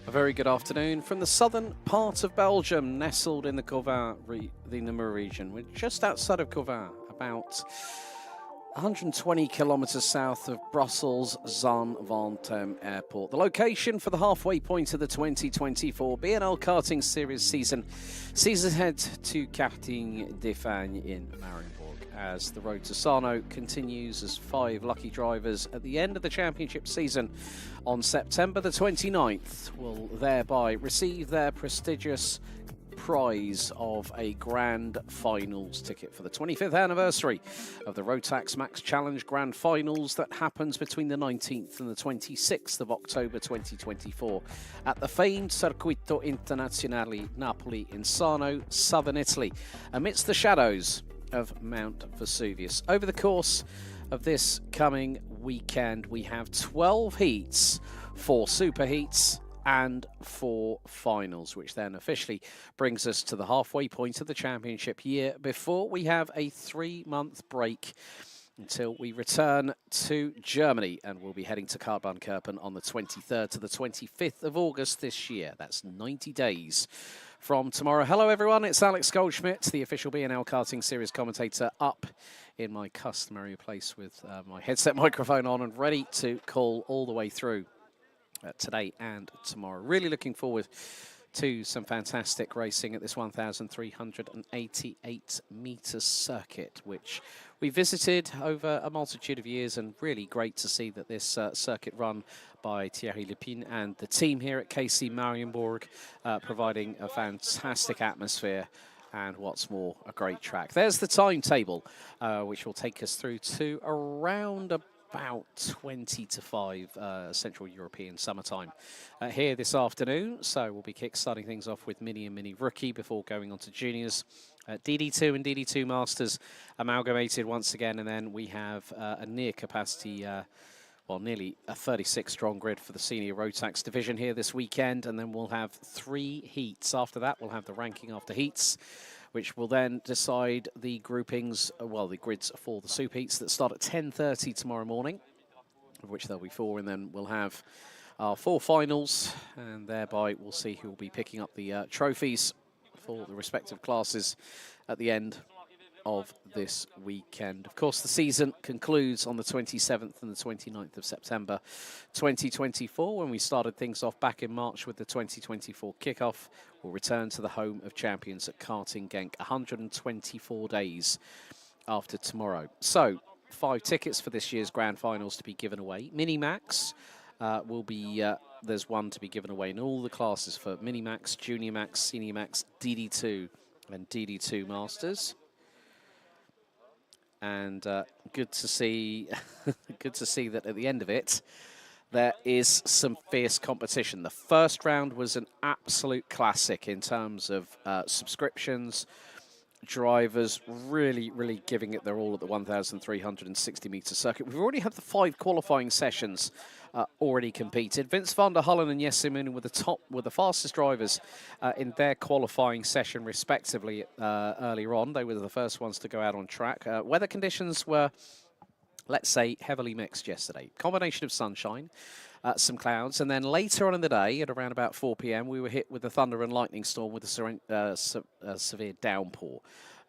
A very good afternoon from the southern part of Belgium, nestled in the Cauvin, the Namur region. We're just outside of Cauvin, about 120 kilometres south of Brussels Zaventem Airport. The location for the halfway point of the 2024 BNL Karting Series season sees us head to Karting Défagne in Mariembourg as the road to Sarno continues as 5 lucky drivers at the end of the championship season on September the 29th will thereby receive their prestigious prize of a grand finals ticket for the 25th anniversary of the Rotax Max Challenge Grand Finals that happens between the 19th and the 26th of October 2024 at the famed Circuito Internazionale Napoli in Sarno, southern Italy, amidst the shadows of Mount Vesuvius. Over the course of this coming weekend, we have 12 heats, 4 super heats, and 4 finals, which then officially brings us to the halfway point of the championship year before we have a 3-month break until we return to Germany, and we'll be heading to Kartbahn on the 23rd to the 25th of August this year. That's 90 days from tomorrow. Hello everyone, it's Alex Goldschmidt, the official BNL Karting Series commentator, up in my customary place with my headset microphone on and ready to call all the way through today and tomorrow. Really looking forward to some fantastic racing at this 1,388 metre circuit, which we visited over a multitude of years, and really great to see that this circuit run by Thierry Lepine and the team here at KC Mariembourg providing a fantastic atmosphere and what's more, a great track. There's the timetable, which will take us through to around about 20 to 5 Central European summertime here this afternoon. So we'll be kick-starting things off with Mini and Mini Rookie before going on to Juniors. DD2 and DD2 Masters amalgamated once again, and then we have a near capacity, well, nearly a 36-strong grid for the senior Rotax division here this weekend, and then we'll have 3 heats. After that, we'll have the ranking after heats, which will then decide the groupings, well, the grids for the super heats that start at 10:30 tomorrow morning, of which there'll be 4, and then we'll have our 4 finals, and thereby we'll see who will be picking up the trophies for the respective classes at the end of this weekend. Of course, the season concludes on the 27th and the 29th of September 2024, when we started things off back in March with the 2024 kickoff. We'll return to the home of champions at Karting Genk 124 days after tomorrow. So, 5 tickets for this year's grand finals to be given away. Mini Max will be, there's 1 to be given away in all the classes for Mini Max, Junior Max, Senior Max, DD2 and DD2 Masters. And good to see good to see that at the end of it there is some fierce competition. The first round was an absolute classic in terms of subscriptions, drivers really giving it their all at the 1,360 metre circuit. We've already had the 5 qualifying sessions already competed. Vince van der Hullen and Jesse Moonen were the fastest drivers in their qualifying session respectively earlier on. They were the first ones to go out on track. Weather conditions were, let's say, heavily mixed yesterday. Combination of sunshine, some clouds, and then later on in the day at around about 4 p.m. we were hit with a thunder and lightning storm with a severe downpour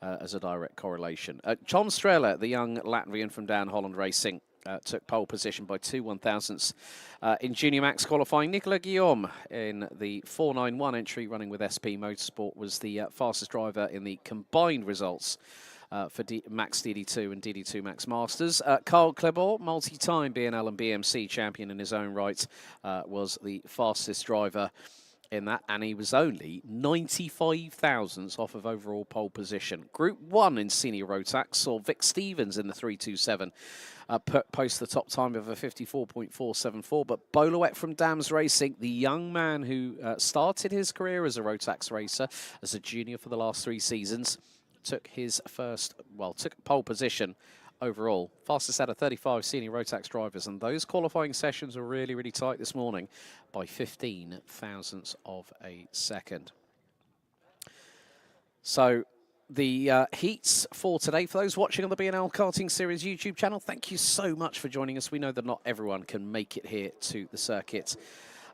as a direct correlation. Tom Strehler, the young Latvian from Dan Holland Racing, took pole position by 2 1/1000ths in Junior Max qualifying. Nicolas Guillaume in the 491 entry running with SP Motorsport was the fastest driver in the combined results for Max DD2 and DD2 Max Masters. Carl Klebor, multi-time BNL and BMC champion in his own right, was the fastest driver in that, and he was only 95 thousandths off of overall pole position. Group 1 in senior Rotax saw Vic Stevens in the 327 post the top time of a 54.474, but Boloet from Dams Racing, the young man who started his career as a Rotax racer, as a junior for the last 3 seasons, took his took pole position overall. Fastest out of 35 senior Rotax drivers, and those qualifying sessions were really tight this morning by 15 thousandths of a second. So the heats for today, for those watching on the BNL Karting Series YouTube channel, thank you so much for joining us. We know that not everyone can make it here to the circuit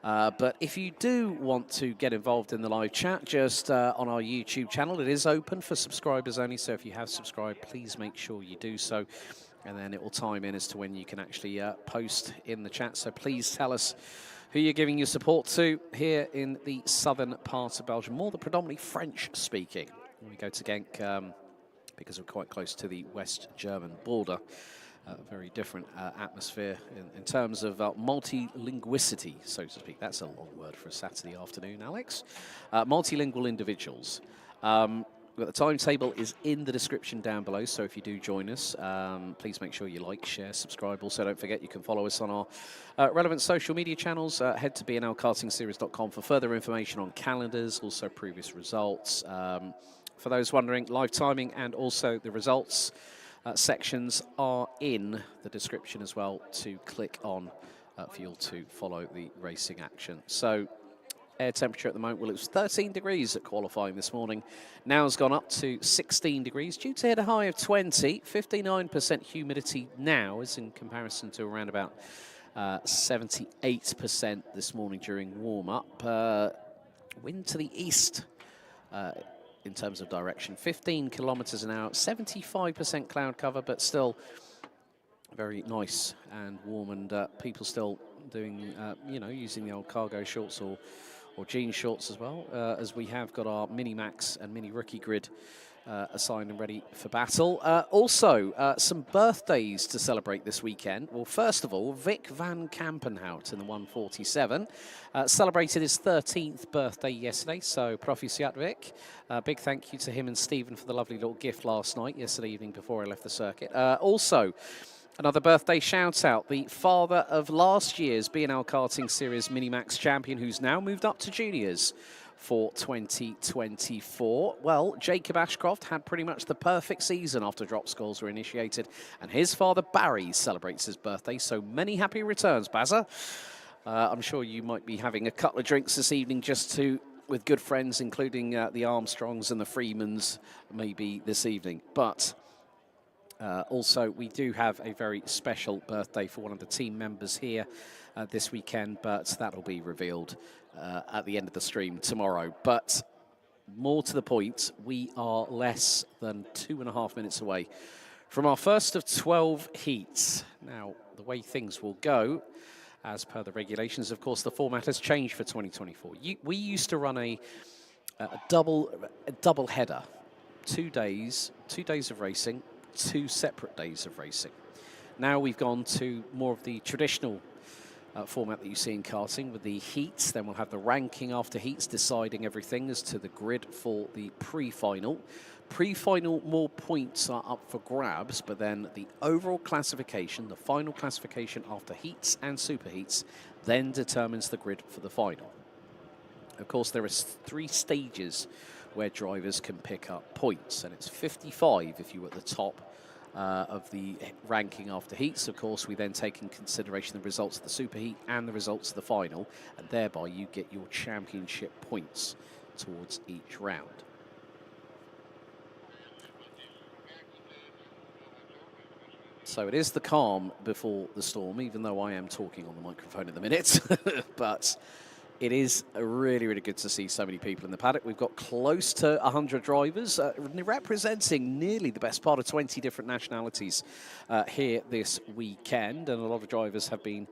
But if you do want to get involved in the live chat, just on our YouTube channel, it is open for subscribers only. So if you have subscribed, please make sure you do so. And then it will time in as to when you can actually post in the chat. So please tell us who you're giving your support to here in the southern part of Belgium, more the predominantly French-speaking. We go to Genk because we're quite close to the West German border. Very different atmosphere in terms of multilinguicity, so to speak. That's a long word for a Saturday afternoon, Alex. Multilingual individuals. The timetable is in the description down below, so if you do join us, please make sure you like, share, subscribe. Also, don't forget you can follow us on our relevant social media channels. Head to bnlkartingseries.com for further information on calendars, also previous results. For those wondering, live timing and also the results sections are in the description as well to click on for you to follow the racing action. So air temperature at the moment, well, it was 13 degrees at qualifying this morning. Now has gone up to 16 degrees, due to hit a high of 20. 59% humidity now is in comparison to around about 78% this morning during warm-up. Wind to the east in terms of direction, 15 kilometers an hour, 75% cloud cover, but still very nice and warm, and people still doing, you know, using the old cargo shorts or jean shorts as well, as we have got our Mini Max and Mini Rookie grid assigned and ready for battle. Also, some birthdays to celebrate this weekend. Well, first of all, Vic van Kampenhout in the 147 celebrated his 13th birthday yesterday, so proficiat Vic. Big thank you to him and Stephen for the lovely little gift last night, yesterday evening before I left the circuit. Also, another birthday shout-out, the father of last year's BNL Karting Series Minimax champion, who's now moved up to juniors for 2024. Well, Jacob Ashcroft had pretty much the perfect season after drop scores were initiated, and his father, Barry, celebrates his birthday, so many happy returns, Bazza. I'm sure you might be having a couple of drinks this evening just with good friends, including the Armstrongs and the Freemans, maybe this evening. But also, we do have a very special birthday for one of the team members here this weekend, but that'll be revealed at the end of the stream tomorrow. But more to the point, we are less than 2.5 minutes away from our first of 12 heats. Now, the way things will go, as per the regulations, of course, the format has changed for 2024. We used to run a double header, 2 days of racing, 2 separate days of racing. Now we've gone to more of the traditional format that you see in karting with the heats. Then we'll have the ranking after heats, deciding everything as to the grid for the pre-final. Pre-final, more points are up for grabs, but then the overall classification, the final classification after heats and super heats, then determines the grid for the final. Of course, there are 3 stages where drivers can pick up points, and it's 55 if you're at the top of the ranking after heats. Of course, we then take in consideration the results of the super heat and the results of the final, and thereby you get your championship points towards each round. So it is the calm before the storm, even though I am talking on the microphone at the minute. But it is really, really good to see so many people in the paddock. We've got close to 100 drivers representing nearly the best part of 20 different nationalities here this weekend. And a lot of drivers have been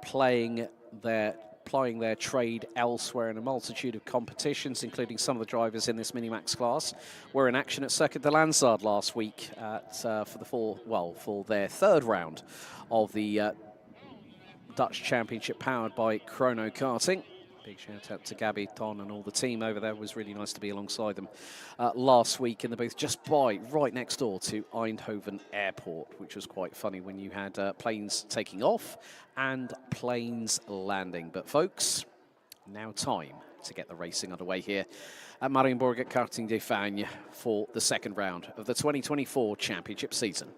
plying their trade elsewhere in a multitude of competitions, including some of the drivers in this Minimax class were in action at Circuit de Lansard last week for their 3rd round of the Dutch Championship powered by Chrono Karting. Big shout out to Gabby, Ton and all the team over there. It was really nice to be alongside them last week in the booth just right next door to Eindhoven Airport, which was quite funny when you had planes taking off and planes landing. But folks, now time to get the racing underway here at Mariembourg at Karting de Fagne for the 2nd round of the 2024 championship season.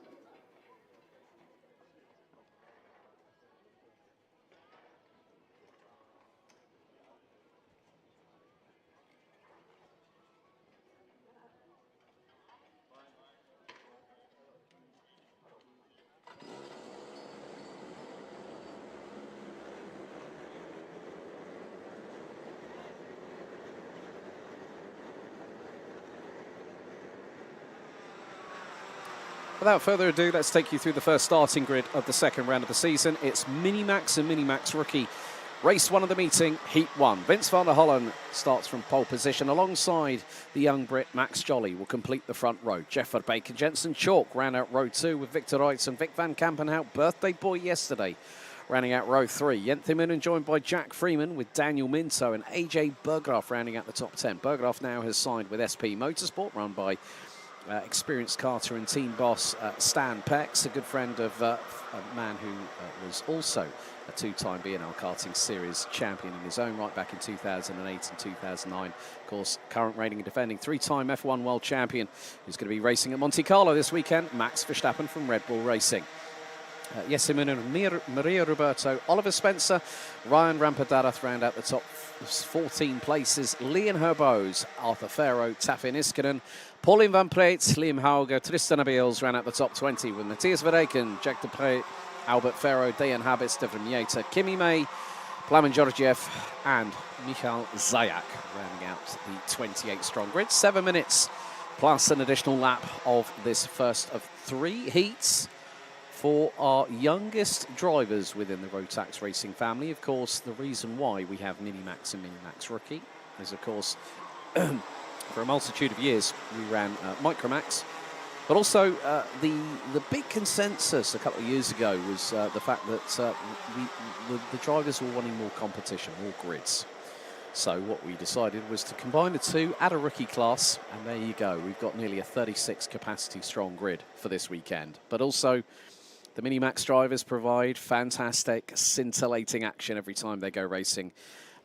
Without further ado, let's take you through the first starting grid of the second round of the season. It's Minimax and Minimax Rookie. Race 1 of the meeting, Heat 1. Vince van der Hollen starts from pole position alongside the young Brit Max Jolly will complete the front row. Jeff Verbeek and Jensen Chalk ran out row 2 with Victor Reitz and Vic van Kampenhout, birthday boy yesterday. Rounding out row 3, Jenthe joined by Jack Freeman with Daniel Minto and AJ Berggraaf rounding out the top 10. Berggraaf now has signed with SP Motorsport, run by experienced karter and team boss Stan Pex, a good friend of a man who was also a two-time BNL Karting Series champion in his own right back in 2008 and 2009. Of course, current reigning and defending three-time F1 world champion who's going to be racing at Monte Carlo this weekend, Max Verstappen from Red Bull Racing. Maria Roberto, Oliver Spencer, Ryan Rampadarath round out the top 14 places. Leon Herbos, Arthur Farrow, Tafin Iskanen, Pauline Van Preet, Liam Hauger, Tristan Abiels ran out the top 20 with Matthias Verreken, Jack Dupre, Albert Farrow, Dejan Habits, Devon Mieta, Kimi May, Plamen Georgiev and Michal Zayak rounding out the 28 strong grid. 7 minutes plus an additional lap of this first of 3 heats for our youngest drivers within the Rotax racing family. Of course, the reason why we have Minimax and Minimax Rookie is, of course, for a multitude of years, we ran Micromax. But also, the big consensus a couple of years ago was the fact that the drivers were wanting more competition, more grids. So what we decided was to combine the two, add a rookie class, and there you go. We've got nearly a 36 capacity strong grid for this weekend. But also, the Minimax drivers provide fantastic, scintillating action every time they go racing.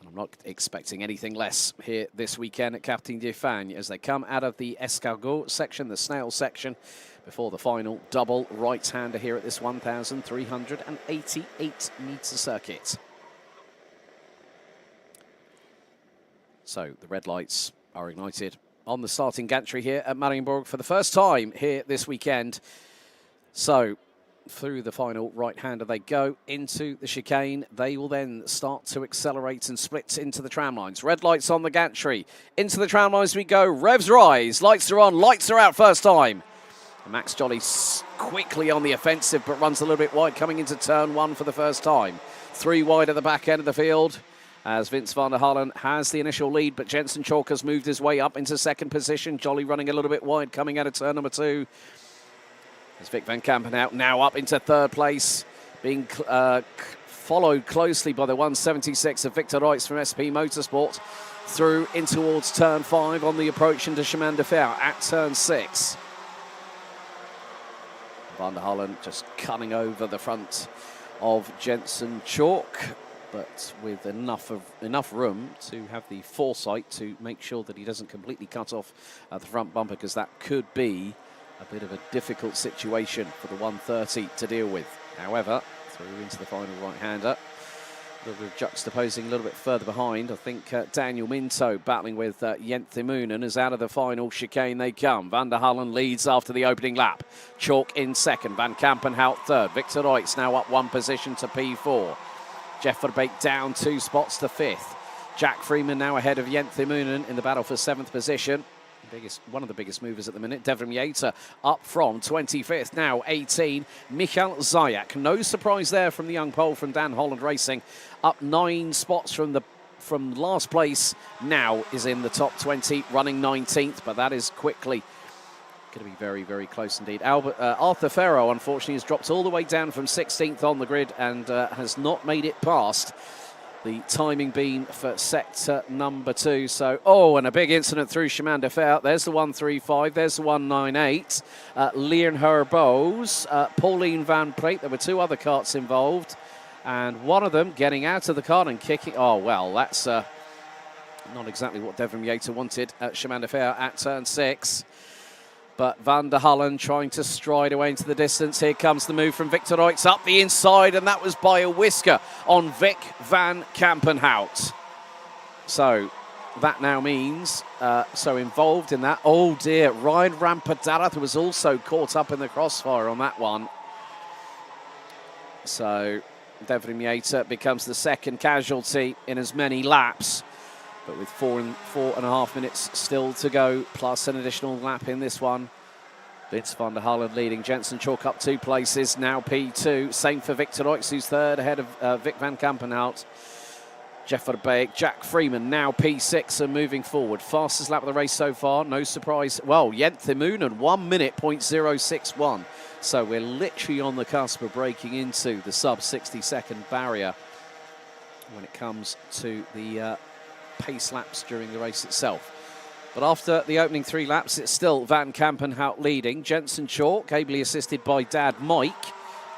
And I'm not expecting anything less here this weekend at Karting d'Espagne as they come out of the escargot section, the snail section, before the final double right-hander here at this 1,388-metre circuit. So the red lights are ignited on the starting gantry here at Mariembourg for the first time here this weekend. So through the final right-hander they go into the chicane. They will then start to accelerate and split into the tram lines. Red lights on the gantry. Into the tram lines we go. Revs rise. Lights are on. Lights are out first time. And Max Jolly quickly on the offensive but runs a little bit wide coming into turn 1 for the first time. 3 wide at the back end of the field as Vince van der Hollen has the initial lead, but Jensen Chalk has moved his way up into second position. Jolly running a little bit wide coming out of turn number 2. As Vic van Kampenhout now up into third place, being followed closely by the 176 of Victor Reitz from SP Motorsport, through in towards turn 5 on the approach into Chemin de Fer at turn 6. Van der Hollen just cutting over the front of Jensen Chalk, but with enough room to have the foresight to make sure that he doesn't completely cut off the front bumper, because that could be a bit of a difficult situation for the 130 to deal with. However, through into the final right-hander, a little bit of juxtaposing a little bit further behind. I think Daniel Minto battling with Jenthe Moonen as out of the final chicane they come. Van der Hollen leads after the opening lap. Chalk in second, Van Kampenhout third. Victor Reitz now up 1 position to P4. Jeff Verbeek down 2 spots to 5th. Jack Freeman now ahead of Jenthe Moonen in the battle for 7th position. One of the biggest movers at the minute. Devon Mieta up from 25th, now 18. Michal Zayak, no surprise there from the young Pole from Dan Holland Racing, up 9 spots from last place. Now is in the top 20, running 19th, but that is quickly going to be very, very close indeed. Arthur Farrow, unfortunately, has dropped all the way down from 16th on the grid and has not made it past the timing beam for sector number 2. So, and a big incident through Chemin de Fer. There's the 135, there's the 198. Leon Herbos, Pauline Van Preet. There were 2 other karts involved, and one of them getting out of the kart and kicking. Oh, well, that's not exactly what Devon Mieta wanted at Chemin de Fer at turn 6. But Van der Hollen trying to stride away into the distance. Here comes the move from Victor Reitz up the inside, and that was by a whisker on Vic van Kampenhout. So that now means, so involved in that, oh dear, Ryan Rampadarath was also caught up in the crossfire on that one. So Devon Mieta becomes the second casualty in as many laps. But with 4.5 minutes still to go, plus an additional lap in this one, Vince van der Hallen leading. Jensen Chalk up 2 places. Now P2. Same for Victor Reutz, who's third ahead of Vic van Kampenhout. Jeff Verbeek, Jack Freeman now P6 and moving forward. Fastest lap of the race so far, no surprise. Well, Jenthe Moonen, 1 minute, 0.061. So we're literally on the cusp of breaking into the sub 60-second barrier when it comes to the pace laps during the race itself. But after the opening 3 laps, it's still Van Kampenhout leading. Jensen Chalk, ably assisted by Dad Mike.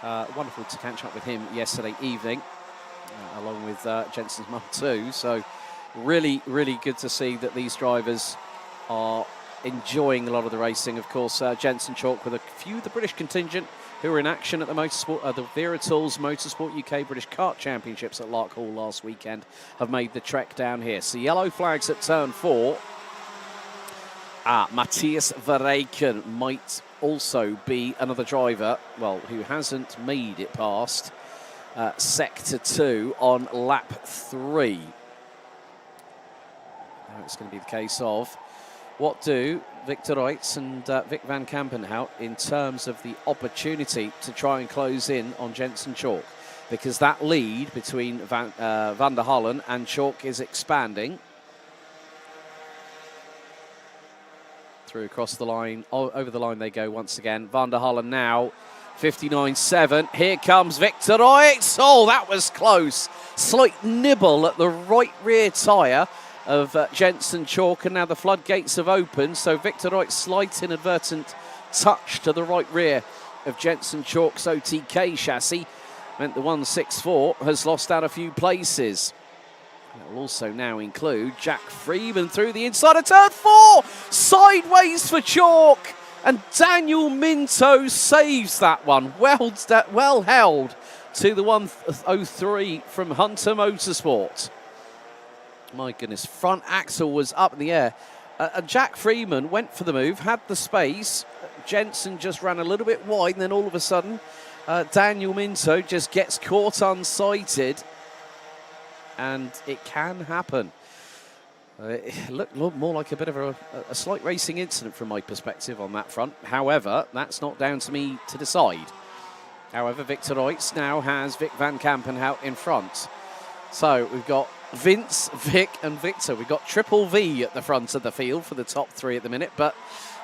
Wonderful to catch up with him yesterday evening, along with Jensen's mum too. So really, really good to see that these drivers are enjoying a lot of the racing. Of course, Jensen Chalk with a few of the British contingent who were in action at the motorsport, the Vera Tools Motorsport UK British Kart Championships at Lark Hall last weekend have made the trek down here. So yellow flags at turn 4. Matthias Verreken might also be another driver, well, who hasn't made it past Sector 2 on lap 3. Now it's going to be the case of what do Victor Reutz and Vic van Kampenhout in terms of the opportunity to try and close in on Jensen Chalk, because that lead between Van der Hallen and Chalk is expanding. Through across the line, over the line they go once again. Van der Hallen now, 59.7. Here comes Victor Reutz. Oh, that was close. Slight nibble at the right rear tyre of Jensen Chalk, and now the floodgates have opened. So Victor Reutz, slight inadvertent touch to the right rear of Jensen Chalk's OTK chassis meant the 164 has lost out a few places. That will also now include Jack Freeman through the inside of turn 4. Sideways for Chalk. And Daniel Minto saves that one. Well held to the 103 from Hunter Motorsport. My goodness, front axle was up in the air. Jack Freeman went for the move, had the space. Jensen just ran a little bit wide, and then all of a sudden, Daniel Minto just gets caught unsighted. And it can happen. It looked more like a bit of a slight racing incident from my perspective on that front. However, that's not down to me to decide. However, Victor Reutz now has Vic van Kampenhout in front. So we've got Vince, Vic and Victor. We've got triple V at the front of the field for the top 3 at the minute. But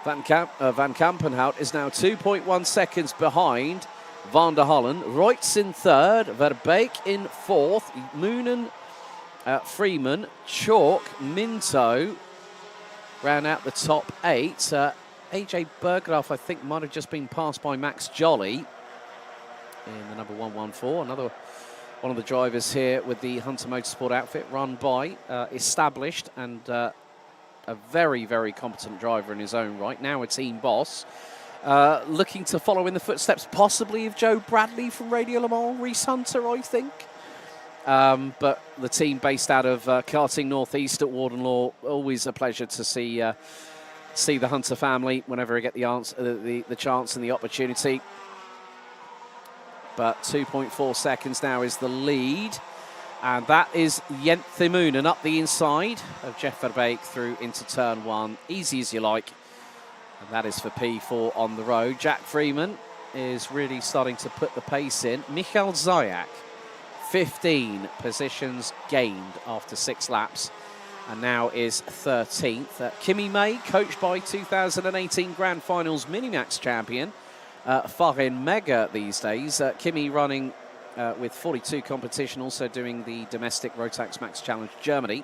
Van Kampenhout is now 2.1 seconds behind Van der Hallen. Reutz in 3rd, Verbeek in 4th, Moonen, Freeman, Chalk, Minto round out the top 8. AJ Berggraf, I think, might have just been passed by Max Jolly in the number 114. Another one of the drivers here with the Hunter Motorsport outfit, run by established and a very, very competent driver in his own right. Now a team boss. Looking to follow in the footsteps possibly of Joe Bradley from Radio Le Mans, Reese Hunter, I think. But the team based out of Karting Northeast at Warden Law, always a pleasure to see the Hunter family whenever I get the chance and the opportunity. But 2.4 seconds now is the lead. And that is Jenthe Moonen up the inside of Jeff Verbeek through into turn 1. Easy as you like. And that is for P4 on the road. Jack Freeman is really starting to put the pace in. Michael Zayak, 15 positions gained after 6 laps, and now is 13th. Kimi May, coached by 2018 Grand Finals Minimax champion Farin Mega these days. Kimi running with 42 competition, also doing the domestic Rotax Max Challenge Germany,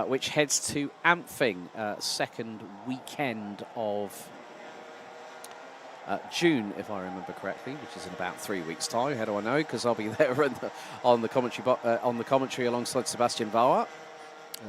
which heads to Ampfing second weekend of June, if I remember correctly, which is in about 3 weeks' time. How do I know? Because I'll be there on the commentary alongside Sebastian Vauer.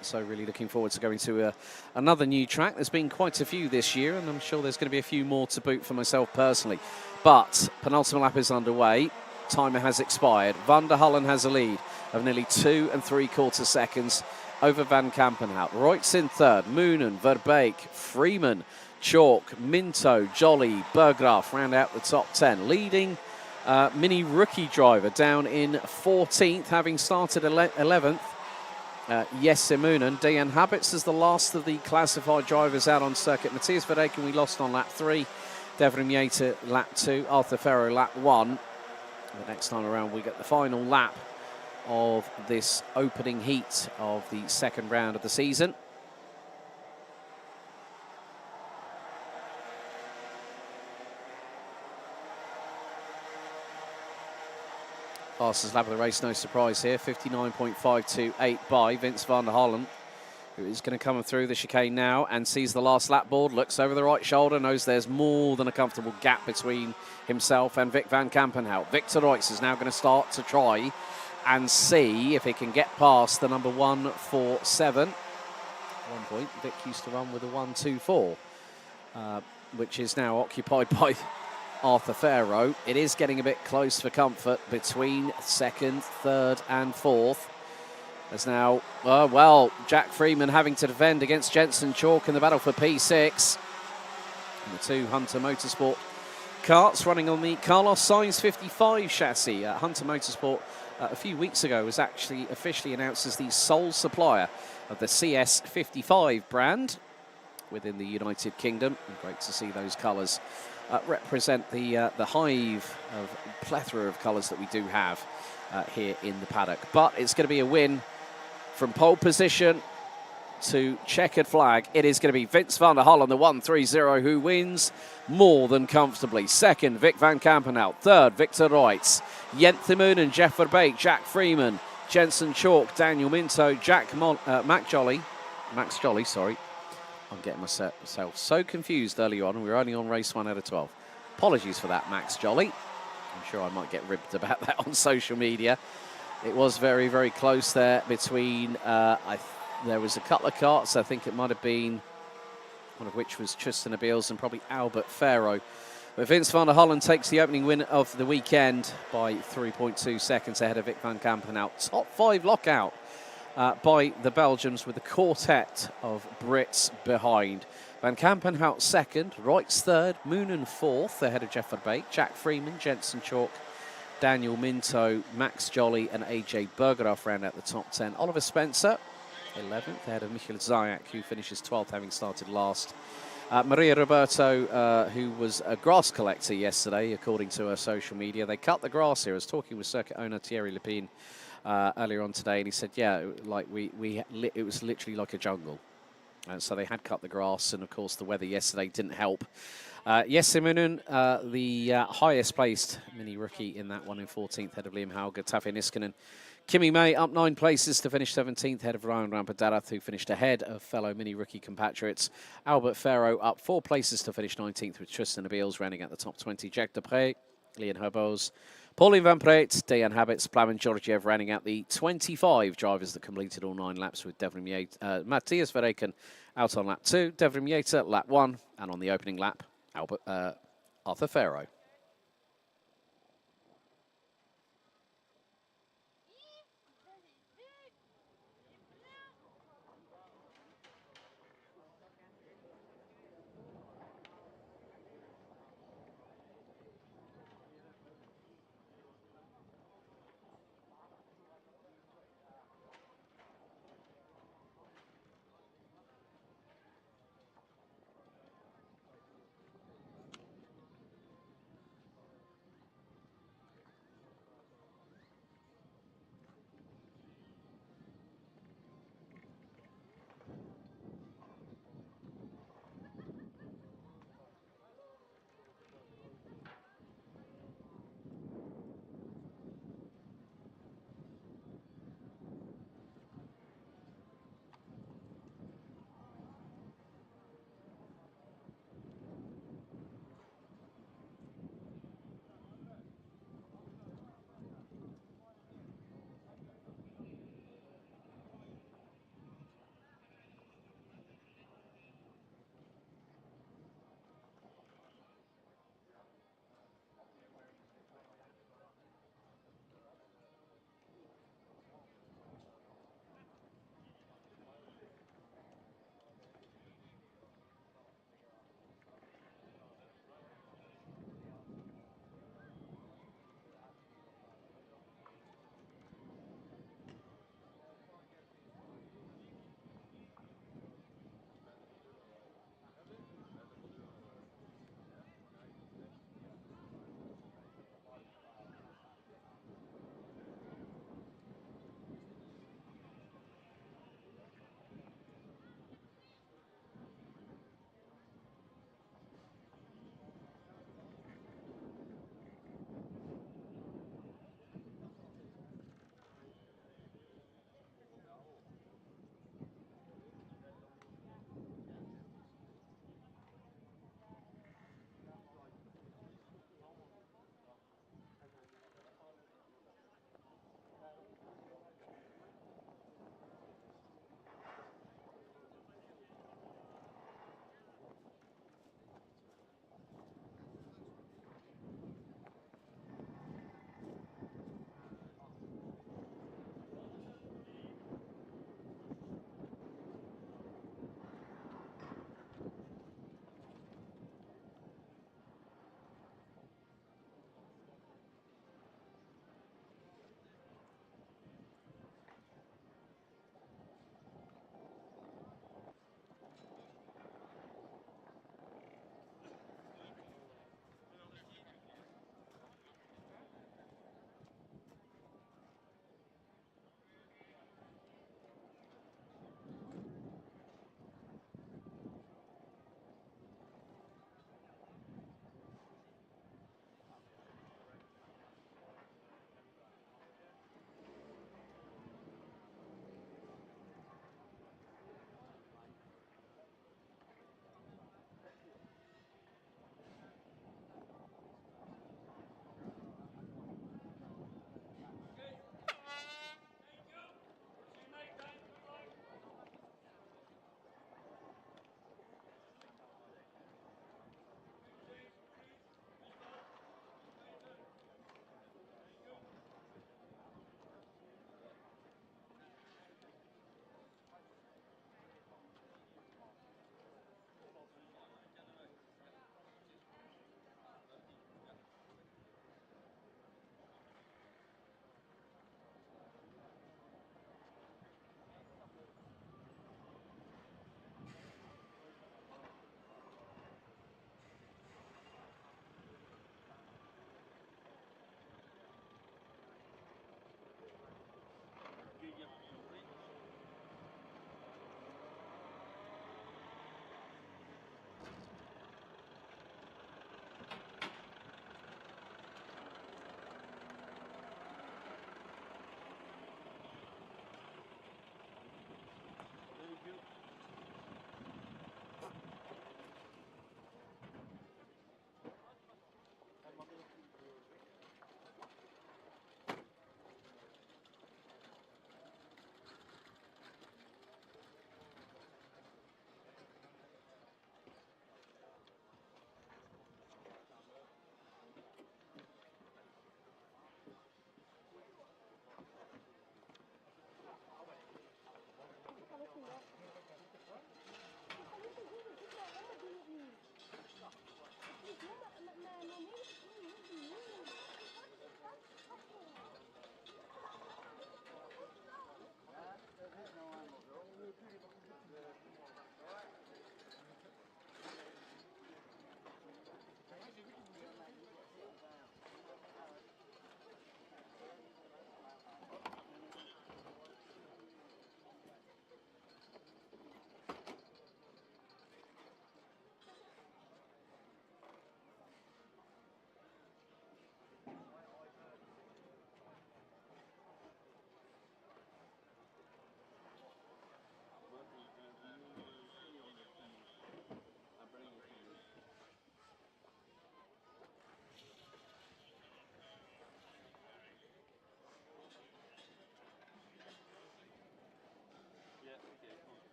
So really looking forward to going to another new track. There's been quite a few this year, and I'm sure there's going to be a few more to boot for myself personally. But penultimate lap is underway. Timer has expired. Van der Hallen has a lead of nearly 2 3/4 seconds over Van Kampenhout. Reutz in 3rd, Moonen, Verbeek, Freeman, Chalk, Minto, Jolly, Berggraf round out the top 10. Leading mini rookie driver down in 14th, having started 11th. Jesse Moonen. Dejan Habits is the last of the classified drivers out on circuit. Matthias Verreken we lost on lap 3. Devrim Yater lap 2, Arthur Ferro lap 1. The next time around we get the final lap of this opening heat of the second round of the season. Fastest lap of the race, no surprise here, 59.528 by Vince van der Hollen, who is going to come through the chicane now and sees the last lap board, looks over the right shoulder, knows there's more than a comfortable gap between himself and Vic van Kampenhout. Victor Reutz is now going to start to try and see if he can get past the number 147. At one point, Vic used to run with a 124, which is now occupied by Arthur Ferro. It is getting a bit close for comfort between second, third and fourth. There's now, well, Jack Freeman having to defend against Jensen Chalk in the battle for P6. And the two Hunter Motorsport karts running on the Carlos Sainz 55 chassis. Hunter Motorsport a few weeks ago was actually officially announced as the sole supplier of the CS55 brand within the United Kingdom. And great to see those colours represent the hive of plethora of colours that we do have here in the paddock. But it's going to be a win from pole position to checkered flag. It is going to be Vince van der Hollen, the 130, who wins more than comfortably. Second, Vic van Kampenhout. Third, Victor Reutz. Jenthemoon and Jeff Verbeek, Jack Freeman, Jensen Chalk, Daniel Minto, Max Jolly, sorry. I'm getting myself so confused early on. We were only on race 1 out of 12. Apologies for that, Max Jolly. I'm sure I might get ribbed about that on social media. It was very, very close there between, there was a couple of karts. I think it might have been, one of which was Tristan Abils and probably Albert Ferro. But Vince van der Hollen takes the opening win of the weekend by 3.2 seconds ahead of Vic van Kampenhout. Top 5 lockout by the Belgians with a quartet of Brits behind. Van Kampenhout second, Reutz third, Moonen fourth ahead of Jeff Verbeek, Jack Freeman, Jensen Chalk, Daniel Minto, Max Jolly and AJ Bergeraff round out the top 10. Oliver Spencer 11th ahead of Michael Zayak, who finishes 12th having started last. Maria Roberto, who was a grass collector yesterday, according to her social media. They cut the grass here. I was talking with circuit owner Thierry Lepine earlier on today, and he said, yeah, like it was literally like a jungle. And so they had cut the grass, and of course the weather yesterday didn't help. Jessemunun, the highest placed mini rookie in that one in 14th, head of Liam Hauger, Tafe Niskanen. Kimi May up 9 places to finish 17th, head of Ryan Rampadarath, who finished ahead of fellow mini rookie compatriots. Albert Ferro up 4 places to finish 19th, with Tristan Abils rounding out the top 20. Jack Dupre, Leon Herbos, Pauline Van Preet, Dejan Habits, Plamen Georgiev rounding out the 25 drivers that completed all 9 laps, with Devrim Yater, Matthias Verreken out on lap 2, Devrim Yater lap 1, and on the opening lap, Arthur Ferro.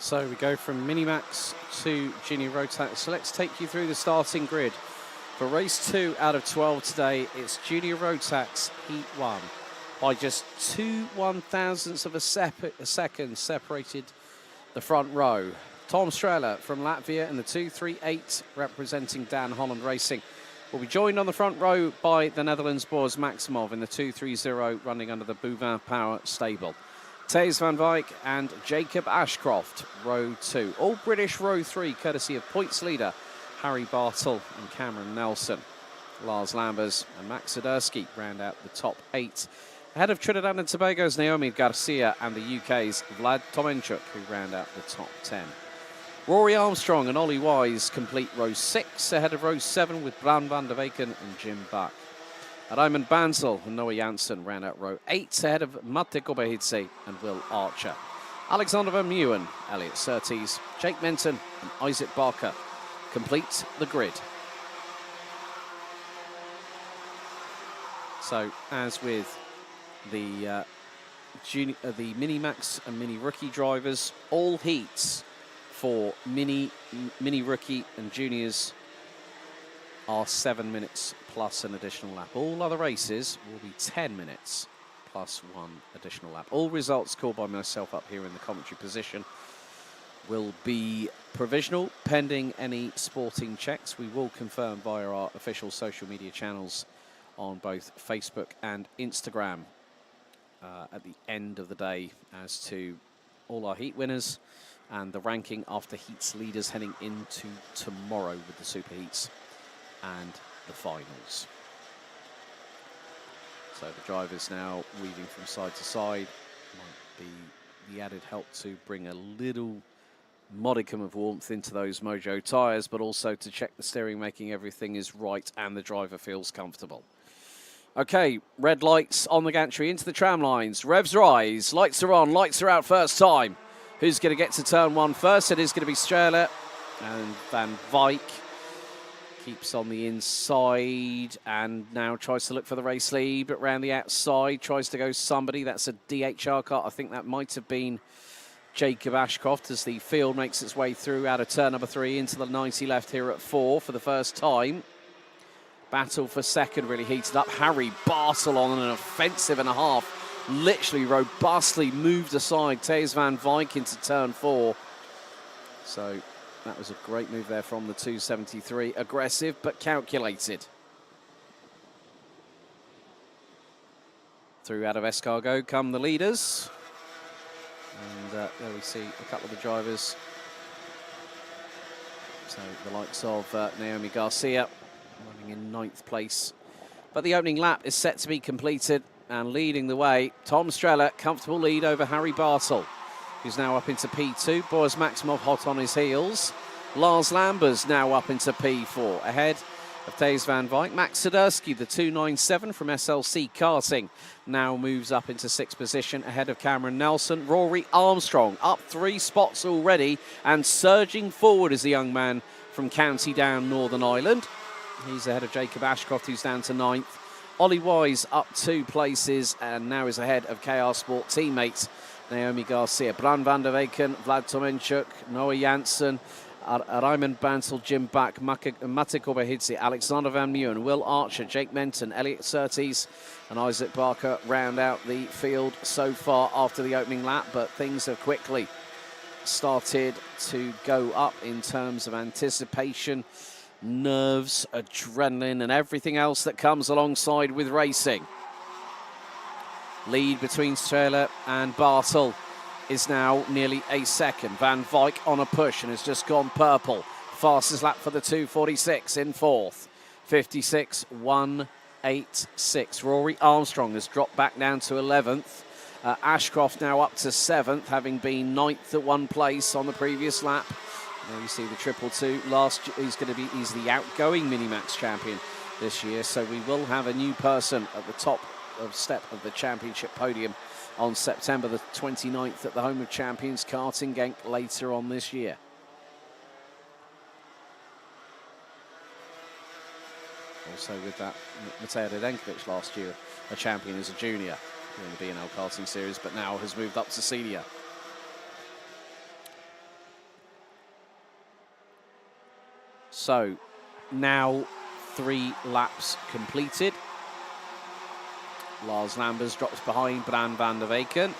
So we go from Minimax to Junior Rotax. So let's take you through the starting grid. For race 2 out of 12 today, it's Junior Rotax Heat 1. By just 2/1000ths of a second separated the front row. Tom Strehler from Latvia in the 238, representing Dan Holland Racing, will be joined on the front row by the Netherlands Boris Maximov in the 230, running under the Bouvin Power stable. Thijs van Wijk and Jacob Ashcroft, row 2. All British row 3, courtesy of points leader Harry Bartle and Cameron Nelson. Lars Lambers and Max Siderski round out the top 8. Ahead of Trinidad and Tobago's Naomi Garcia and the UK's Vlad Tomenchuk, who round out the top 10. Rory Armstrong and Ollie Wise complete row 6, ahead of row 7 with Bran van der Weyken and Jim Buck. Raymond Bansel and Noah Janssen round out row 8, ahead of Mate Kobehidze and Will Archer. Alexander Van Meeuwen, Elliot Surtees, Jake Menton and Isaac Barker complete the grid. So, as with the Minimax and Mini Rookie drivers, all heats for Mini Rookie and Juniors are 7 minutes plus an additional lap. All other races will be 10 minutes plus 1 additional lap. All results called by myself up here in the commentary position will be provisional, pending any sporting checks. We will confirm via our official social media channels on both Facebook and Instagram at the end of the day as to all our heat winners and the ranking after heats leaders heading into tomorrow with the super heats and the finals. So the drivers now weaving from side to side. Might be the added help to bring a little modicum of warmth into those Mojo tyres, but also to check the steering, making everything is right and the driver feels comfortable. Okay, red lights on the gantry into the tram lines. Revs rise, lights are on, lights are out first time. Who's going to get to turn 1 first? It is going to be Strehler, and Van Wijk keeps on the inside and now tries to look for the race lead, but round the outside tries to go somebody. That's a DHR car. I think that might have been Jacob Ashcroft as the field makes its way through out of turn number 3 into the 90 left here at 4 for the first time. Battle for second really heated up. Harry Bartle on an offensive and a half, literally robustly moved aside Thijs van Wijk into turn 4. So that was a great move there from the 273. Aggressive but calculated. Through out of escargot come the leaders. And there we see a couple of the drivers. So the likes of Naomi Garcia running in 9th place. But the opening lap is set to be completed, and leading the way, Tom Strehler, comfortable lead over Harry Bartle, who's now up into P2. Boris Maximov hot on his heels. Lars Lambers now up into P4, ahead of Thijs van Wijk. Max Siderski, the 297 from SLC Karting, now moves up into 6th position, ahead of Cameron Nelson. Rory Armstrong up 3 spots already, and surging forward is the young man from County Down, Northern Ireland. He's ahead of Jacob Ashcroft, who's down to 9th. Ollie Wise up 2 places and now is ahead of KR Sport teammates Naomi Garcia. Bran van der Weyken, Vlad Tomenchuk, Noah Janssen, Raymond Bansel, Jim Buck, Mate Kobehidze, Alexander Van Meeuwen, Will Archer, Jake Menton, Elliot Surtees and Isaac Barker round out the field so far after the opening lap, but things have quickly started to go up in terms of anticipation, nerves, adrenaline and everything else that comes alongside with racing. Lead between Strehler and Bartle is now nearly a second. Van Wijk on a push and has just gone purple. Fastest lap for the 246 in 4th. 56.186. Rory Armstrong has dropped back down to 11th. Ashcroft now up to 7th, having been 9th at 1 place on the previous lap. There you see the 222. He's the outgoing Minimax champion this year, so we will have a new person at the top of step of the championship podium on September the 29th at the home of champions Karting Genk later on this year. Also with that, Mateo Dedenkovic last year, a champion as a junior in the BNL Karting series, but now has moved up to senior. So now 3 laps completed. Lars Lambers drops behind Bran van der Weyken.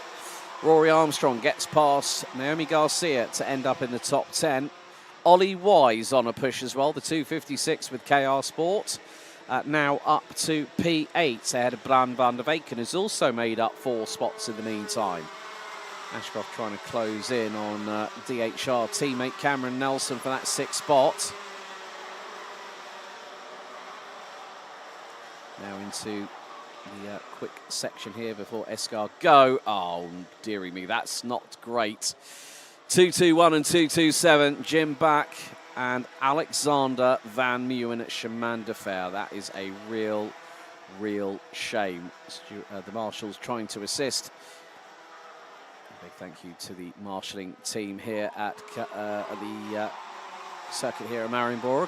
Rory Armstrong gets past Naomi Garcia to end up in the top 10. Ollie Wise on a push as well, the 256 with KR Sport. Now up to P8 ahead of Bran van der Weyken, who's also made up 4 spots in the meantime. Ashcroft trying to close in on DHR teammate Cameron Nelson for that 6th spot. Now into the quick section here before Escar go. Oh, dearie me, that's not great. 221 and 227, Jim Back and Alexander Van Meeuwen at Chemin de Fer. That is a real shame. The marshals trying to assist. A big thank you to the marshalling team here at the circuit here at Mariembourg.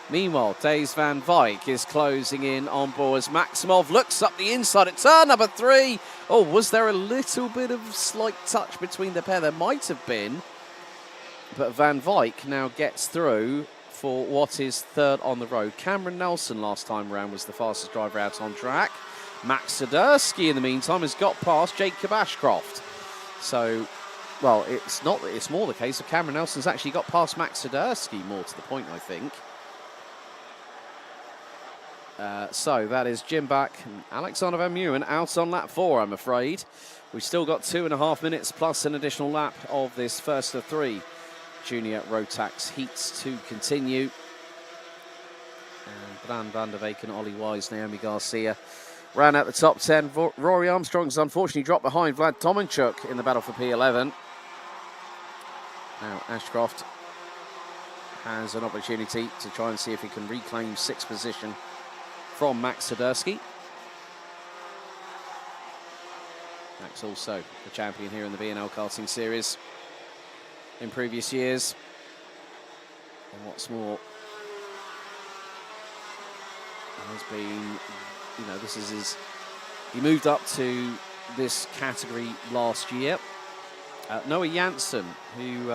Meanwhile, Dave Van Wyk is closing in on board as Maximov looks up the inside at turn number 3. Oh, was there a little bit of slight touch between the pair? There might have been. But Van Wyk now gets through for what is 3rd on the road. Cameron Nelson last time around was the fastest driver out on track. Max Swiderski in the meantime has got past Jacob Ashcroft. So, well, it's more the case of Cameron Nelson's actually got past Max Swiderski, more to the point, I think. So that is Jim Back and Alexander Van Meeuwen out on lap 4, I'm afraid. We've still got 2.5 minutes plus an additional lap of this first of 3 junior Rotax heats to continue. And Bran van der Weyken, Ollie Wise, Naomi Garcia ran out the top 10. Rory Armstrong's unfortunately dropped behind Vlad Tomanchuk in the battle for P11. Now Ashcroft has an opportunity to try and see if he can reclaim 6th position from Max Swiderski. Max also the champion here in the BNL Karting Series in previous years. And what's more, has been, this is he moved up to this category last year. Noah Janssen, who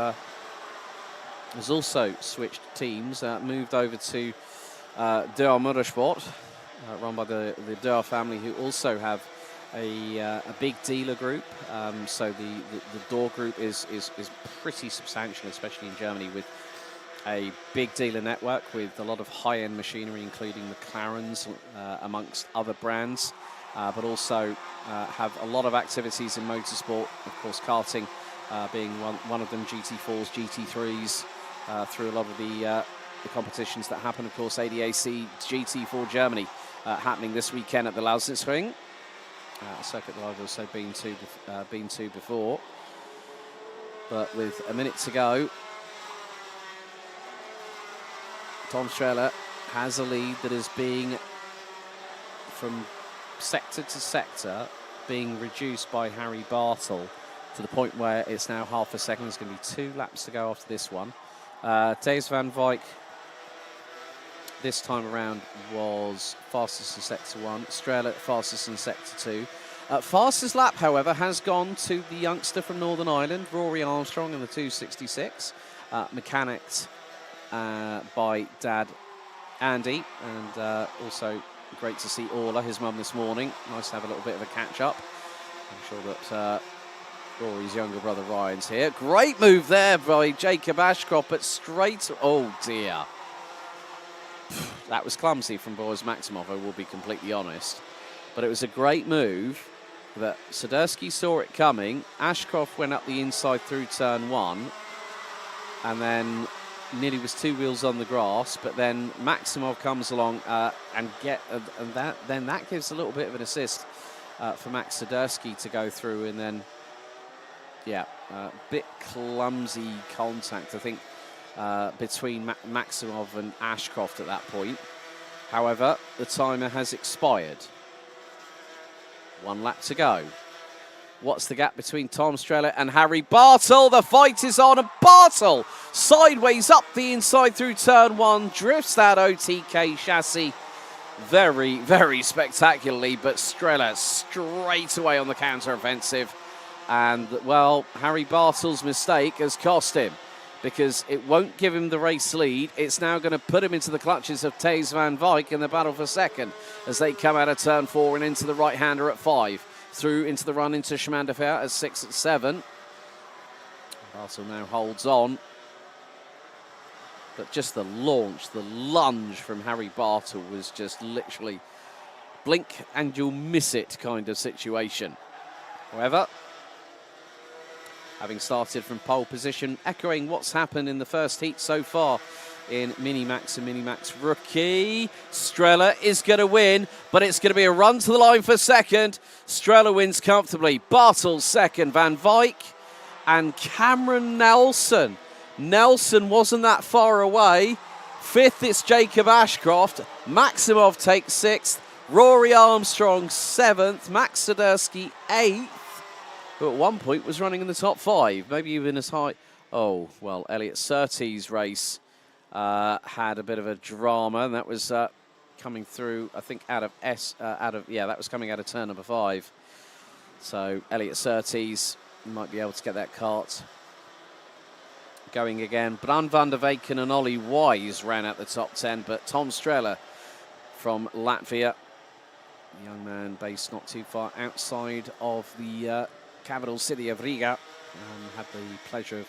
has also switched teams, moved over to Deur Motorsport, run by the Deur family, who also have a big dealer group. So the Deur group is pretty substantial, especially in Germany, with a big dealer network with a lot of high-end machinery, including McLarens, amongst other brands, but also have a lot of activities in motorsport, of course karting being one of them, GT4s, GT3s, through a lot of the competitions that happen. Of course, ADAC GT4 Germany happening this weekend at the Lausitzring, a circuit that I've also been to before. But with a minute to go, Tom Strehler has a lead that is being, from sector to sector, being reduced by Harry Bartle to the point where it's now half a second. There's going to be 2 laps to go after this one. Dave Van Wyk this time around was fastest in sector 1. Strehler fastest in sector 2. Fastest lap, however, has gone to the youngster from Northern Ireland, Rory Armstrong, in the 266. Mechanicked by Dad Andy, and also great to see Orla, his mum, this morning. Nice to have a little bit of a catch-up. I'm sure that Rory's younger brother Ryan's here. Great move there by Jacob Ashcroft, but straight... Oh, dear. That was clumsy from Boris Maximov, I will be completely honest. But it was a great move that Swiderski saw it coming. Ashcroft went up the inside through turn 1, and then nearly was 2 wheels on the grass, but then Maximov comes along and that gives a little bit of an assist for Max Swiderski to go through, and then a bit clumsy contact, I think, between Maximov and Ashcroft at that point. However, the timer has expired. 1 lap to go. What's the gap between Tom Strehler and Harry Bartle? The fight is on, and Bartle sideways up the inside through turn 1, drifts that OTK chassis very, very spectacularly, but Strehler straight away on the counter-offensive. And, well, Harry Bartle's mistake has cost him. because it won't give him the race lead. It's now going to put him into the clutches of Thijs van Wijk in the battle for second as they come out of turn 4 and into the right-hander at 5. Through into the run into Chemin de Fer at 6 at 7. Bartel now holds on. But just the launch, the lunge from Harry Bartel was just literally blink and you'll miss it kind of situation. However, having started from pole position, echoing what's happened in the first heat so far in Minimax and Minimax Rookie. Strella is going to win, but it's going to be a run to the line for second. Strella wins comfortably. Bartel second, Van Wijk and Cameron Nelson. Nelson wasn't that far away. Fifth, it's Jacob Ashcroft. Maximov takes 6th. Rory Armstrong 7th. Max Sadersky 8th. Who at one point was running in the top 5, maybe even as high. Oh, well, Elliot Surtees' race had a bit of a drama, and that was coming through, I think, that was coming out of turn number 5. So Elliot Surtees might be able to get that kart going again. Bran van der Weyken and Ollie Wise ran out the top 10, but Tom Strella from Latvia, the young man based not too far outside of the capital city of Riga. Had the pleasure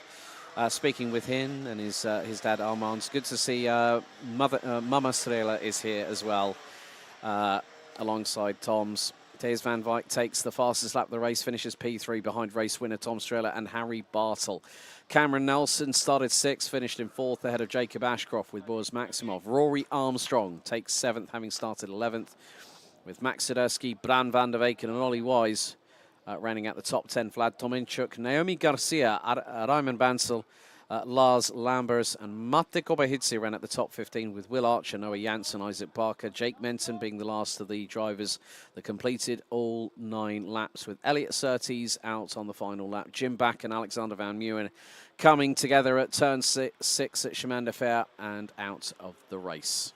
of speaking with him and his dad Armand. It's good to see Mama Strela is here as well, alongside Tom's. Thijs van Wijk takes the fastest lap of the race, finishes P3 behind race winner Tom Strela and Harry Bartel. Cameron Nelson started 6th, finished in 4th ahead of Jacob Ashcroft with Boris Maximov. Rory Armstrong takes 7th, having started 11th, with Max Sadersky, Bran van der Weyken and Ollie Wise rounding out the top 10. Vlad Tominchuk, Naomi Garcia, Raymond Bansel, Lars Lambers and Mate Kobahidze ran at the top 15 with Will Archer, Noah Janssen, Isaac Barker, Jake Menton being the last of the drivers that completed all 9 laps, with Elliot Surtees out on the final lap. Jim Back and Alexander Van Meeuwen coming together at turn 6 at Chemin de Fer and out of the race.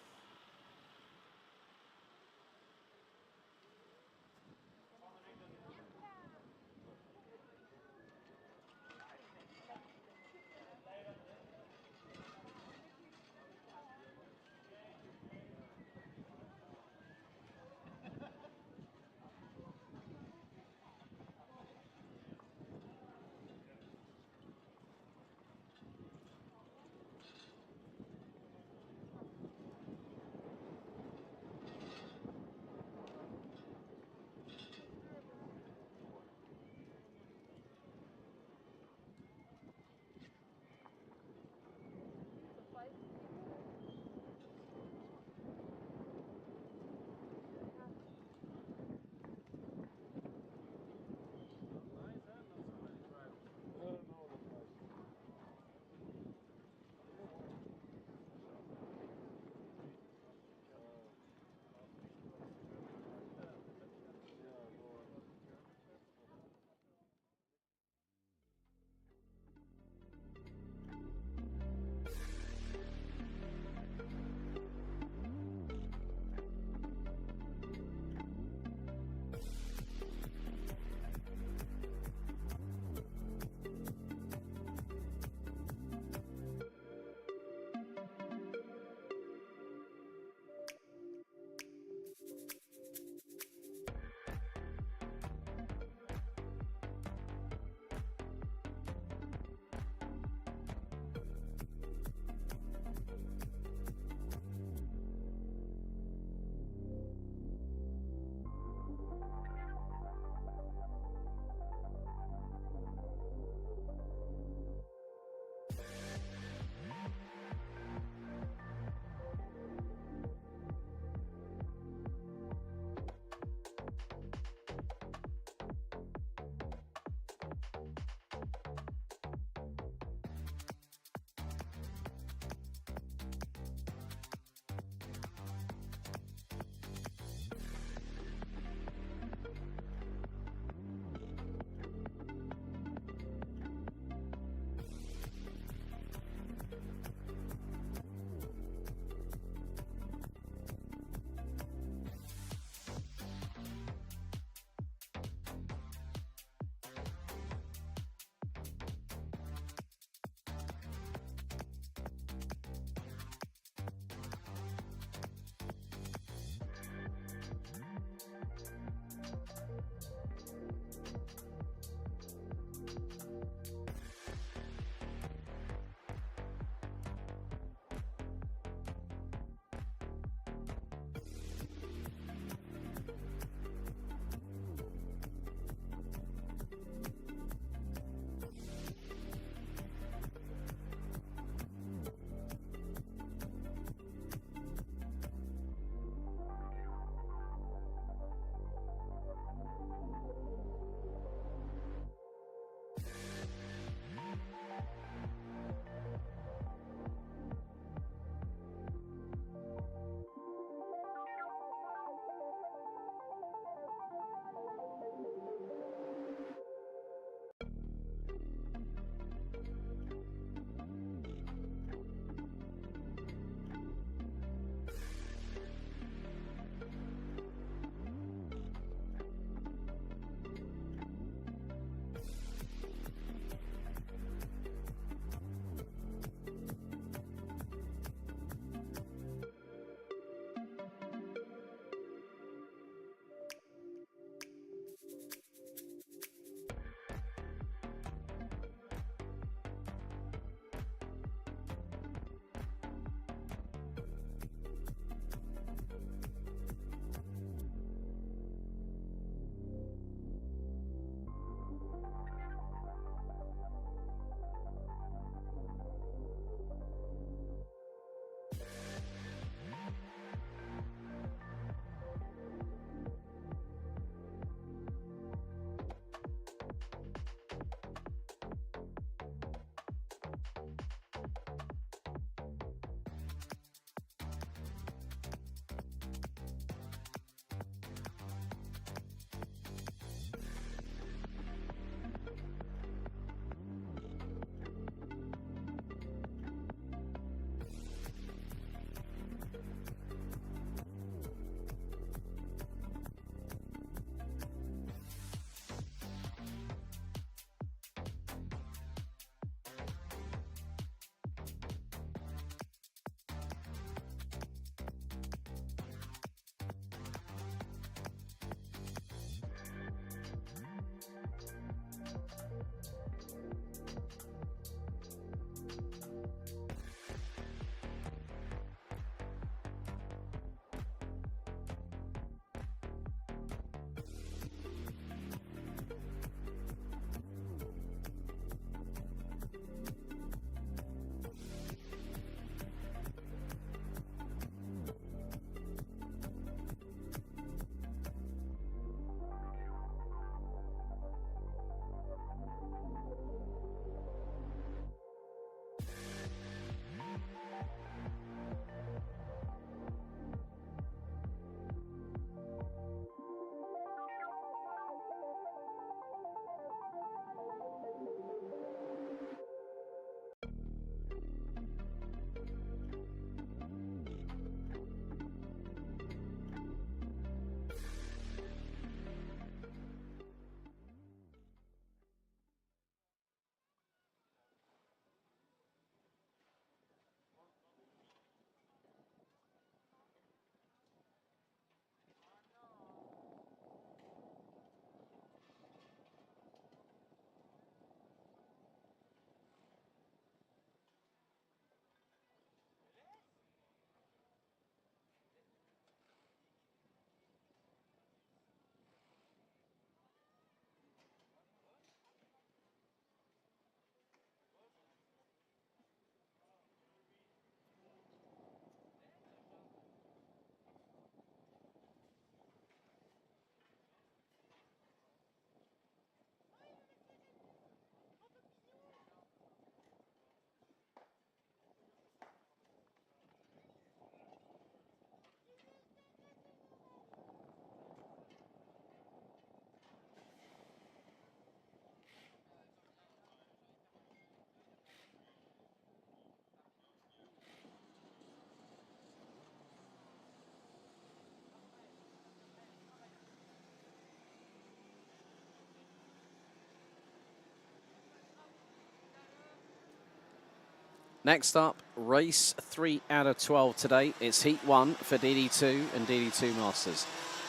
Next up, race 3 out of 12 today. It's Heat 1 for DD2 and DD2 Masters.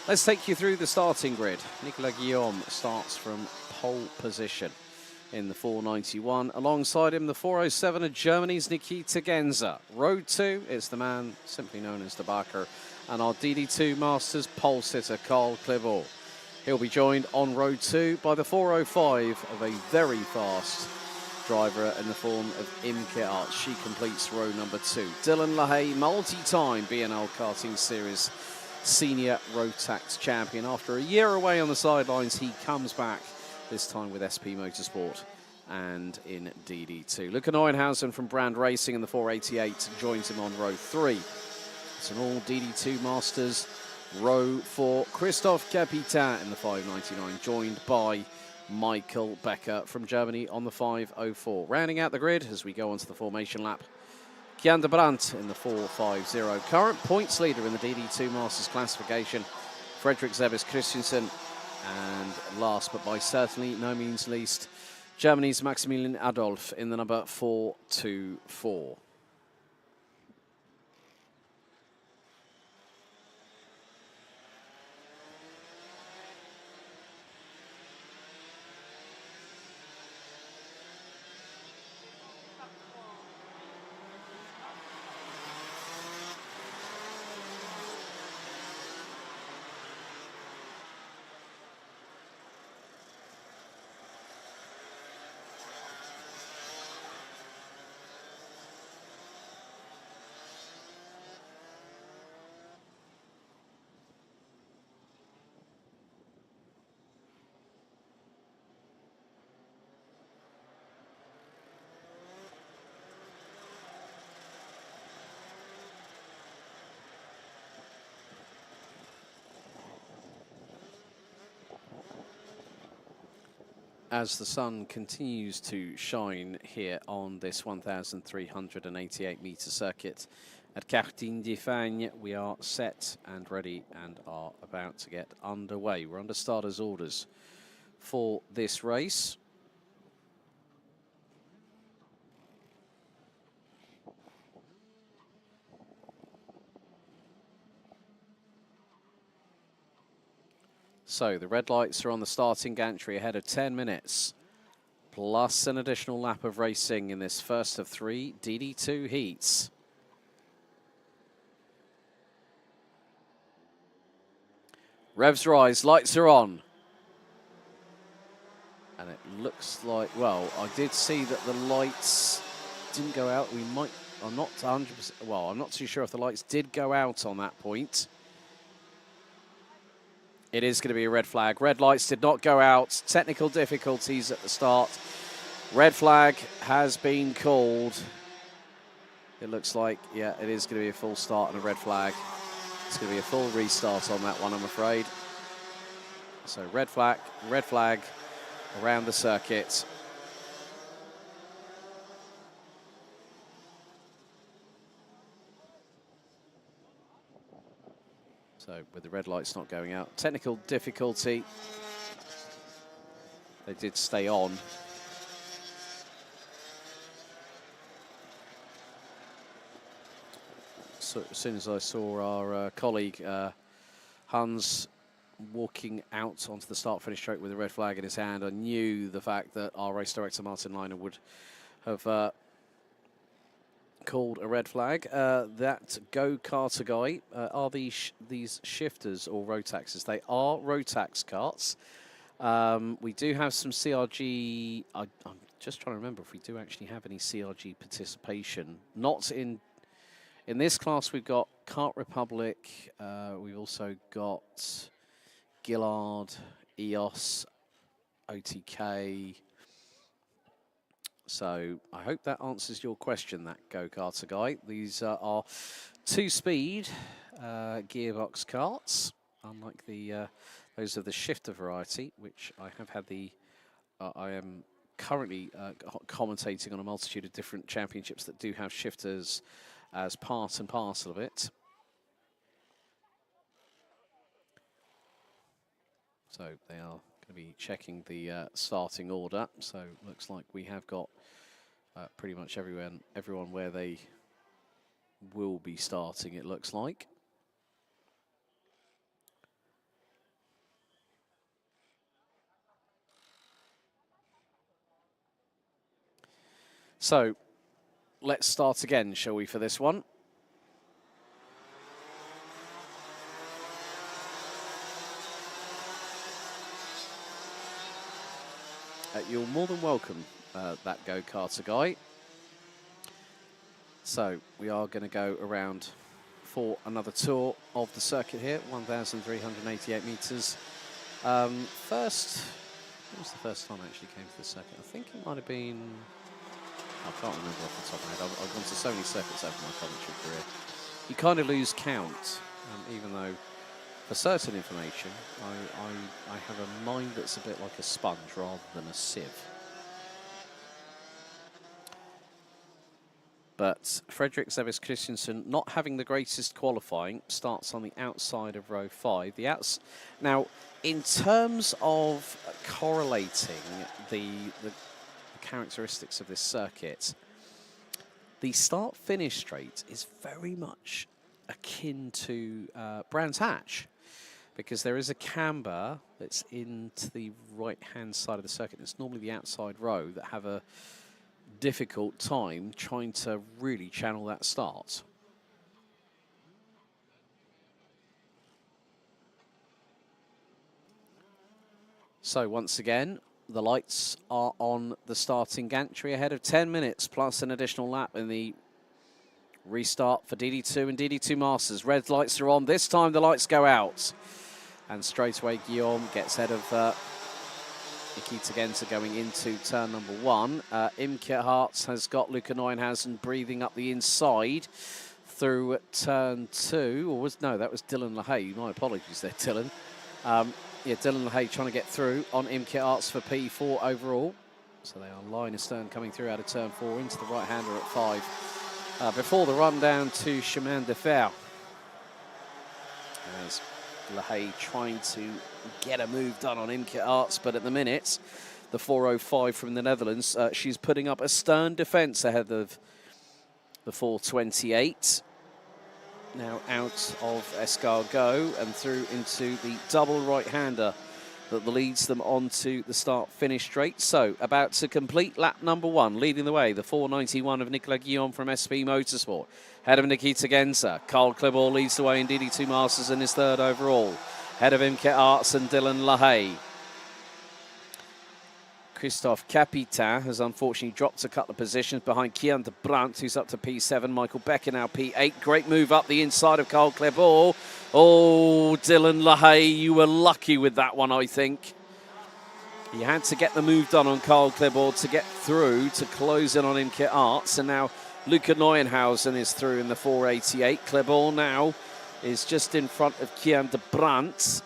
Let's take you through the starting grid. Nicolas Guillaume starts from pole position in the 491. Alongside him, the 407 of Germany's Nikita Genza. Road 2 is the man simply known as the Bacher, and our DD2 Masters pole sitter, Carl Clivaux. He'll be joined on road 2 by the 405 of a very fast driver in the form of Imke Art. She completes row number 2. Dylan LaHaye, multi-time BNL Karting Series senior Rotax champion. After a year away on the sidelines, he comes back, this time with SP Motorsport and in DD2. Luca Neuenhausen from Brand Racing in the 488 joins him on row 3. It's an all DD2 Masters row 4. Christoph Capitan in the 599, joined by Michael Becker from Germany on the 504. Rounding out the grid as we go onto the formation lap, Kian de Brandt in the 450. Current points leader in the DD2 Masters classification, Fredrik Zebis Christensen. And last but by certainly no means least, Germany's Maximilian Adolf in the number 424. As the sun continues to shine here on this 1,388-metre circuit at Karting d'Espagne, we are set and ready and are about to get underway. We're under starters' orders for this race. So the red lights are on the starting gantry ahead of 10 minutes, plus an additional lap of racing in this first of 3 DD2 heats. Revs rise, lights are on. And it looks like, well, I did see that the lights didn't go out. We might, I'm not 100%, well, I'm not too sure if the lights did go out on that point. It is going to be a red flag. Red lights did not go out. Technical difficulties at the start. Red flag has been called. It looks like, yeah, it is going to be a full start and a red flag. It's going to be a full restart on that one, I'm afraid. So red flag around the circuit. So with the red lights not going out, technical difficulty. They did stay on. So as soon as I saw our colleague Hans walking out onto the start-finish straight with a red flag in his hand, I knew the fact that our race director Martin Leiner would have called a red flag. That go-karter guy, are these shifters or Rotaxes? They are Rotax carts. We do have some CRG. I'm just trying to remember if we do actually have any CRG participation. Not in this class. We've got Kart Republic. We've also got Gillard, EOS, OTK. So I hope that answers your question, that go-karter guy. These are two-speed gearbox karts, unlike the those of the shifter variety, which I have had the. I am currently commentating on a multitude of different championships that do have shifters as part and parcel of it. So they are going to be checking the starting order. So looks like we have got pretty much everyone where they will be starting, it looks like. So let's start again, shall we, for this one? You're more than welcome, that go-karter guy. So we are going to go around for another tour of the circuit here, 1,388 metres. First, when was the first time I actually came to the circuit? I think it might have been, I can't remember off the top of my head. I've gone to so many circuits over my commentary career. You kind of lose count, even though for certain information, I have a mind that's a bit like a sponge rather than a sieve. But Fredrik Zevis Christensen, not having the greatest qualifying, starts on the outside of row 5. Now, in terms of correlating the characteristics of this circuit, the start-finish straight is very much akin to Brands Hatch, because there is a camber that's into the right-hand side of the circuit. It's normally the outside row that have a difficult time trying to really channel that start. So once again, the lights are on the starting gantry ahead of 10 minutes plus an additional lap in the restart for DD2 and DD2 Masters. Red lights are on. This time the lights go out. And straight away Guillaume gets ahead of Nikita Genza going into turn number 1. Imke Hartz has got Luca Neuenhausen breathing up the inside through turn 2. Or that was Dylan LaHaye. My apologies there, Dylan. Yeah, Dylan LaHaye trying to get through on Imke Hartz for P4 overall. So they are line astern coming through out of turn 4 into the right-hander at 5. Before the run down to Chemin de Fer. As LaHaye trying to get a move done on Imke Arts, but at the minute, the 4:05 from the Netherlands, she's putting up a stern defence ahead of the 4:28. Now out of Escargot and through into the double right-hander that leads them onto the start-finish straight. So about to complete lap number 1, leading the way, the 4:91 of Nicolas Guillaume from SP Motorsport. Head of Nikita Genza, Carl Klibor leads the way in DD2 Masters and is 3rd overall. Head of Imke Arts and Dylan LaHaye. Christophe Capitain has unfortunately dropped a couple of positions behind Kian de Brandt, who's up to P7. Michael Becker now P8. Great move up the inside of Carl Klibor. Oh, Dylan LaHaye, you were lucky with that one, I think. He had to get the move done on Carl Klibor to get through to close in on Imke Arts. And now Luca Neuenhausen is through in the 4:88. Klibor now is just in front of Kian de Brandt.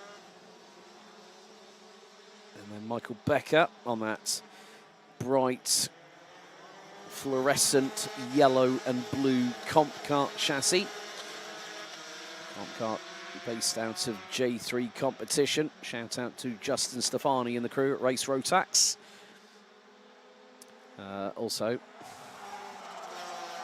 And then Michael Becker on that bright fluorescent yellow and blue comp kart chassis. Comp kart based out of J3 competition. Shout out to Justin Stefani and the crew at Race Rotax. Also,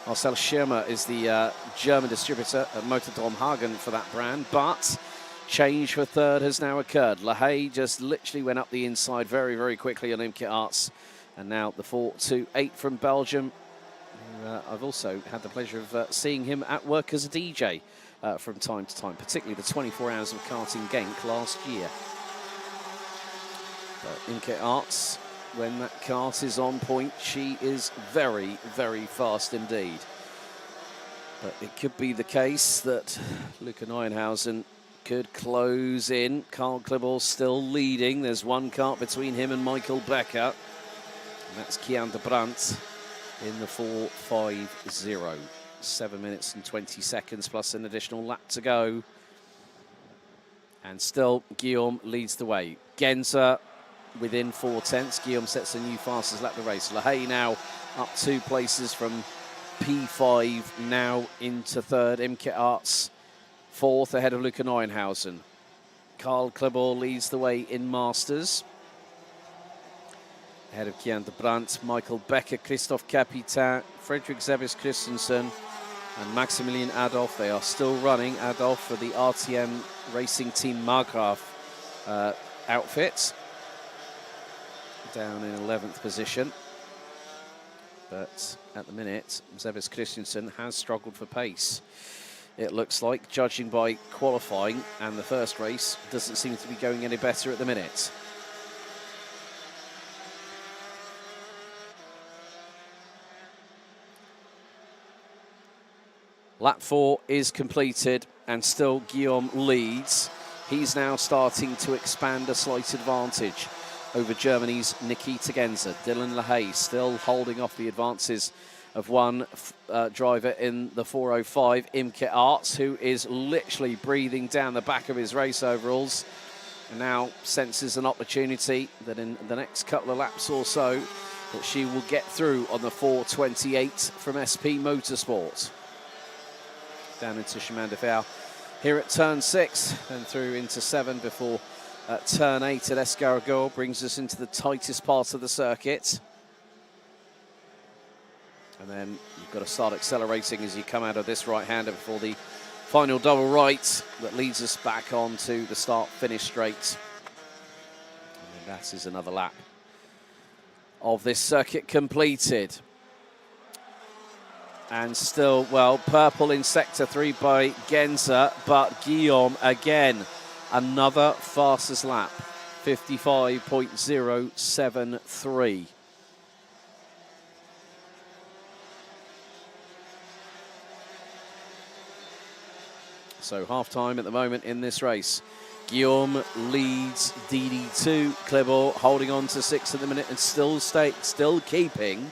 Marcel Schirmer is the German distributor at Motordrom Hagen for that brand, but change for 3rd has now occurred. LaHaye just literally went up the inside very, very quickly on Imke Arts. And now the 4:28 from Belgium. I've also had the pleasure of seeing him at work as a DJ from time to time, particularly the 24 Hours of Karting Genk last year. But Imke Arts, when that kart is on point, she is very, very fast indeed. But it could be the case that Luca Neuenhausen could close in. Carl Klibor still leading. There's one kart between him and Michael Becker. And that's Kian de Brandt in the 4:50. 7 minutes and 20 seconds plus an additional lap to go. And still Guillaume leads the way. Genza within 4/10. Guillaume sets a new fastest lap of the race. LaHaye now up 2 places from P5 now into 3rd. Imke Arts 4th ahead of Luca Neuenhausen. Carl Klibor leads the way in Masters. Ahead of Kian de Brandt, Michael Becker, Christophe Capitain, Frederick Zebis Christensen, and Maximilian Adolf. They are still running. Adolf for the RTM Racing Team Margraf outfit. Down in 11th position. But at the minute, Zebis Christensen has struggled for pace. It looks like, judging by qualifying and the first race, doesn't seem to be going any better at the minute. Lap 4 is completed and still Guillaume leads. He's now starting to expand a slight advantage over Germany's Nikita Genzer. Dylan LaHaye still holding off the advances of one driver in the 405, Imke Arts, who is literally breathing down the back of his race overalls and now senses an opportunity that in the next couple of laps or so that she will get through on the 428 from SP Motorsport. Down into Chemin de Fer here at turn 6, then through into 7 before turn 8 at Escargot brings us into the tightest part of the circuit. And then you've got to start accelerating as you come out of this right-hander before the final double right that leads us back onto the start-finish straight. And then that is another lap of this circuit completed. And still, well, purple in sector 3 by Genzer, but Guillaume again, another fastest lap, 55.073. So half-time at the moment in this race. Guillaume leads DD2, Clébault holding on to 6 at the minute and still keeping,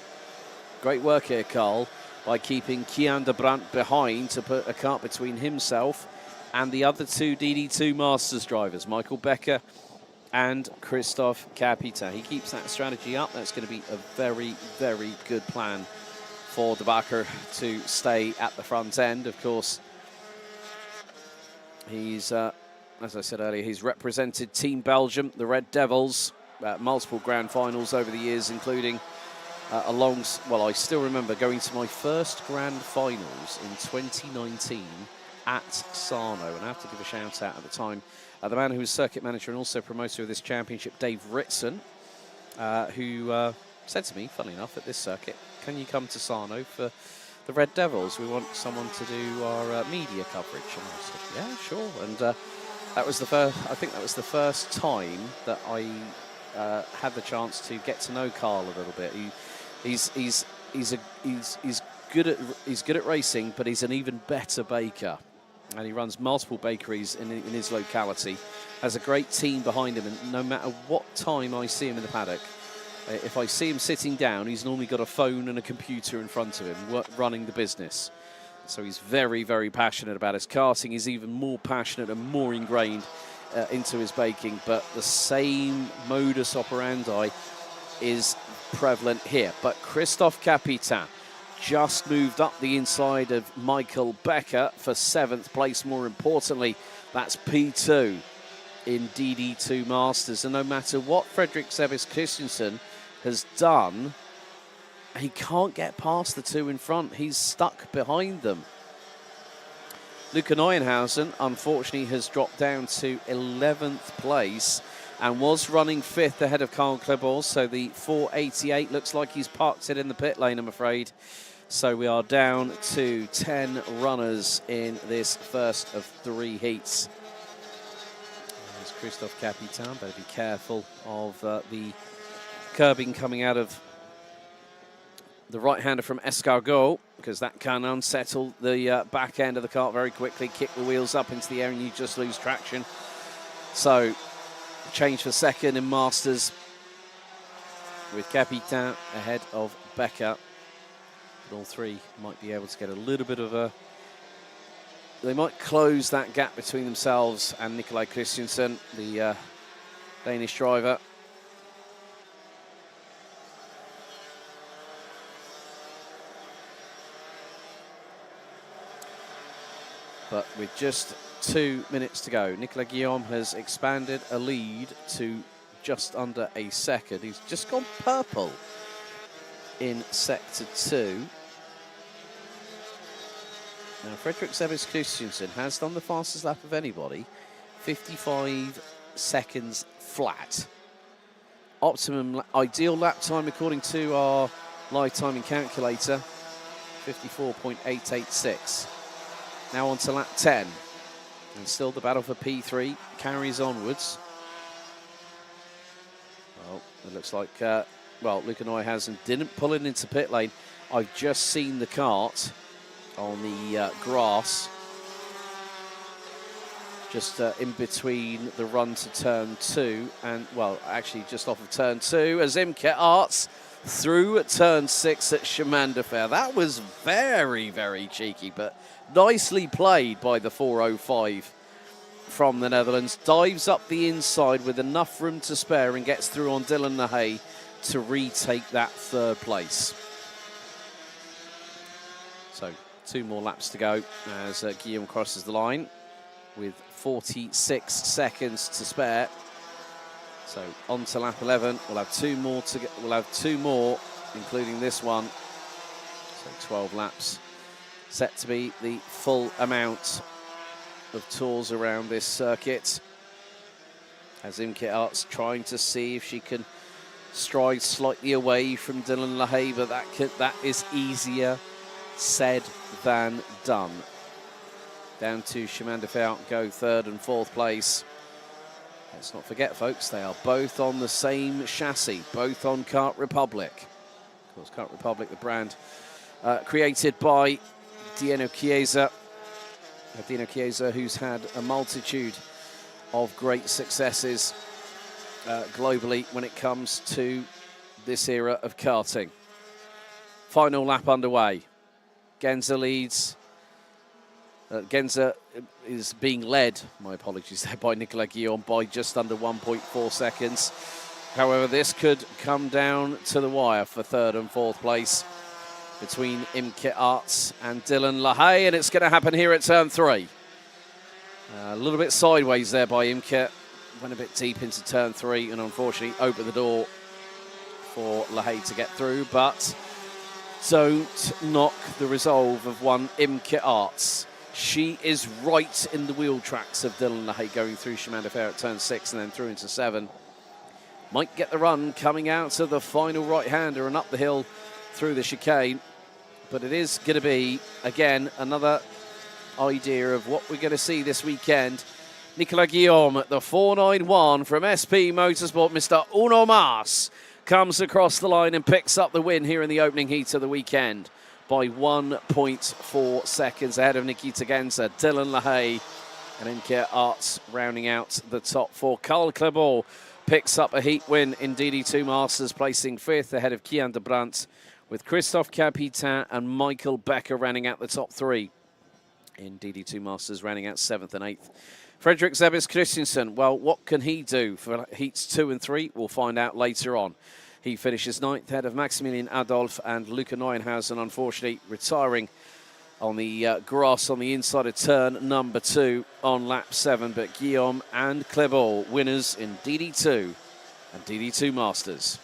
great work here, Carl, by keeping Kian de Brandt behind to put a cut between himself and the other 2 DD2 Masters drivers, Michael Becker and Christophe Capitain. He keeps that strategy up. That's going to be a very, very good plan for De Backer to stay at the front end. Of course, he's, as I said earlier, he's represented Team Belgium, the Red Devils, multiple grand finals over the years, including well, I still remember going to my first grand finals in 2019 at Sarno, and I have to give a shout out at the time. The man who was circuit manager and also promoter of this championship, Dave Ritson, who said to me, funnily enough, at this circuit, can you come to Sarno for the Red Devils? We want someone to do our media coverage. And I said, yeah, sure. And that was the first, I think that was the first time that I had the chance to get to know Carl a little bit. He's good at racing, but he's an even better baker, and he runs multiple bakeries in his locality. Has a great team behind him, and no matter what time I see him in the paddock, if I see him sitting down, he's normally got a phone and a computer in front of him, running the business. So he's very, very passionate about his karting. He's even more passionate and more ingrained into his baking, but the same modus operandi is prevalent here. But Christophe Capitain just moved up the inside of Michael Becker for 7th place. More importantly, that's P2 in DD2 Masters. And no matter what Frederick Zebis Christensen has done, he can't get past the 2 in front. He's stuck behind them. Luca Neuenhausen, unfortunately, has dropped down to 11th place and was running 5th ahead of Carl Clébault. So the 488 looks like he's parked it in the pit lane, I'm afraid. So we are down to 10 runners in this first of 3 heats. There's Christophe Capitain. Better be careful of the curbing coming out of the right-hander from Escargot, because that can unsettle the back end of the kart very quickly, kick the wheels up into the air, and you just lose traction. So, change for second in Masters with Capitain ahead of Becker. But all 3 might be able to get a little bit of a... They might close that gap between themselves and Nikolaj Christensen, the Danish driver. But with just 2 minutes to go, Nicolas Guillaume has expanded a lead to just under a second. He's just gone purple in Sector 2. Now, Fredrik Sebes Christensen has done the fastest lap of anybody, 55 seconds flat. Optimum, ideal lap time according to our live timing calculator, 54.886. Now on to lap 10. And still the battle for P3 carries onwards. Well, it looks like, well, Luca Neuhausen didn't pull it into pit lane. I've just seen the kart on the grass, just in between the run to turn 2 and, well, actually just off of turn 2 as Imke Arts through at turn 6 at Chemin de Fer. That was very, very cheeky, but nicely played by the 405 from the Netherlands. Dives up the inside with enough room to spare and gets through on Dylan Lahaye to retake that 3rd place. So 2 more laps to go as Guillaume crosses the line with 46 seconds to spare. So on to lap 11. We'll have 2 more to get. We'll have 2 more, including this one. So 12 laps set to be the full amount of tours around this circuit. As Imke Arts trying to see if she can stride slightly away from Dylan Lahaye, but that is easier said than done. Down to Chemin de Fer, go 3rd and 4th place. Let's not forget, folks, they are both on the same chassis, both on Kart Republic. Of course, Kart Republic, the brand created by Dino Chiesa. Dino Chiesa, who's had a multitude of great successes globally when it comes to this era of karting. Final lap underway. Genza leads. Genza is being led, my apologies there, by Nicolas Guillaume by just under 1.4 seconds. However, this could come down to the wire for 3rd and 4th place between Imke Arts and Dylan Lahaye, and it's going to happen here at turn 3. A little bit sideways there by Imke, went a bit deep into turn 3 and unfortunately opened the door for Lahaye to get through, but don't knock the resolve of one Imke Arts. She is right in the wheel tracks of Dylan Lahaye going through Chemin de Fer at turn 6 and then through into 7. Might get the run coming out of the final right-hander and up the hill through the chicane. But it is going to be, again, another idea of what we're going to see this weekend. Nicolas Guillaume at the 491 from SP Motorsport, Mr. Uno Mas, comes across the line and picks up the win here in the opening heat of the weekend by 1.4 seconds ahead of Nikita Genza, Dylan Lahaye and Imke Arts rounding out the top 4. Carl Klebor picks up a heat win in DD2 Masters, placing 5th ahead of Kian de Brandt, with Christophe Capitan and Michael Becker rounding out the top 3 in DD2 Masters, rounding out 7th and 8th. Fredrik Sebes Christensen, well, what can he do for heats 2 and 3? We'll find out later on. He finishes 9th ahead of Maximilian Adolf and Luca Neuhausen, unfortunately retiring on the grass on the inside of turn number 2 on lap 7. But Guillaume and Klebor, winners in DD2 and DD2 Masters.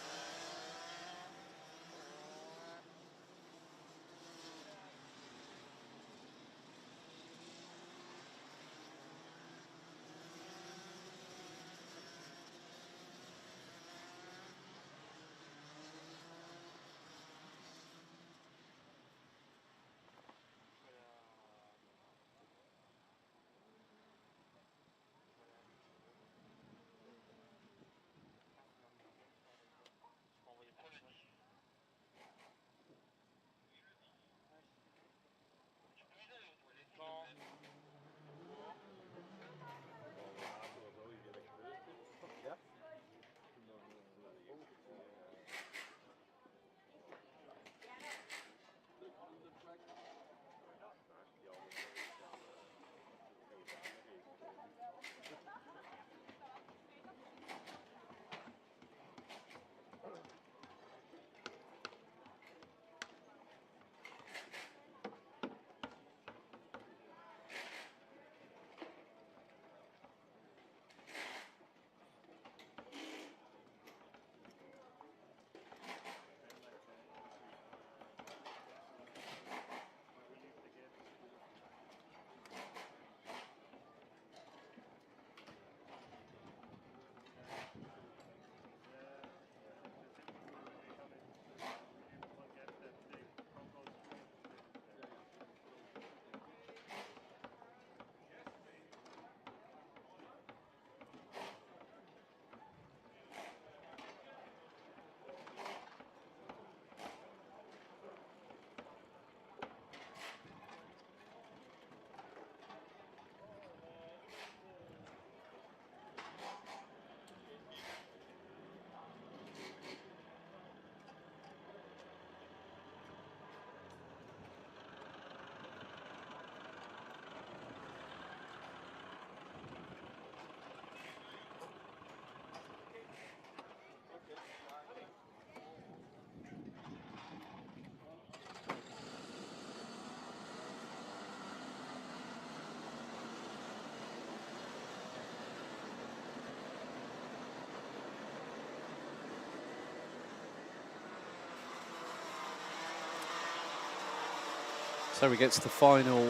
So we get to the final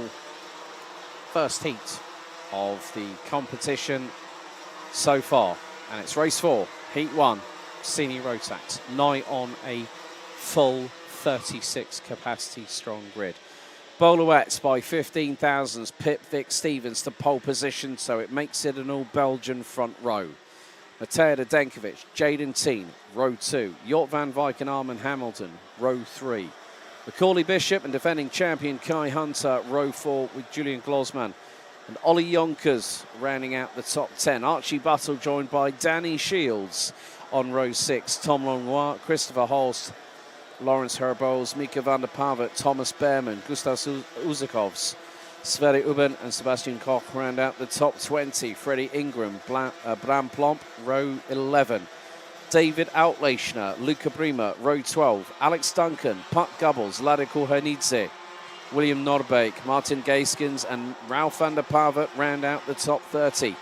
first heat of the competition so far. And it's race 4, heat 1, Senior Rotax, nigh on a full 36 capacity strong grid. Boluettes by 15 thousandths pip Vic Stevens to pole position, so it makes it an all-Belgian front row. Mateo Denkovic, Jaden Teen, row 2. Jort van Wyk and Armin Hamilton, row 3. Macaulay Bishop and defending champion Kai Hunter, row 4 with Julian Glosman. And Ollie Yonkers rounding out the top 10. Archie Buttle joined by Danny Shields on row 6. Tom Longois, Christopher Holst, Lawrence Herbols, Mika van der Pavet, Thomas Behrman, Gustav Uzakovs, Sverre Uben and Sebastian Koch round out the top 20. Freddie Ingram, Bram Plomp, row 11. David Outleichner, Luca Brima, row 12. Alex Duncan, Puck Gubbles, Ladiko Hernidze, William Norbeek, Martin Gaskins and Ralph van der Pavet round out the top 30.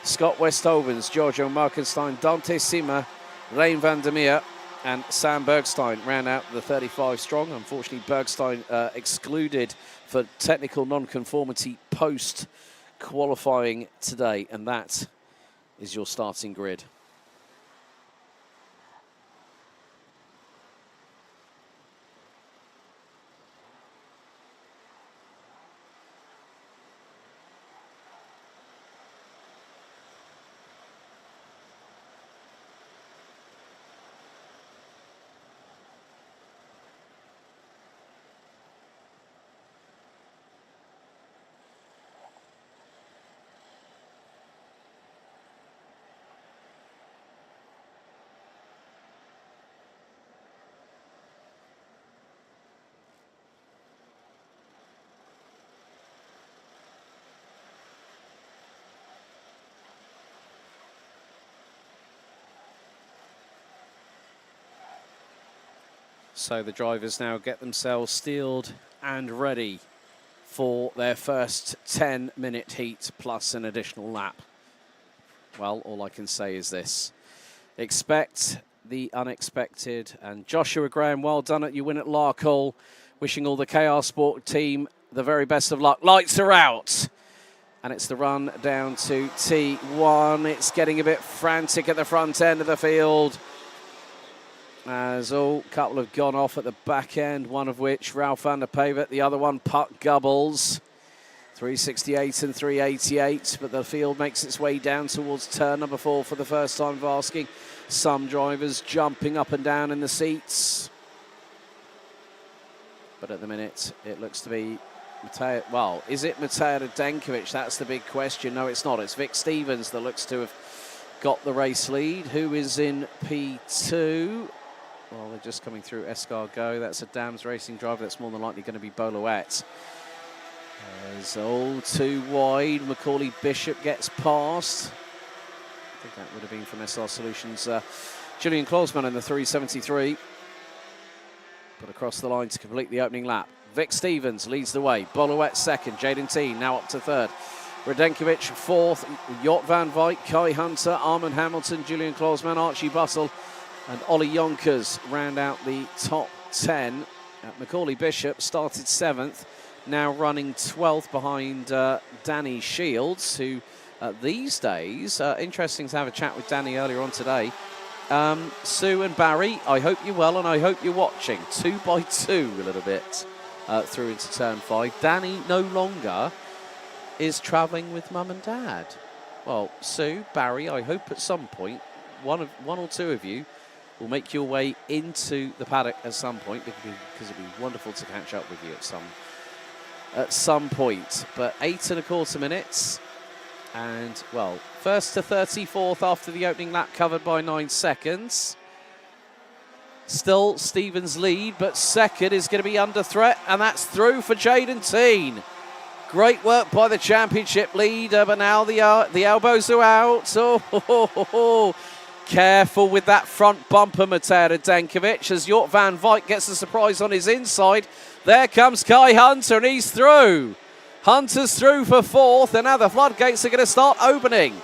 Scott Westhovens, Giorgio Markenstein, Dante Sima, Rein van der Meer and Sam Bergstein round out the 35 strong. Unfortunately, Bergstein excluded for technical non-conformity post-qualifying today. And that is your starting grid. So the drivers now get themselves steeled and ready for their first 10-minute heat plus an additional lap. Well, all I can say is this. Expect the unexpected. And Joshua Graham, well done at your win at Larkhall. Wishing all the KR Sport team the very best of luck. Lights are out. And it's the run down to T1. It's getting a bit frantic at the front end of the field, as a couple have gone off at the back end, one of which Ralph van der Pavet, the other one Puck Gubbles. 368 and 388, but the field makes its way down towards turn number 4 for the first time of asking. Some drivers jumping up and down in the seats. But at the minute, it looks to be Mateo. Well, is it Mateo Denkovic? That's the big question. No, it's not. It's Vic Stevens that looks to have got the race lead. Who is in P2? Well, they're just coming through Escargot. That's a Dams Racing driver. That's more than likely going to be Boluet. There's all too wide. Macaulay Bishop gets past. I think that would have been from SR Solutions. Julian Klausmann in the 373. Put across the line to complete the opening lap. Vic Stevens leads the way. Boluet second. Jaden Teen now up to third. Radenkovic fourth. Jort van Wyk, Kai Hunter, Armin Hamilton, Julian Klausmann, Archie Buttle and Ollie Yonkers round out the top 10. Macaulay Bishop started 7th, now running 12th behind Danny Shields, who these days, interesting to have a chat with Danny earlier on today. Sue and Barry, I hope you're well and I hope you're watching. 2 by 2 a little bit through into turn 5. Danny no longer is travelling with mum and dad. Well, Sue, Barry, I hope at some point one or two of you will make your way into the paddock at some point, because it'd be wonderful to catch up with you at some point. But 8 1/4 minutes, and well, first to 34th after the opening lap, covered by 9 seconds. Still Stevens lead, but second is going to be under threat, and that's through for Jaden Teen. Great work by the championship leader, but now the elbows are out. Oh. Careful with that front bumper, Mateo Denkovic, as Jort van Wyk gets a surprise on his inside. There comes Kai Hunter, and he's through. Hunter's through for 4th, and now the floodgates are going to start opening.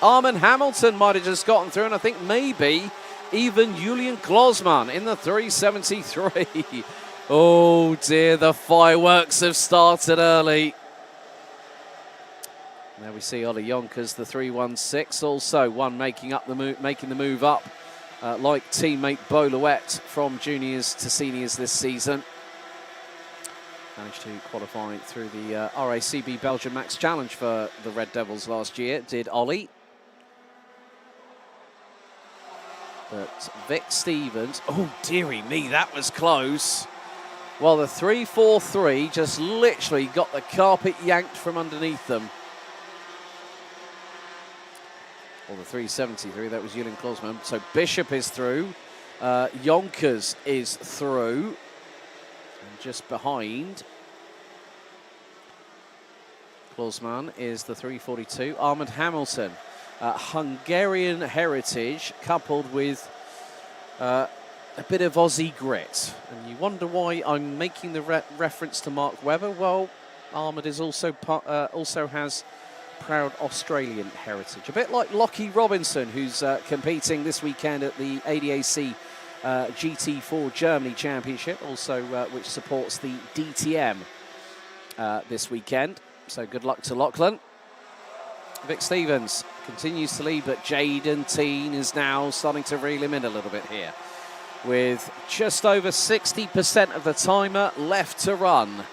Armin Hamilton might have just gotten through, and I think maybe even Julian Glosman in the 373. Oh dear, the fireworks have started early. There we see Ollie Yonkers, the 316, also one making the move up, like teammate Beau Louette from juniors to seniors this season. Managed to qualify through the RACB Belgian Max Challenge for the Red Devils last year, did Ollie. But Vic Stevens, oh dearie me, that was close. Well, the 343 just literally got the carpet yanked from underneath them. Or the 373, that was Julian Klosman. So Bishop is through, Yonkers is through, and just behind Klosman is the 342, Ahmed Hamilton. Hungarian heritage coupled with a bit of Aussie grit. And you wonder why I'm making the reference to Mark Webber. Well, Ahmed is also has proud Australian heritage. A bit like Lockie Robinson, who's competing this weekend at the ADAC GT4 Germany Championship, also which supports the DTM this weekend. So good luck to Lachlan. Vic Stevens continues to lead, but Jaden Teen is now starting to reel him in a little bit here, with just over 60% of the timer left to run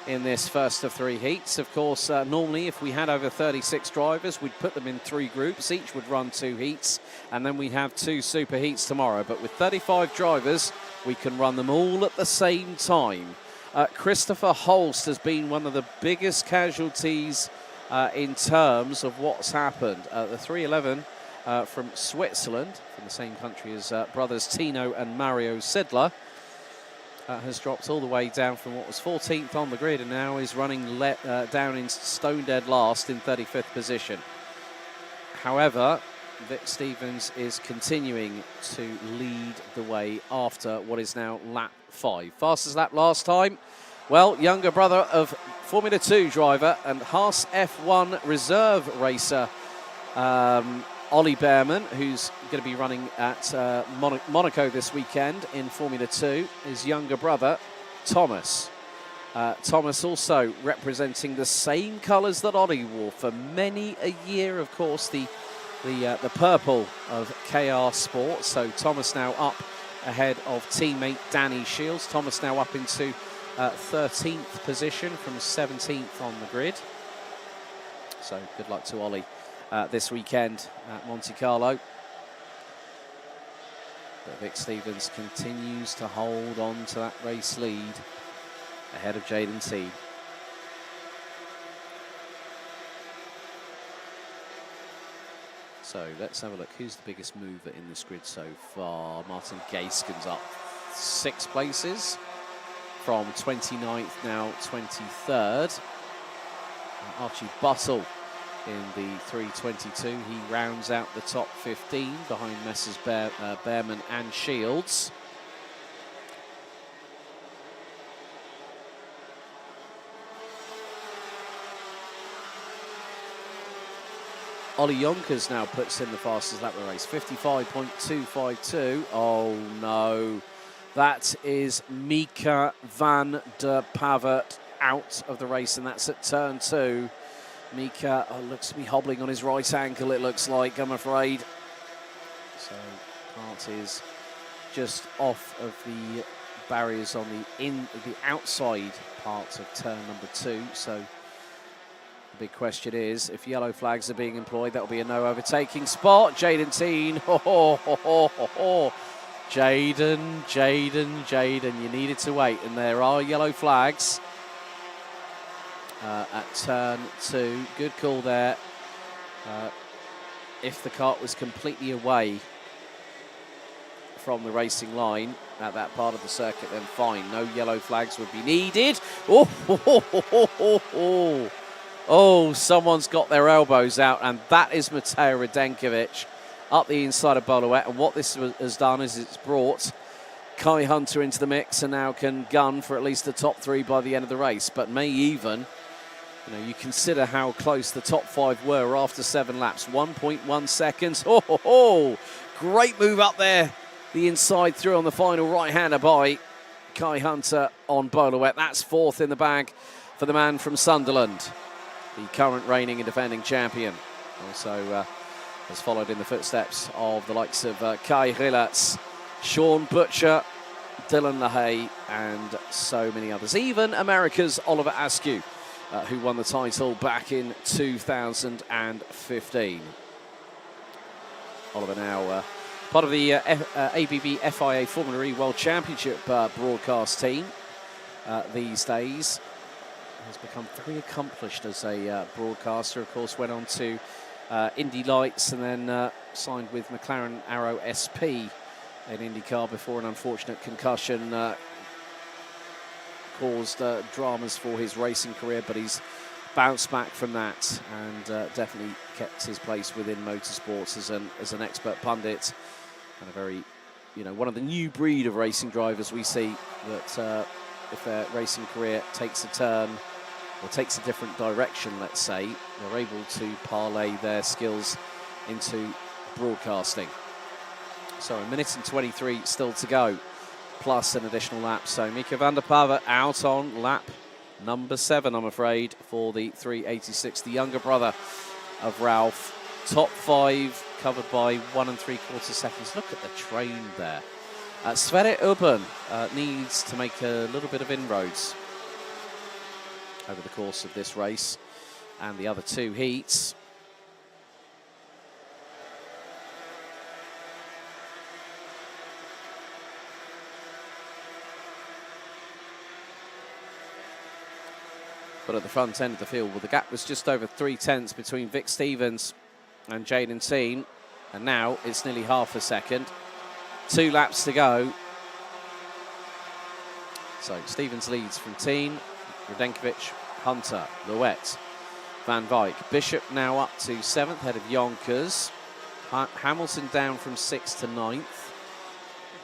in this first of 3 heats. Of course, normally if we had over 36 drivers, we'd put them in 3 groups. Each would run 2 heats, and then we have 2 super heats tomorrow. But with 35 drivers, we can run them all at the same time. Christopher Holst has been one of the biggest casualties in terms of what's happened. The 311 from Switzerland, from the same country as brothers Tino and Mario Sidler, has dropped all the way down from what was 14th on the grid and now is running down in stone dead last in 35th position. However, Vic Stevens is continuing to lead the way after what is now lap 5. Fastest lap last time. Well, younger brother of Formula 2 driver and Haas F1 reserve racer, Ollie Behrman, who's going to be running at Monaco this weekend in Formula 2, his younger brother, Thomas. Thomas also representing the same colours that Ollie wore for many a year, of course, the purple of KR Sport. So Thomas now up ahead of teammate Danny Shields. Thomas now up into 13th position from 17th on the grid. So good luck to Ollie this weekend at Monte Carlo. But Vic Stevens continues to hold on to that race lead ahead of Jaden T. So let's have a look. Who's the biggest mover in this grid so far? Martin Gaisken's up 6 places from 29th, now 23rd. Archie Buttle in the 322. He rounds out the top 15 behind Messrs. Behrman and Shields. Ollie Yonkers now puts in the fastest lap of the race, 55.252. Oh no, that is Mika van der Pavert out of the race, and that's at turn 2. Mika looks to be hobbling on his right ankle, it looks like, I'm afraid. So Hart is just off of the barriers on the outside part of turn number 2. So the big question is, if yellow flags are being employed, that will be a no overtaking spot. Jaden Teen, Jaden, you needed to wait, and there are yellow flags at turn 2. Good call there. If the kart was completely away from the racing line at that part of the circuit, then fine, no yellow flags would be needed. Oh, someone's got their elbows out, and that is Mateo Radenkovic up the inside of Beau Louette. And what this has done is it's brought Kai Hunter into the mix and now can gun for at least the top 3 by the end of the race, but may even, you consider how close the top 5 were after 7 laps. 1.1 seconds. Great move up there. The inside through on the final right-hander by Kai Hunter on Boluet. That's fourth in the bag for the man from Sunderland, the current reigning and defending champion. Also has followed in the footsteps of the likes of Kai Rilats, Sean Butcher, Dylan LaHaye, and so many others. Even America's Oliver Askew, who won the title back in 2015. Oliver now part of the ABB FIA Formula E World Championship broadcast team these days. Has become very accomplished as a broadcaster. Of course, went on to Indy Lights and then signed with McLaren Arrow SP in IndyCar before an unfortunate concussion caused dramas for his racing career, but he's bounced back from that and definitely kept his place within motorsports as an expert pundit and a very, one of the new breed of racing drivers we see that if their racing career takes a turn or takes a different direction, let's say, they're able to parlay their skills into broadcasting. So a minute and 23 still to go, plus an additional lap. So Mika van der Pava out on lap number 7, I'm afraid, for the 386, the younger brother of Ralph. Top 5 covered by 1 3/4 seconds. Look at the train there. Sverre Urban needs to make a little bit of inroads over the course of this race and the other 2 heats. But at the front end of the field, well, the gap was just over 3/10 between Vic Stevens and Jaden Teen, and now it's nearly half a second. 2 laps to go. So Stevens leads from Teen, Radenkovic, Hunter, Louette, Van Wyk. Bishop now up to 7th, ahead of Yonkers. Hamilton down from 6th to 9th.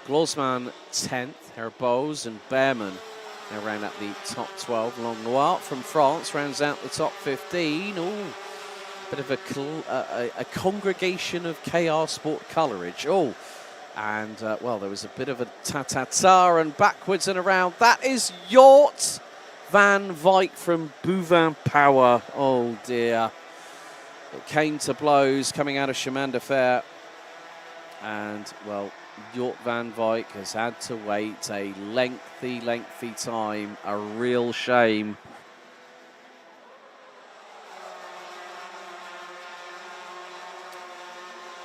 Glosman 10th, Herboz and Behrman now round up the top 12. Langlois from France rounds out the top 15. Ooh, bit of a congregation of KR Sport colourage. Oh, and well, there was a bit of a ta-ta-ta and backwards and around. That is Jort Van Wyk from Bouvin Power. Oh dear. It came to blows coming out of Chemin de Fer. And, well, Jort Van Wyk has had to wait a lengthy time. A real shame.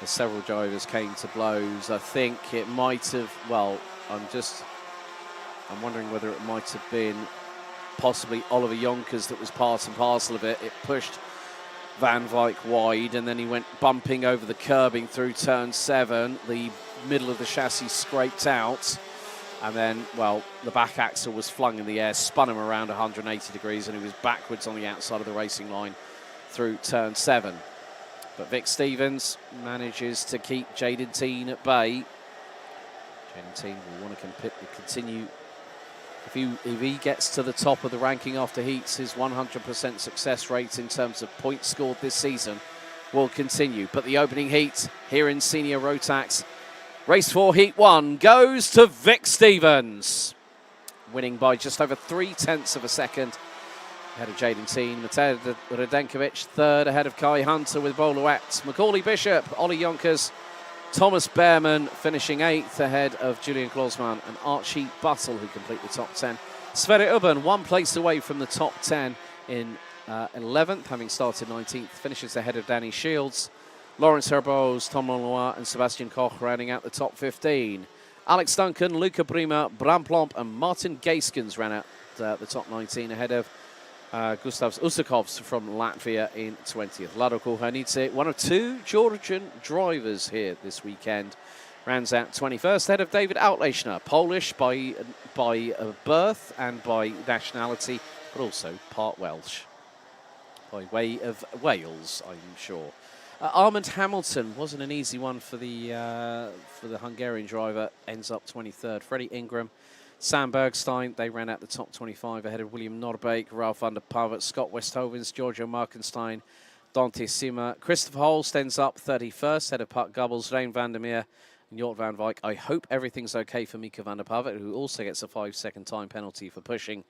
As several drivers came to blows, I think it might have, well, I'm wondering whether it might have been possibly Oliver Yonkers that was part and parcel of it. It pushed Van Wyk wide, and then he went bumping over the curbing through turn 7. The middle of the chassis scraped out, and then, well, the back axle was flung in the air, spun him around 180 degrees, and he was backwards on the outside of the racing line through turn 7. But Vic Stevens manages to keep Jaden Teen at bay. Jaden Teen will want to continue. If he gets to the top of the ranking after heats, his 100% success rate in terms of points scored this season will continue. But the opening heat here in Senior Rotax, race 4, heat 1, goes to Vic Stevens, winning by just over 3/10 of a second. Ahead of Jaden Teen, Matej Radenkovic, 3rd ahead of Kai Hunter with Boluet. Macaulay Bishop, Ollie Yonkers, Thomas Behrman finishing 8th ahead of Julian Glosman and Archie Buttle, who complete the top 10. Sverre Urban, 1 place away from the top 10 in 11th, having started 19th, finishes ahead of Danny Shields. Lawrence Herboz, Tom Langlois and Sebastian Koch rounding out the top 15. Alex Duncan, Luca Prima, Bram Plomp and Martin Gaiskens ran out the top 19 ahead of Gustavs Usakovs from Latvia in 20th. Lado Kulhanidze, one of 2 Georgian drivers here this weekend, rounds out 21st, ahead of David Outlechner, Polish by birth and by nationality, but also part Welsh, by way of Wales, I'm sure. Armand Hamilton wasn't an easy one for the Hungarian driver, ends up 23rd. Freddie Ingram, Sam Bergstein, they ran out the top 25 ahead of William Norbeek, Ralph van der Pavet, Scott Westhovens, Giorgio Markenstein, Dante Sima. Christopher Holst ends up 31st, ahead of Puck Gubbles, Rein van der Meer, Njort van Wijk. I hope everything's okay for Mika van der Pavet, who also gets a 5-second time penalty for pushing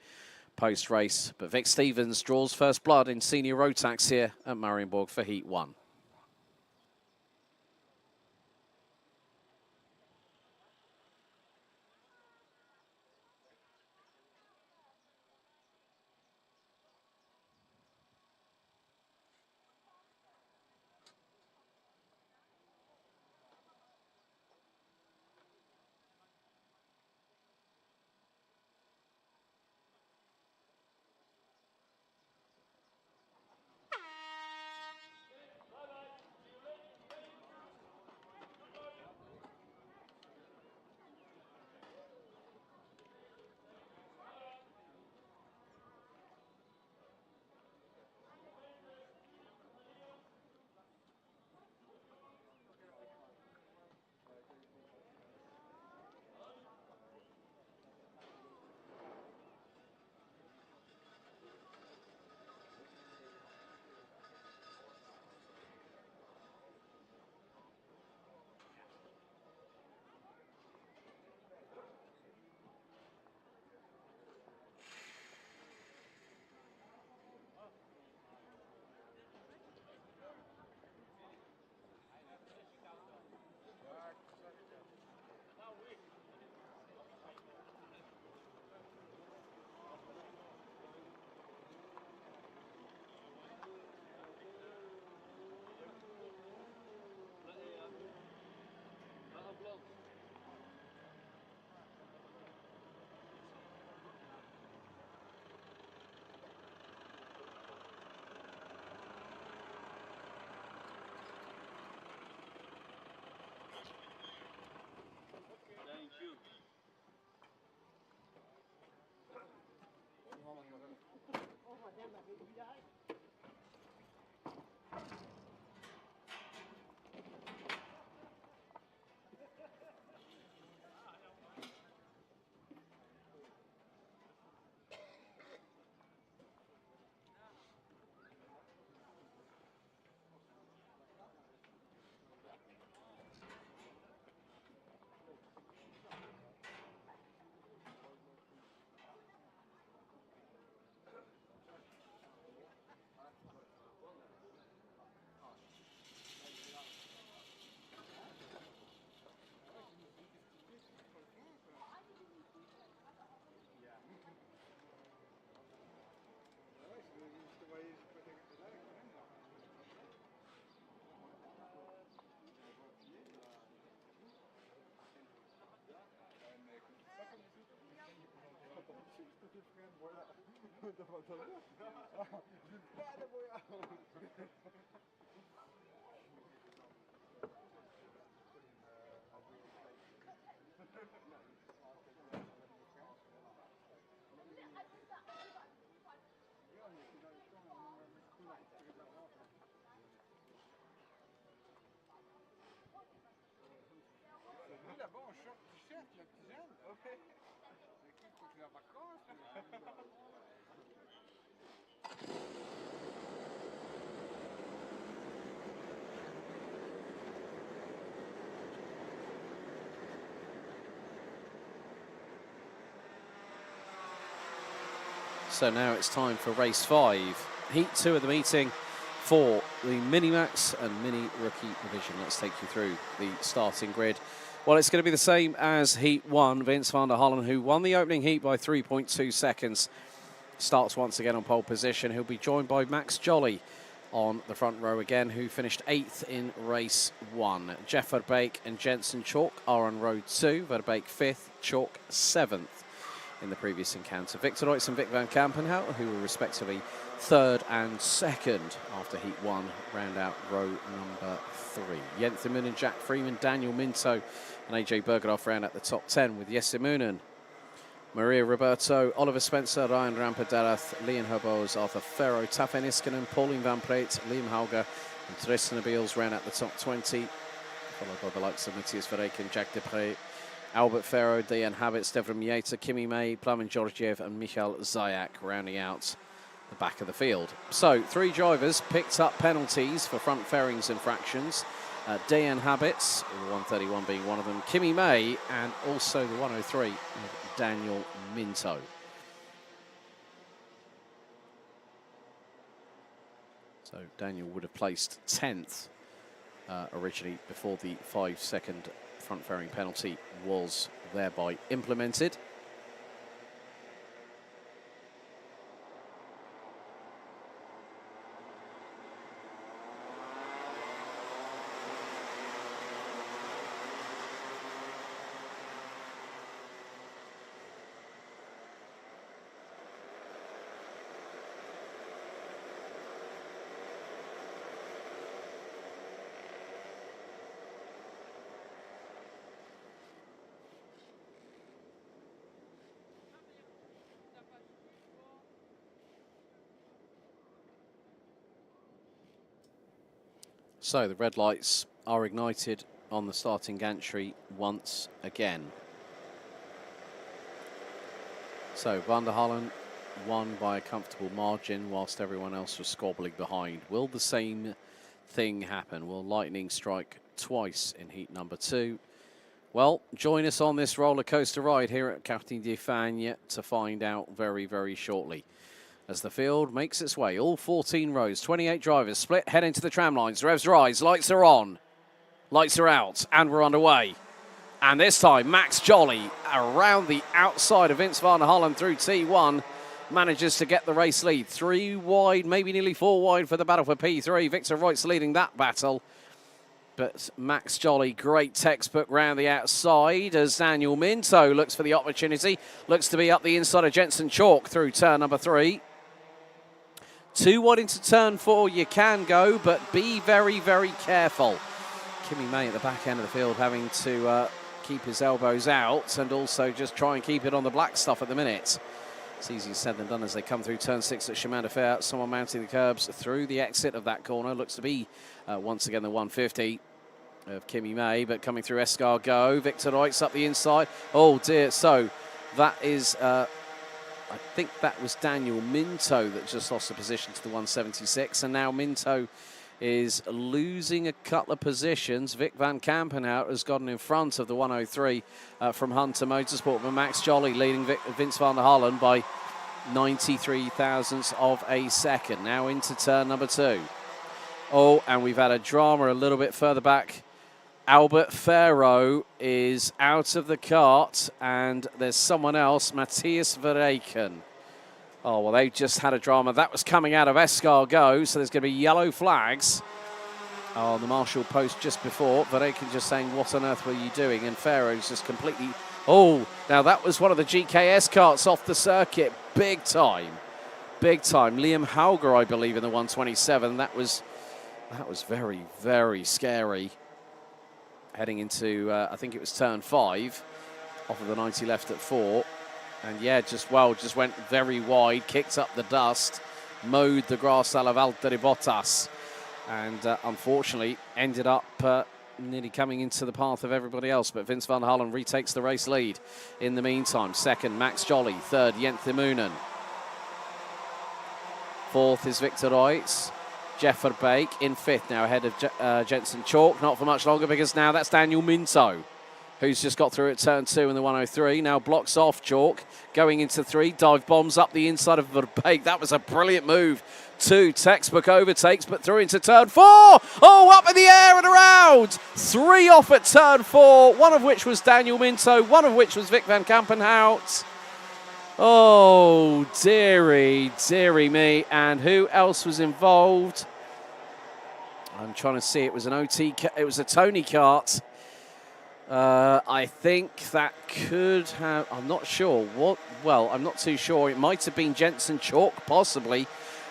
post-race. But Vic Stevens draws first blood in senior Rotax here at Mariembourg for Heat 1. So now it's time for race 5. Heat 2 of the meeting for the Mini-Max and Mini Rookie division. Let's take you through the starting grid. Well, it's going to be the same as Heat 1. Vince van der Hallen, who won the opening heat by 3.2 seconds, starts once again on pole position. He'll be joined by Max Jolly on the front row again, who finished 8th in race 1. Jeff Verbeek and Jensen Chalk are on row 2. Verbeek 5th, Chalk 7th in the previous encounter. Victor Deutz and Vic van Kampenhout, who were respectively 3rd and 2nd after Heat 1, round out row number 3. Jens Immonen, Jack Freeman, Daniel Minto and AJ Bergedorf round at the top 10 with Jesse Immonen, Maria Roberto, Oliver Spencer, Ryan Rampadarath, Leon Herbos, Arthur Ferro, Tafen Iskanen, Pauline Van Pleet, Liam Hauger and Tristan Abiels round at the top 20, followed by the likes of Matthias Verreken, Jack Depré, Albert Ferro, Diane Habit, Stefan Mieta, Kimi May, Plamen Georgiev and Michal Zayak rounding out the back of the field. So 3 drivers picked up penalties for front fairings infractions. DN Habits, the 131 being one of them, Kimmy May, and also the 103 of Daniel Minto. So Daniel would have placed 10th originally before the 5-second front fairing penalty was thereby implemented. So the red lights are ignited on the starting gantry once again. So Van der Hallen won by a comfortable margin whilst everyone else was squabbling behind. Will the same thing happen? Will lightning strike twice in heat number 2? Well, join us on this roller coaster ride here at Karting d'Espagne to find out very, very shortly. As the field makes its way, all 14 rows, 28 drivers split, head into the tram lines. Revs rise, lights are on, lights are out, and we're underway. And this time, Max Jolly, around the outside of Vince van der Hallen through T1, manages to get the race lead. 3 wide, maybe nearly 4 wide for the battle for P3. Victor Reutz leading that battle. But Max Jolly, great textbook round the outside as Daniel Minto looks for the opportunity. Looks to be up the inside of Jensen Chalk through turn number 3. 2 wide into turn 4, you can go, but be very, very careful. Kimmy May at the back end of the field having to keep his elbows out and also just try and keep it on the black stuff at the minute. It's easier said than done as they come through turn 6 at Chemin de Fer. Someone mounting the curbs through the exit of that corner. Looks to be, once again, the 150 of Kimmy May, but coming through Escargot. Victor Reutz up the inside. Oh, dear. So that is... I think that was Daniel Minto that just lost the position to the 176, and now Minto is losing a couple of positions. Vic van Kampenhout has gotten in front of the 103 from Hunter Motorsport, but Max Jolly leading Vince van der Hallen by 93 thousandths of a second. Now into turn number 2. Oh, and we've had a drama a little bit further back. Albert Ferro is out of the kart, and there's someone else, Matthias Verreken. Oh, well, they just had a drama. That was coming out of Escargot, so there's going to be yellow flags on the marshal post just before. Verreken just saying, what on earth were you doing? And Ferro's just completely... Oh, now that was one of the GKS karts off the circuit. Big time. Big time. Liam Hauger, I believe, in the 127. That was very, very scary. Heading into, I think it was turn 5, off of the 90 left at 4. And yeah, just went very wide, kicked up the dust, mowed the grass a la Valtteri Bottas. And unfortunately, ended up nearly coming into the path of everybody else. But Vince van der Hallen retakes the race lead in the meantime. Second, Max Jolly. Third, Jens Immonen. Fourth is Victor Reutz. Jeff Verbeek in 5th now, ahead of Jensen Chalk. Not for much longer, because now that's Daniel Minto, who's just got through at turn 2 in the 103. Now blocks off Chalk, going into 3. Dive bombs up the inside of Verbeek. That was a brilliant move. 2 textbook overtakes, but through into turn 4. Oh, up in the air and around. 3 off at turn 4, one of which was Daniel Minto, one of which was Vic van Kampenhout. Oh, dearie, dearie me. And who else was involved? I'm trying to see. It was an OT. It was a Tony kart. I think that could have. I'm not sure what. Well, I'm not too sure. It might have been Jensen Chalk, possibly.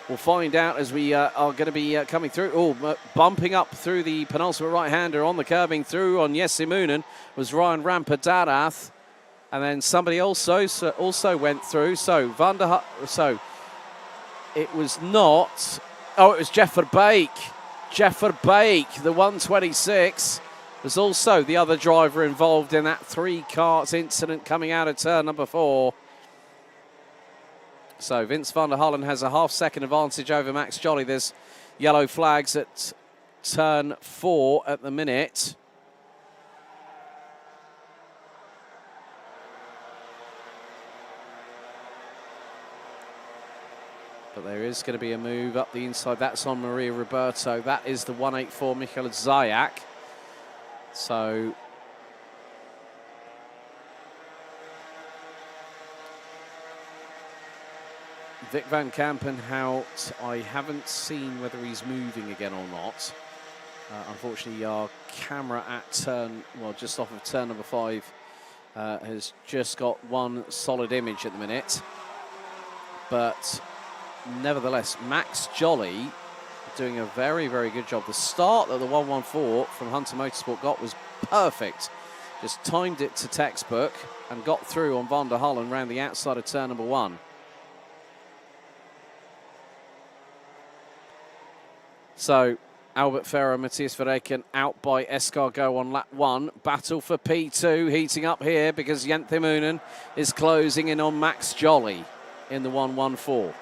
We'll find out as we are going to be coming through. Oh, bumping up through the penultimate right-hander on the curbing through on Jens Immonen was Ryan Rampadarath. And then somebody also went through. So it was not. Oh, it was Jeff Verbeek. Jeff Verbeek, the 126, was also the other driver involved in that 3 karts incident coming out of turn number 4. So Vince van der Hallen has a half-second advantage over Max Jolly. There's yellow flags at turn 4 at the minute. But there is going to be a move up the inside. That's on Maria Roberto. That is the 184 Michael Zayak. So Vic van Kampenhout, I haven't seen whether he's moving again or not. Unfortunately, our camera at turn, well, just off of turn number 5, has just got one solid image at the minute. But nevertheless, Max Jolly doing a very, very good job. The start that the 114 from Hunter Motorsport got was perfect. Just timed it to textbook and got through on Van der Hullen round the outside of turn number 1. So Albert Ferrer, Matthias Verreken out by Escargot on lap 1. Battle for P2 heating up here because Jente Moonen is closing in on Max Jolly in the 114.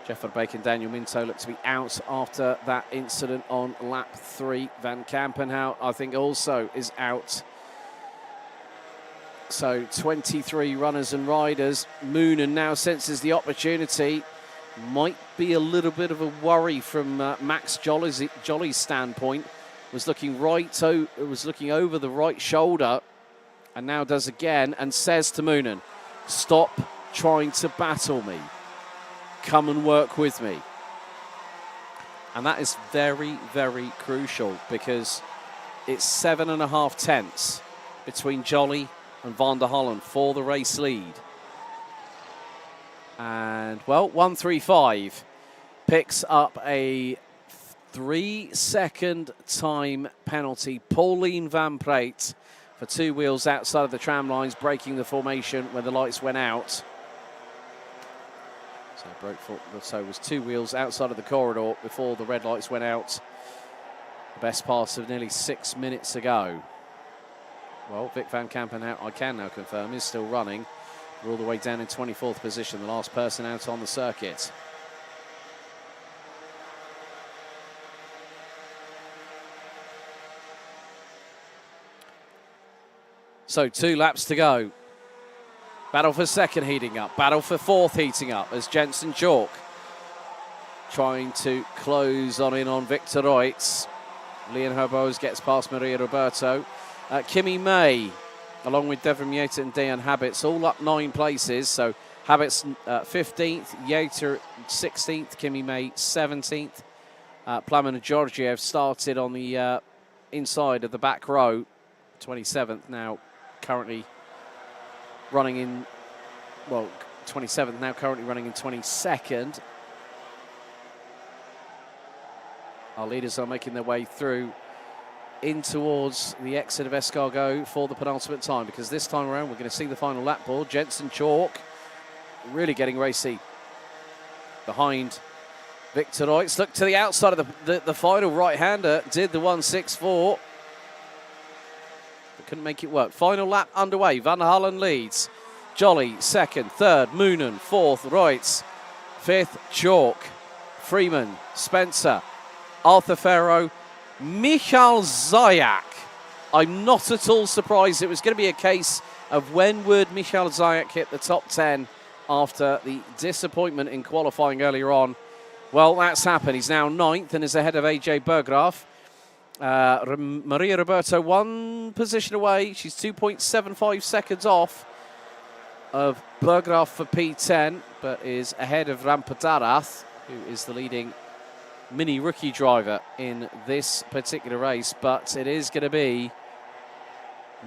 Jeff Verbeek and Daniel Minto look to be out after that incident on lap 3. Van Kampenhout, I think, also is out. So 23 runners and riders. Moonen now senses the opportunity. Might be a little bit of a worry from Max Jolly's standpoint. Was looking over the right shoulder, and now does again, and says to Moonen, "Stop trying to battle me. Come and work with me." And that is very, very crucial because it's 7.5 tenths between Jolly and Van der Hullen for the race lead. And, well, 135 picks up a 3-second time penalty. Pauline Van Praet for 2 wheels outside of the tram lines, breaking the formation when the lights went out. So it was 2 wheels outside of the corridor before the red lights went out. The best part of nearly 6 minutes ago. Well, Vic van Kampenhout, I can now confirm, is still running. We're all the way down in 24th position, the last person out on the circuit. So 2 laps to go. Battle for second heating up. Battle for fourth heating up as Jensen Chalk trying to close in on Victor Reutz. Leon Herbos gets past Maria Roberto. Kimi May, along with Devon Yater and Dejan Habits, all up 9 places. So Habits 15th, Yater 16th, Kimi May 17th. Plamen and Georgiev started on the inside of the back row, 27th now, currently running in, well, 27th now, currently running in 22nd. Our leaders are making their way through in towards the exit of Escargot for the penultimate time, because this time around we're going to see the final lap board. Jensen Chalk really getting racy behind Victor Reutz. Look to the outside of the final right-hander, did the 164. But couldn't make it work. Final lap underway. Van der Hullen leads. Jolly second, third, Moonen fourth, Reutz fifth, Chalk, Freeman, Spencer, Arthur Ferro, Michal Zayak. I'm not at all surprised. It was going to be a case of when would Michal Zayak hit the top 10 after the disappointment in qualifying earlier on. Well, that's happened. He's now 9th and is ahead of AJ Berggraf. Maria Roberto 1 position away. She's 2.75 seconds off of Berggraf for P10, but is ahead of Rampadarath, who is the leading mini rookie driver in this particular race. But it is going to be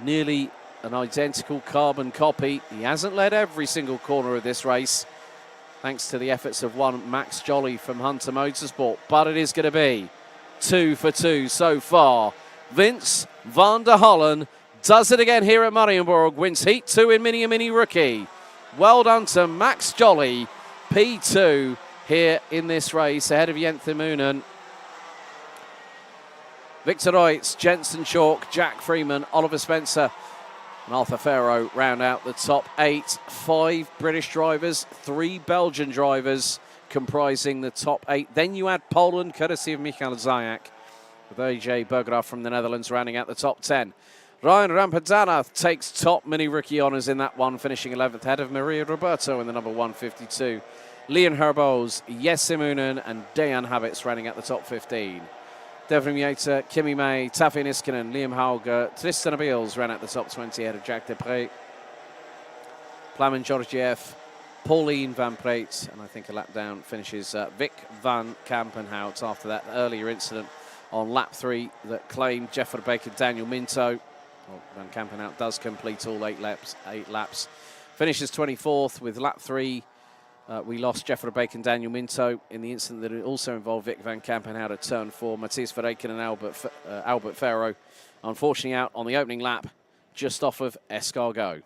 nearly an identical carbon copy. He hasn't led every single corner of this race, thanks to the efforts of one Max Jolly from Hunter Motorsport, but it is going to be 2 for 2 so far. Vince van der Hullen does it again here at Mariembourg, wins Heat 2 in Mini and Mini Rookie. Well done to Max Jolly, P2 here in this race, ahead of Jente Moonen. Victor Reutz, Jensen Chalk, Jack Freeman, Oliver Spencer and Arthur Ferro round out the top 8. 5 British drivers, 3 Belgian drivers comprising the top 8. Then you add Poland, courtesy of Michael Zayak, with AJ Bergerath from the Netherlands rounding out the top 10. Ryan Rampadana takes top mini rookie honours in that one, finishing 11th, ahead of Maria Roberto in the number 152. Leon Herbos, Jesse Moonen, and Dejan Habits rounding out the top 15. Devrim Yater, Kimi May, Tafi Niskanen, Liam Hauger, Tristan Abils ran out the top 20 ahead of Jack Depré. Plamen Georgiev, Pauline Van Preet, and I think a lap down finishes Vic van Kampenhout after that earlier incident on lap 3 that claimed Jeff Verbeek and Daniel Minto. Well, Van Kampenhout does complete all 8 laps. Finishes 24th with lap 3. We lost Jeff Verbeek and Daniel Minto in the incident that also involved Vic van Kampenhout at turn 4. Matthias Verreken and Albert Ferro, unfortunately out on the opening lap, just off of Escargot.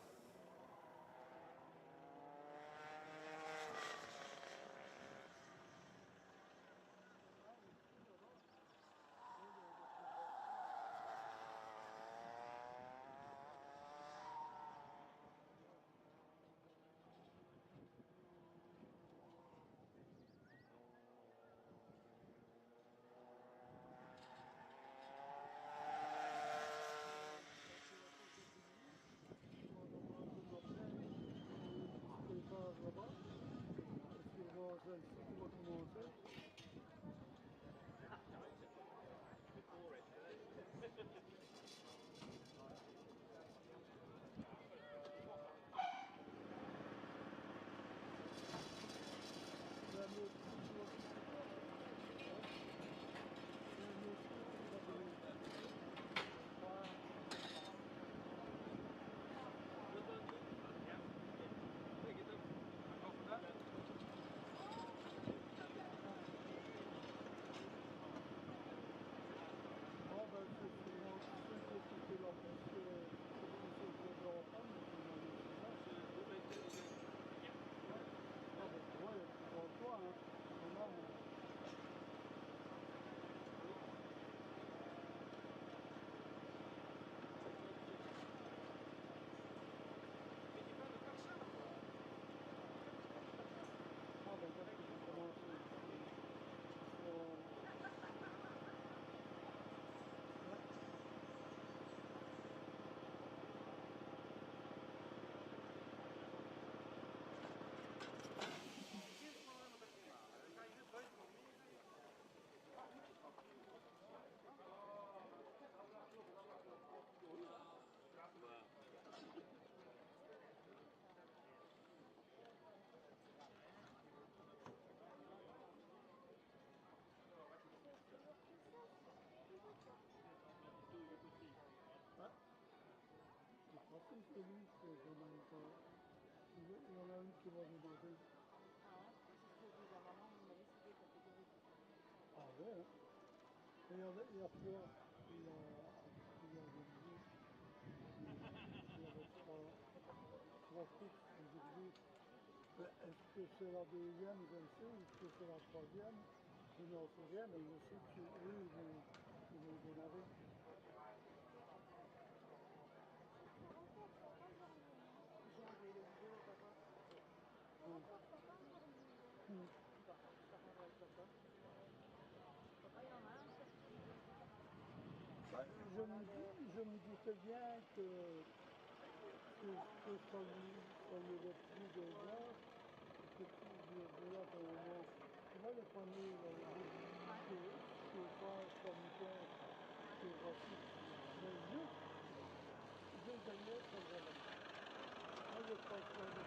Est-ce que c'est la deuxième, je le sais, ou est-ce que c'est la troisième? Je n'en sais rien, mais je sais qu'eux, ils vont démarrer. Je me doutais bien que ça lui avait pris 2 heures, et que de là pour le moment, tu vois les panneaux, chauffage, sanitaire, géographique, mais juste, j'ai gagné sur le relais. Moi, je crois que c'est le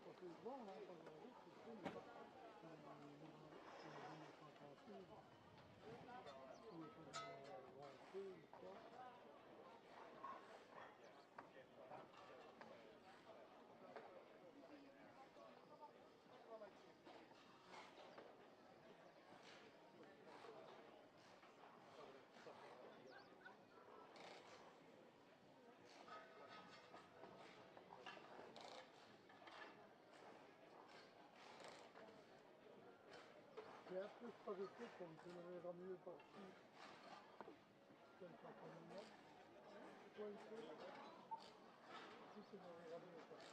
parce que bon, là, quand on arrive, c'est cool. C'est 1936, il est comme lancé, quoi. Et après, je crois que c'est comme tu le verras mieux parti. Comme ça, comme moi. Toi, ici, si tu le verras mieux parti.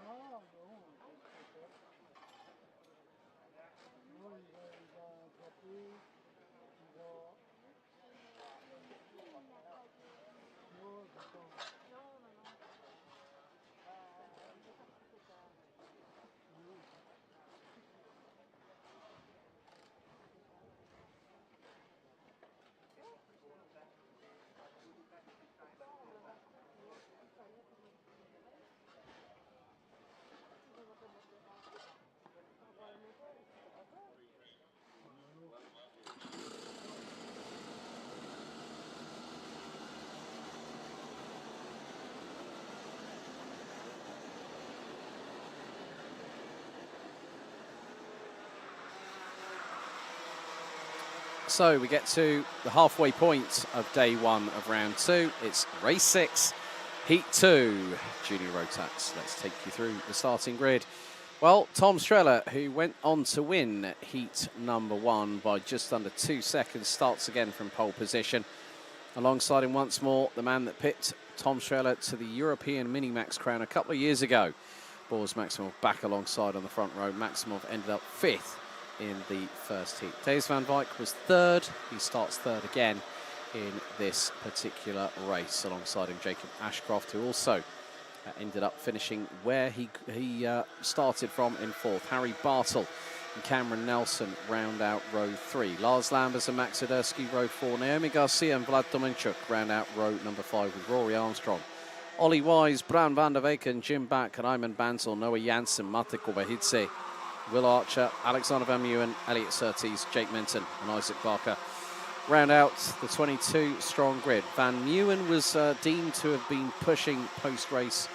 Ah, bon, c'est ça. Non, il va attraper, il va... Non, j'attends. Oui. So we get to the halfway point of day one of round two. It's race 6, heat 2, Junior Rotax. Let's take you through the starting grid. Well, Tom Streller, who went on to win heat number 1 by just under 2 seconds, starts again from pole position. Alongside him once more, the man that pipped Tom Streller to the European Minimax crown a couple of years ago. Boris Maximov back alongside on the front row. Maximov ended up 5th in the first heat. Dave van Wijk was 3rd. He starts 3rd again in this particular race alongside him Jacob Ashcroft, who also ended up finishing where he started from in 4th. Harry Bartle and Cameron Nelson round out row 3. Lars Lambers and Max Odersky row 4. Naomi Garcia and Vlad Domenchuk round out row number 5 with Rory Armstrong. Ollie Wise, Bran van der Weyken, Jim Back, Raymond Bansel, Noah Janssen, Mate Kobahidze, Will Archer, Alexander Van Meeuwen, Elliot Surtees, Jake Menton and Isaac Barker round out the 22 strong grid. Van Meeuwen was deemed to have been pushing post-race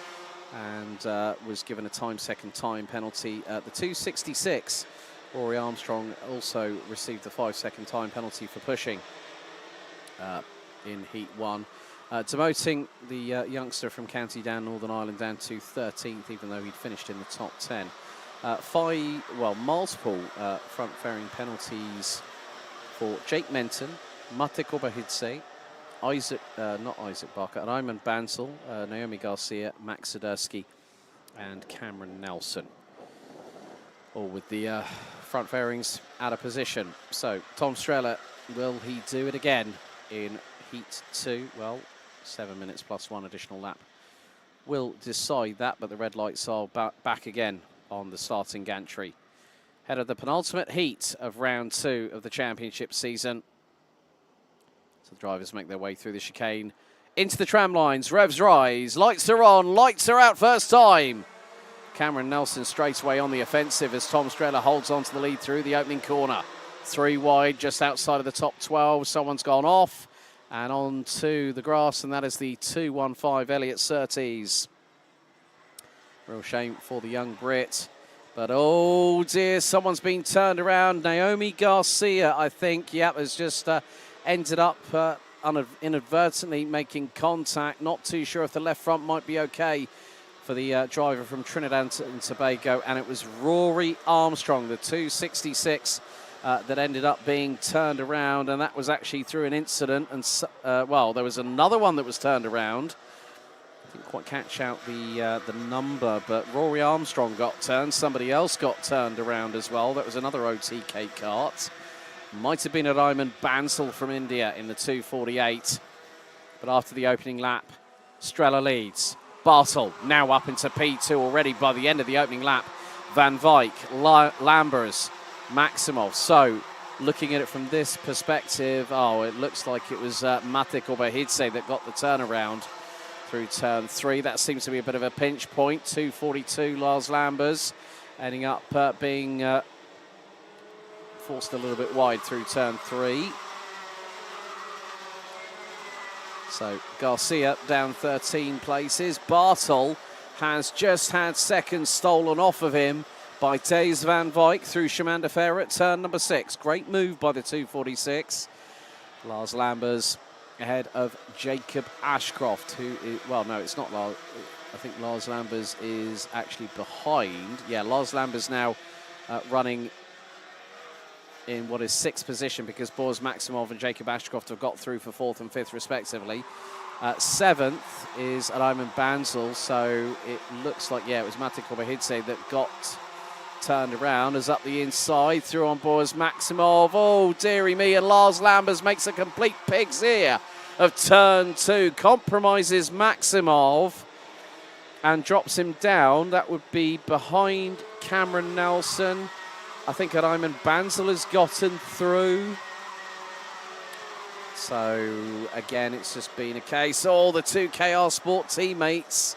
and was given a second time penalty at the 2:66. Rory Armstrong also received the 5-second time penalty for pushing in heat 1. Demoting the youngster from County Down, Northern Ireland, down to 13th, even though he'd finished in the top 10. Multiple front-fairing penalties for Jake Menton, Mate Kobahidze, not Isaac Barker, Raymond Bansel, Naomi Garcia, Max Odersky, and Cameron Nelson. All with the front fairings out of position. So, Tom Streller, will he do it again in heat 2? Well, 7 minutes plus 1 additional lap will decide that, but the red lights are back again on the starting gantry. Head of the penultimate heat of round 2 of the championship season. So the drivers make their way through the chicane into the tram lines. Revs rise, lights are on, lights are out first time. Cameron Nelson straight away on the offensive as Tom Streller holds on to the lead through the opening corner. 3 wide, just outside of the top 12. Someone's gone off and on to the grass, and that is the 215 Elliot Surtees. Real shame for the young Brit. But oh dear, someone's been turned around. Naomi Garcia, I think, has just ended up inadvertently making contact. Not too sure if the left front might be okay for the driver from Trinidad and Tobago. And it was Rory Armstrong, the 266, that ended up being turned around. And that was actually through an incident. And, well, there was another one that was turned around. Didn't quite catch out the number, but Rory Armstrong got turned. Somebody else got turned around as well. That was another OTK kart. Might have been a Raymond Bansal from India in the 248. But after the opening lap, Strella leads. Bartel now up into P2 already by the end of the opening lap. Van Wyk, Lambers, Maximov. So, looking at it from this perspective, it looks like it was Matic Obahidze that got the turnaround through turn 3. That seems to be a bit of a pinch point. 242, Lars Lambers, ending up being forced a little bit wide through turn 3. So Garcia down 13 places. Bartel has just had seconds stolen off of him by Thijs van Wyk through Shimanda Fair at turn number 6. Great move by the 246. Lars Lambers ahead of Jacob Ashcroft, who is, well, no, it's not Lars. I think Lars Lambers is actually behind. Yeah, Lars Lambers now running in what is 6th position because Boris Maximov and Jacob Ashcroft have got through for 4th and 5th respectively. 7th is Raymond Bansal, so it looks like, it was Matic Obahidze that got turned around as up the inside, through on Boris Maximov. Oh, dearie me, and Lars Lambers makes a complete pig's ear of turn 2, compromises Maximov and drops him down. That would be behind Cameron Nelson. I think Raymond Bansal has gotten through. So, again, it's just been a case. All the 2KR Sport teammates.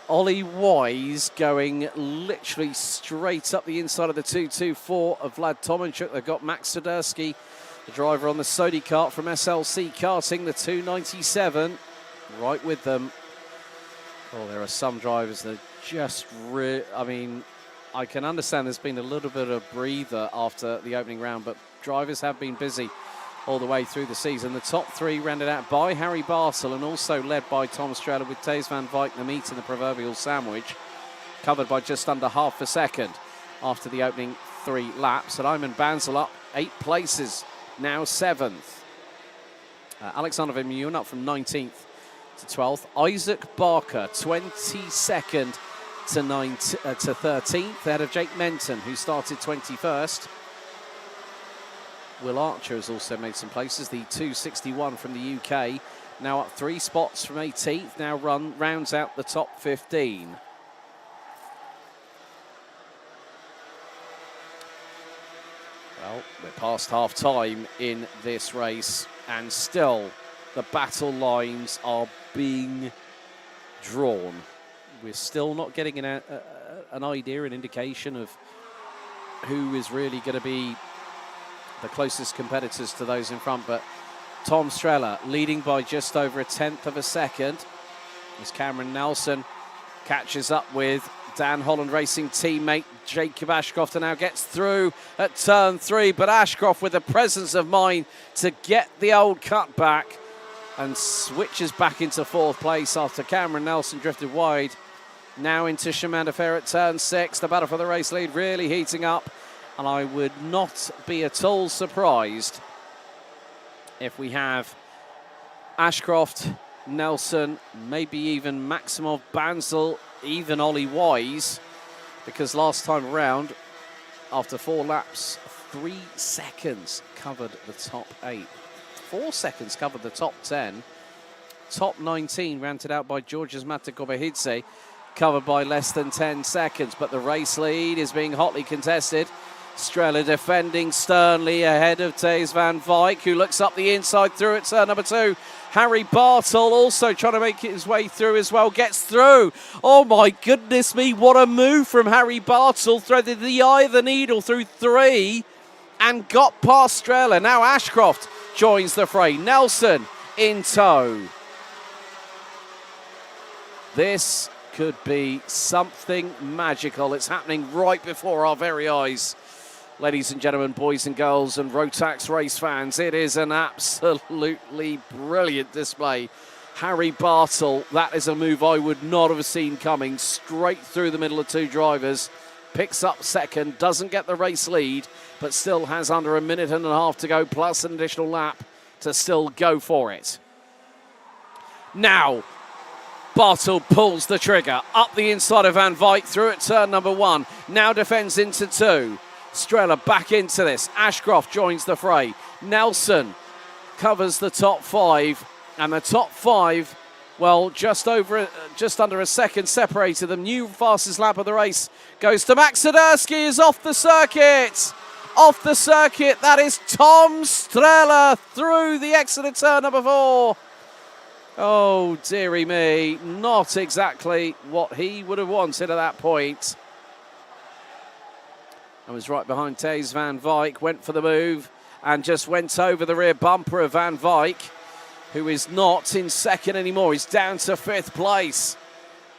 Ollie Wise going literally straight up the inside of the 224 of Vlad Tomanchuk. They've got Max Soderski, the driver on the Sodi kart from SLC Karting, the 297, right with them. Oh, there are some drivers that just I can understand there's been a little bit of breather after the opening round, but drivers have been busy all the way through the season. The top 3 rounded out by Harry Bartel and also led by Tom Strella, with Thijs van Wyk, the meat in the proverbial sandwich, covered by just under half a second after the opening 3 laps. And Raymond Bansal up 8 places, now 7th. Alexander Vermeulen up from 19th to 12th. Isaac Barker, 22nd to 13th, ahead of Jake Menton, who started 21st. Will Archer has also made some places. The 261 from the UK, now up 3 spots from 18th, now rounds out the top 15. Well, we're past half-time in this race, and still the battle lines are being drawn. We're still not getting an idea, an indication of who is really going to be the closest competitors to those in front, but Tom Strella leading by just over 1/10 of a second as Cameron Nelson catches up with Dan Holland Racing teammate Jacob Ashcroft and now gets through at turn 3, but Ashcroft with the presence of mind to get the old cutback and switches back into 4th place after Cameron Nelson drifted wide. Now into Shimanda Fair at turn 6. The battle for the race lead really heating up, and I would not be at all surprised if we have Ashcroft, Nelson, maybe even Maximov, Bansal, even Ollie Wise, because last time around, after 4 laps, 3 seconds covered the top 8. 4 seconds covered the top 10. Top 19 ranted out by Georgia's Matic Obahidze, covered by less than 10 seconds, but the race lead is being hotly contested. Strella defending sternly ahead of Thijs van Wyk, who looks up the inside through at turn number 2. Harry Bartel also trying to make his way through as well, gets through. Oh my goodness me, what a move from Harry Bartel, threaded the eye of the needle through 3 and got past Strella. Now Ashcroft joins the fray, Nelson in tow. This could be something magical. It's happening right before our very eyes. Ladies and gentlemen, boys and girls and Rotax race fans, it is an absolutely brilliant display. Harry Bartle, that is a move I would not have seen coming, straight through the middle of two drivers. Picks up second, doesn't get the race lead, but still has under a minute and a half to go, plus an additional lap to still go for it. Now, Bartle pulls the trigger, up the inside of Van Wyk, through at turn number one, now defends into two. Strella back into this, Ashcroft joins the fray. Nelson covers the top five, and the top five, well, just under a second separated them. New fastest lap of the race goes to Max Siderski, is off the circuit. Off the circuit, that is Tom Strella through the exit of turn number four. Oh, dearie me, not exactly what he would have wanted at that point. I was right behind Thijs Van Wyk, went for the move and just went over the rear bumper of Van Wyk, who is not in second anymore. He's down to fifth place.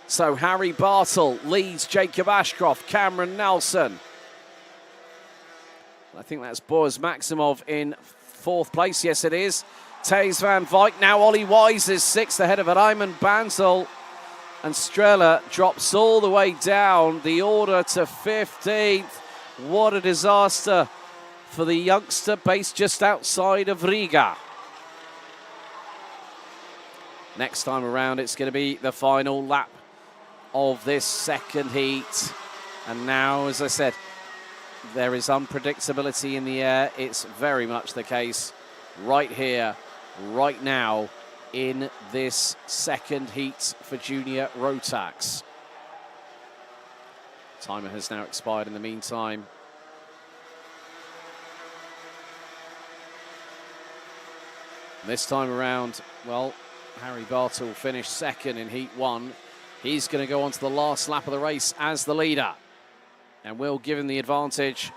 So Harry Bartle leads Jacob Ashcroft, Cameron Nelson. I think that's Boaz Maximov in fourth place. Yes, it is. Thijs Van Wyk. Now Ollie Wise is sixth ahead of Raymond Bansel. And Strella drops all the way down the order to 15th. What a disaster for the youngster based just outside of Riga. Next time around, it's going to be the final lap of this second heat. And now, as I said, there is unpredictability in the air. It's very much the case right here, right now, in this second heat for Junior Rotax. Timer has now expired in the meantime. This time around, well, Harry Bartle finished second in Heat 1. He's going to go on to the last lap of the race as the leader. And will give him the advantage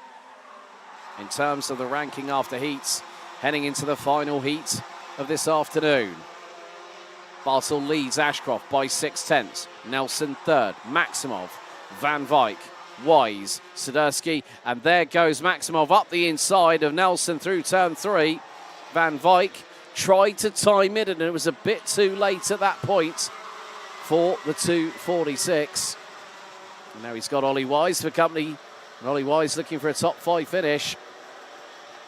in terms of the ranking after heats, heading into the final heat of this afternoon. Bartle leads Ashcroft by 6/10. Nelson third, Maximov, Van Wyk, Wise, Siderski, and there goes Maximov up the inside of Nelson through turn three. Van Wyk tried to time it, and it was a bit too late at that point for the 2:46. And now he's got Ollie Wise for company, and Ollie Wise looking for a top five finish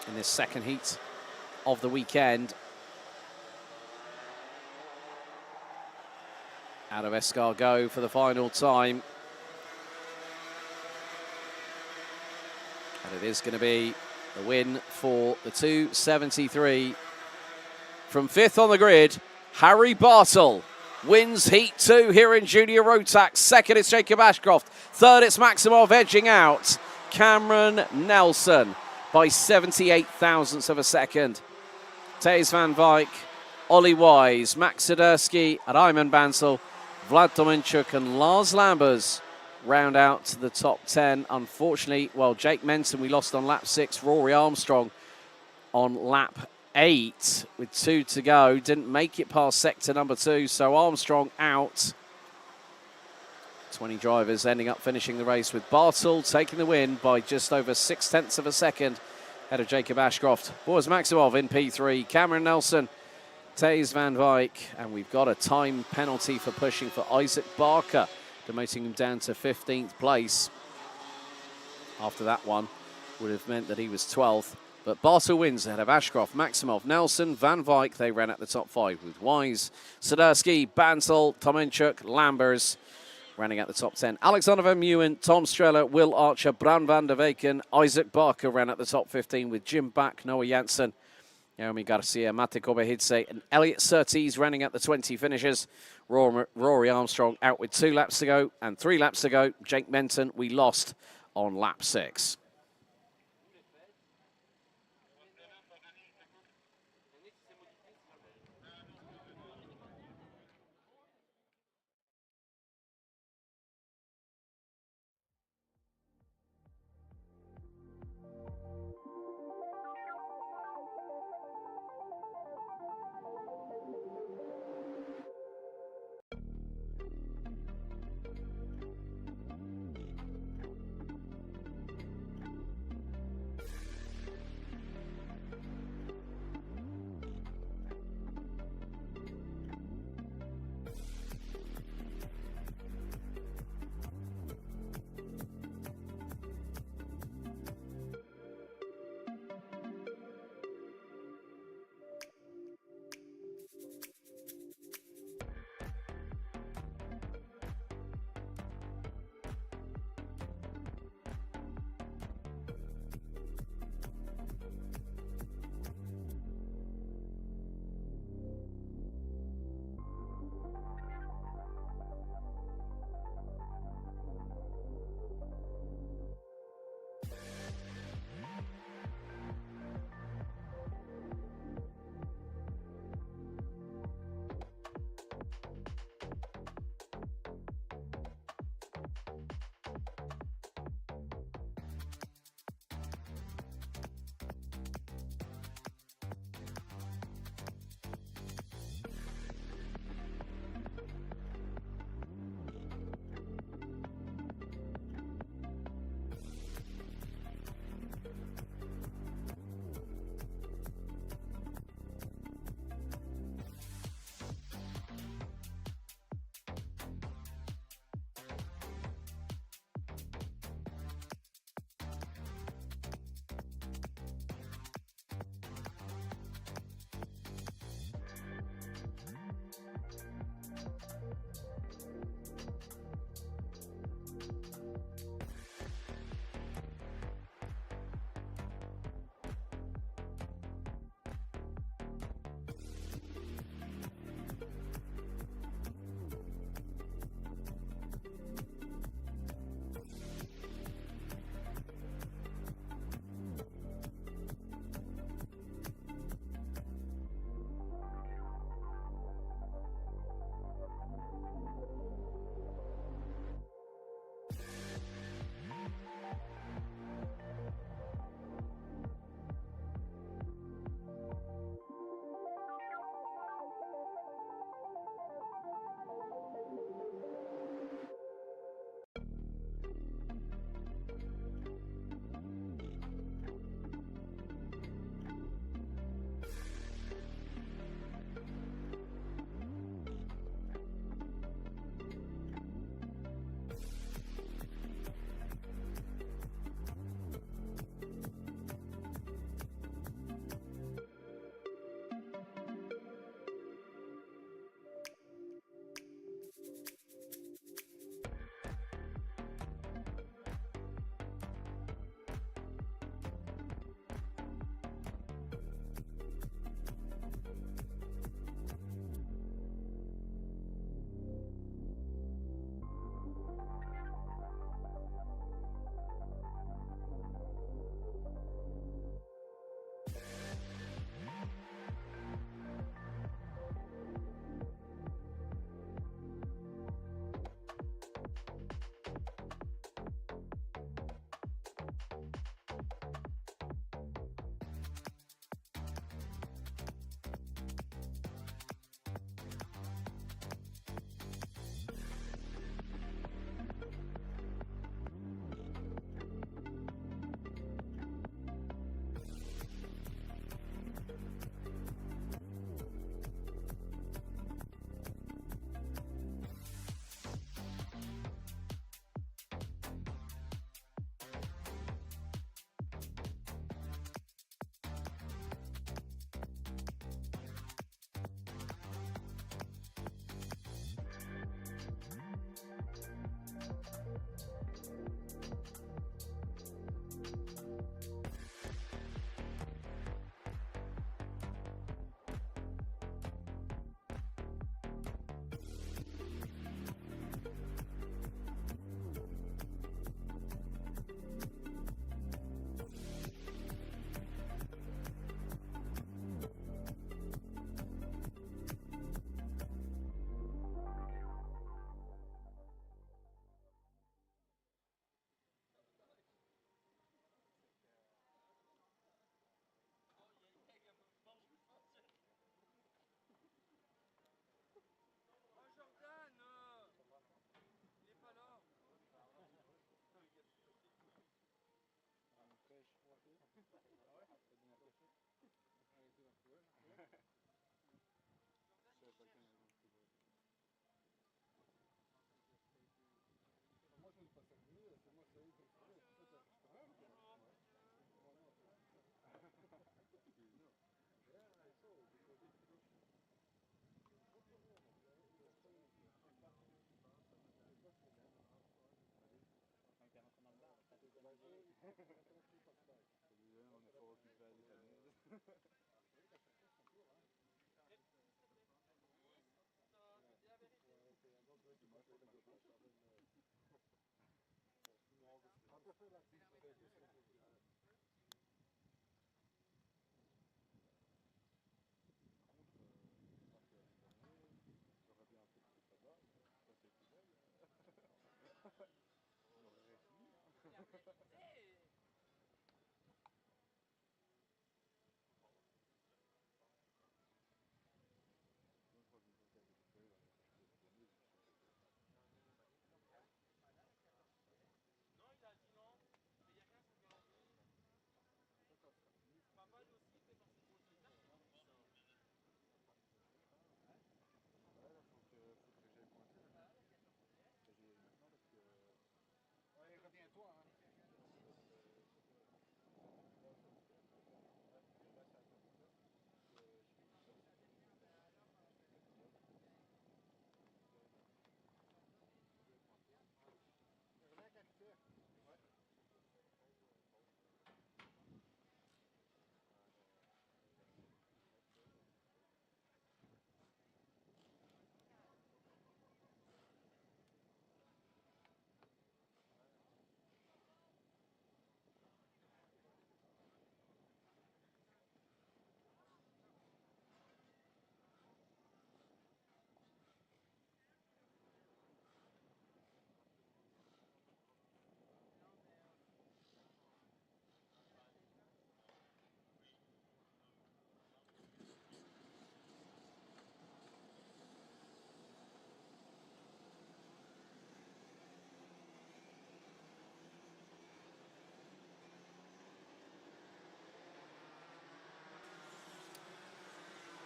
in this second heat of the weekend. Out of escargot for the final time. And it is going to be a win for the 273. From fifth on the grid, Harry Bartle wins Heat 2 here in Junior Rotax. Second, it's Jacob Ashcroft. Third, it's Maximov edging out Cameron Nelson by 78 thousandths of a second. Thijs Van Wyk, Ollie Wise, Max Siderski, Raymond Bansel, Vlad Dominchuk and Lars Lambers round out to the top 10. Unfortunately, well, Jake Menton we lost on lap 6. Rory Armstrong on lap 8 with 2 to go. Didn't make it past sector number 2, so Armstrong out. 20 drivers ending up finishing the race with Bartle taking the win by just over 6/10 of a second ahead of Jacob Ashcroft. Boaz Maximov in P3, Cameron Nelson, Thijs Van Wyk, and we've got a time penalty for pushing for Isaac Barker, demoting him down to 15th place. After that one would have meant that he was 12th. But Bartle wins ahead of Ashcroft, Maximov, Nelson, Van Wyk. They ran at the top 5 with Wise, Siderski, Bansel, Tominchuk, Lambers running at the top 10. Alexander Van Meeuwen, Tom Strella, Will Archer, Bran van der Weken, Isaac Barker ran at the top 15 with Jim Back, Noah Janssen, Naomi Garcia, Mate Kobehidze, and Elliot Surtees running at the 20 finishers. Rory Armstrong out with 2 laps to go and 3 laps to go. Jake Menton we lost on lap 6.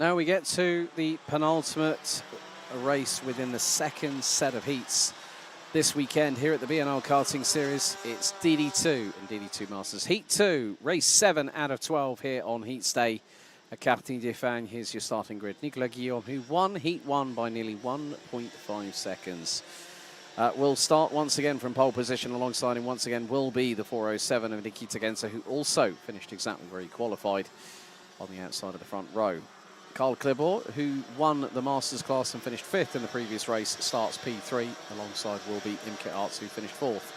Now we get to the penultimate race within the second set of heats this weekend here at the BNL Karting Series. It's DD2 and DD2 Masters Heat 2, race 7 out of 12 here on Heats Day at Karting de Fang. Here's your starting grid. Nicolas Guillaume, who won Heat 1 by nearly 1.5 seconds. Will start once again from pole position. Alongside him once again will be the 407 of Nikita Gensa, who also finished exactly where he qualified on the outside of the front row. Carl Klibor, who won the Masters class and finished 5th in the previous race, starts P3. Alongside will be Imke Arts, who finished 4th.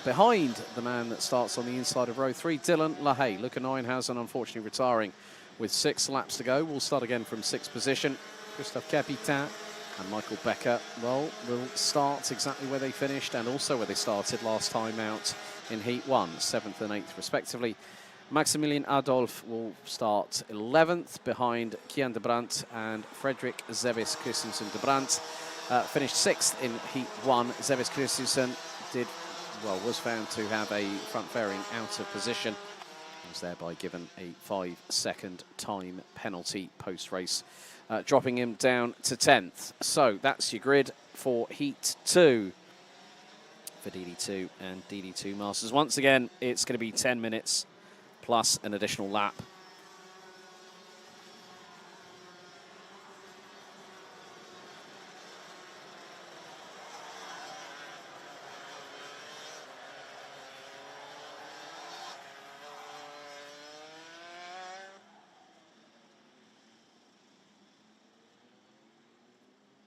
Behind the man that starts on the inside of row 3, Dylan LaHaye. Luca Neuenhausen unfortunately retiring with 6 laps to go. We'll start again from 6th position. Christophe Capitain and Michael Becker, well, will start exactly where they finished and also where they started last time out in Heat 1, 7th and 8th respectively. Maximilian Adolf will start 11th behind Kian de Brandt and Frederick Zevis Christensen. De Brandt finished 6th in Heat 1. Zevis Christensen was found to have a front fairing out of position. He was thereby given a 5-second time penalty post-race, dropping him down to 10th. So that's your grid for Heat 2 for DD2 and DD2 Masters. Once again, it's going to be 10 minutes plus an additional lap.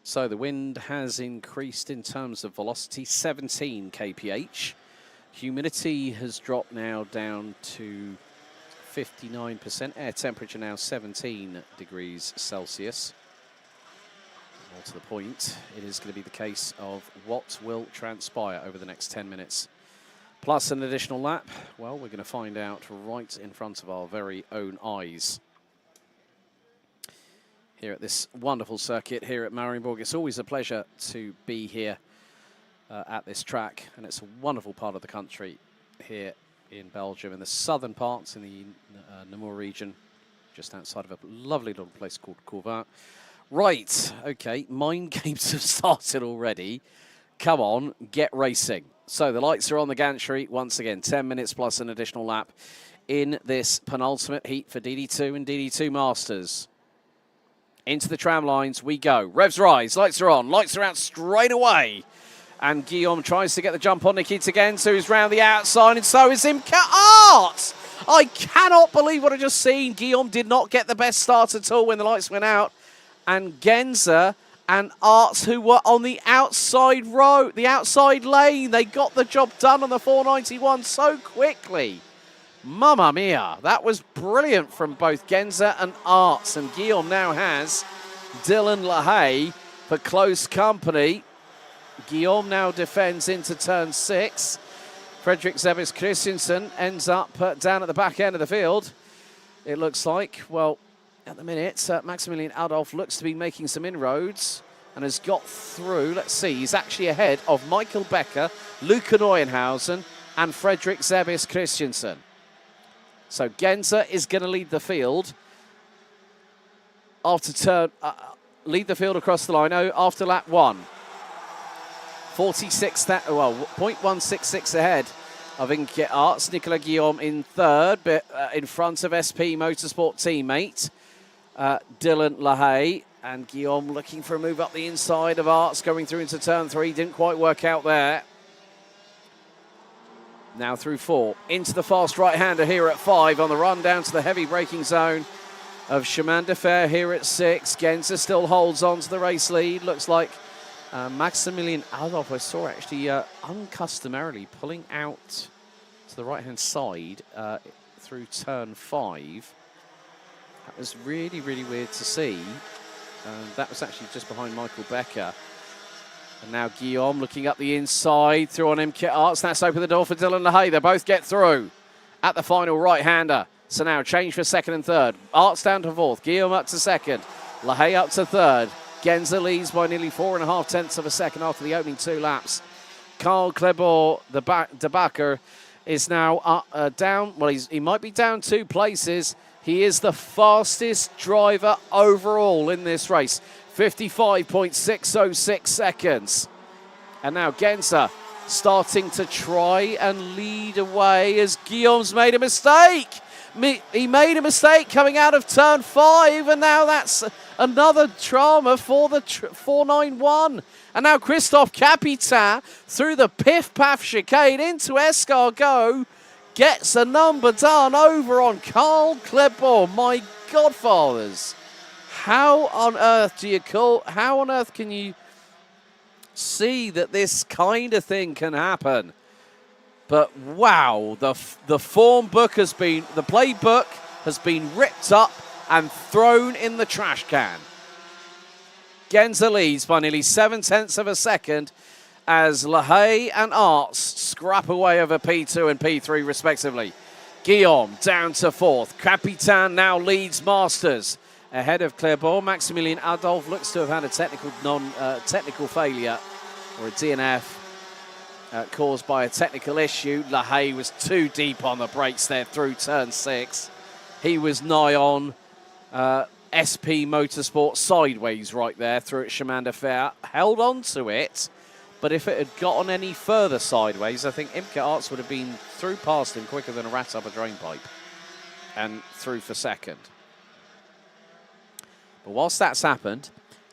So the wind has increased in terms of velocity, 17 kph. Humidity has dropped now down to 59%. Air temperature now 17 degrees Celsius. More to the point, it is going to be the case of what will transpire over the next 10 minutes. Plus an additional lap. Well, we're going to find out right in front of our very own eyes. Here at this wonderful circuit here at Mariembourg. It's always a pleasure to be here at this track, and it's a wonderful part of the country here in Belgium, in the southern parts, in the Namur region, just outside of a lovely little place called Courvin. Right, okay, mind games have started already. Come on, get racing. So the lights are on the gantry. Once again, 10 minutes plus an additional lap in this penultimate heat for DD2 and DD2 Masters. Into the tram lines we go. Revs rise, lights are on, lights are out straight away. And Guillaume tries to get the jump on Nikita Genza, who's round the outside, and so is Imke Arts. I cannot believe what I just seen. Guillaume did not get the best start at all when the lights went out. And Genza and Arts, who were on the outside row, the outside lane, they got the job done on the 491 so quickly. Mamma mia, that was brilliant from both Genza and Arts. And Guillaume now has Dylan LaHaye for close company. Guillaume now defends into turn 6. Fredrik Zebis Christensen ends up down at the back end of the field. It looks like, well, at the minute, Maximilian Adolf looks to be making some inroads and has got through. Let's see, he's actually ahead of Michael Becker, Luca Neuenhausen, and Fredrik Zebis Christensen. So Genza is going to lead the field after turn, lead the field across the line after lap 1. 0.166 ahead of Imke Arts. Nicolas Guillaume in third, but in front of SP Motorsport teammate Dylan LaHaye. And Guillaume looking for a move up the inside of Arts, going through into turn 3. Didn't quite work out there. Now through 4. Into the fast right-hander here at 5 on the run down to the heavy braking zone of Chemin de Fer here at 6. Genza still holds on to the race lead. Looks like Maximilian Adolf, I saw actually uncustomarily pulling out to the right-hand side through turn 5. That was really, really weird to see. That was actually just behind Michael Becker. And now Guillaume looking up the inside, through on Imke Arts. That's opened the door for Dylan LaHaye. They both get through at the final right-hander. So now change for second and third. Arts down to 4th, Guillaume up to 2nd, LaHaye up to 3rd. Genza leads by nearly 4.5 tenths of a second after the opening 2 laps. Carl Klebor, the debacker, is now down. Well, he might be down 2 places. He is the fastest driver overall in this race. 55.606 seconds. And now Genza starting to try and lead away as Guillaume's made a mistake. He made a mistake coming out of turn 5, and now that's another drama for the 491. And now Christophe Capitan, through the piff-paff chicane into escargot, gets a number done over on Carl Klebor. My godfathers. How on earth can you see that this kind of thing can happen? But wow, the form book has been, the playbook has been ripped up and thrown in the trash can. Genza leads by nearly 7 tenths of a second as LaHaye and Arts scrap away over P2 and P3 respectively. Guillaume down to 4th. Capitan now leads Masters ahead of Klebor. Maximilian Adolf looks to have had a technical failure or a DNF. Caused by a technical issue. LaHaye was too deep on the brakes there through turn 6. He was nigh on SP Motorsport sideways right there through at Chemin de Fer. Held on to it, but if it had gotten any further sideways, I think Imke Arts would have been through past him quicker than a rat up a drain pipe and through for second. But whilst that's happened,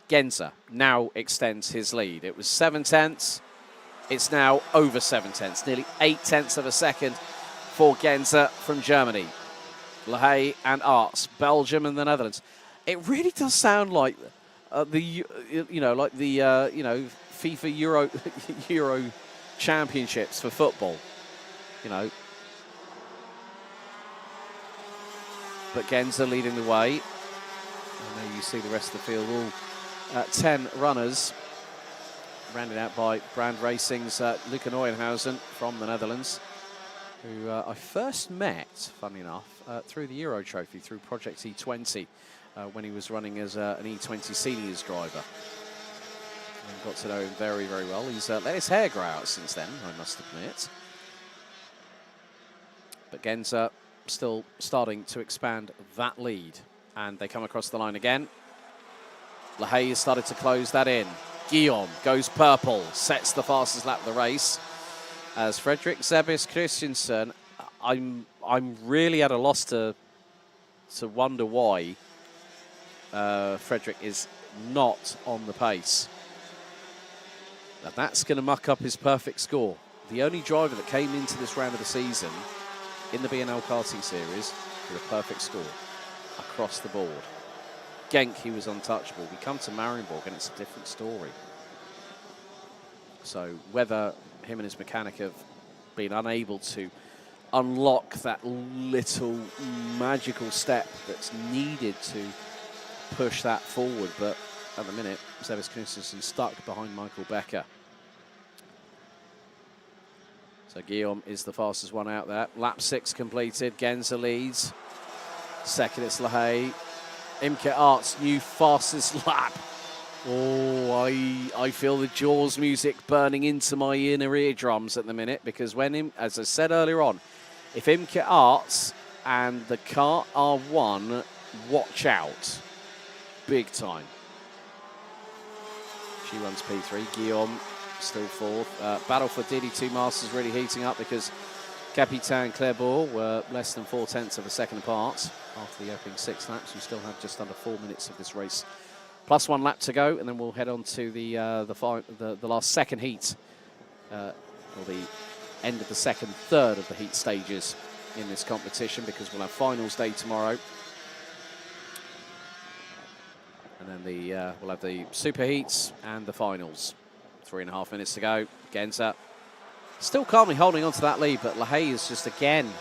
Genza now extends his lead. It was 7 tenths. It's now over 7 tenths, nearly 8 tenths of a second for Genza from Germany. LaHaye and Arts, Belgium and the Netherlands. It really does sound like the FIFA Euro championships for football, you know. But Genza leading the way. And there you see the rest of the field, all 10 runners. Rounded out by Brand Racing's Luca Neuenhausen from the Netherlands, who I first met, funny enough, through the Euro Trophy, through Project E20, when he was running as an E20 seniors driver. And got to know him very, very well. He's let his hair grow out since then, I must admit. But Genza still starting to expand that lead. And they come across the line again. LaHaye has started to close that in. Guillaume goes purple, sets the fastest lap of the race. As Fredrik Zebis Christensen, I'm really at a loss to wonder why Fredrik is not on the pace. And that's going to muck up his perfect score. The only driver that came into this round of the season in the BNL Karting Series with a perfect score across the board. Genk, he was untouchable. We come to Mariembourg and it's a different story. So whether him and his mechanic have been unable to unlock that little magical step that's needed to push that forward, but at the minute, Sebas Knudsen's stuck behind Michael Becker. So Guillaume is the fastest one out there. Lap 6 completed. Genza leads. Second, it's LaHaye. Imke Arts, new fastest lap. Oh, I feel the Jaws music burning into my inner eardrums at the minute, because when, as I said earlier on, if Imke Arts and the car are one, watch out. Big time. She runs P3. Guillaume still fourth. Battle for DD2 Masters really heating up because Capitan Clairbourg were less than 4/10 of a second apart after the opening 6 laps. We still have just under 4 minutes of this race, plus 1 lap to go, and then we'll head on to the last second heat, or the end of the second third of the heat stages in this competition, because we'll have finals day tomorrow. And then we'll have the super heats and the finals. 3.5 minutes to go. Genza still calmly holding on to that lead, but LaHaye is just again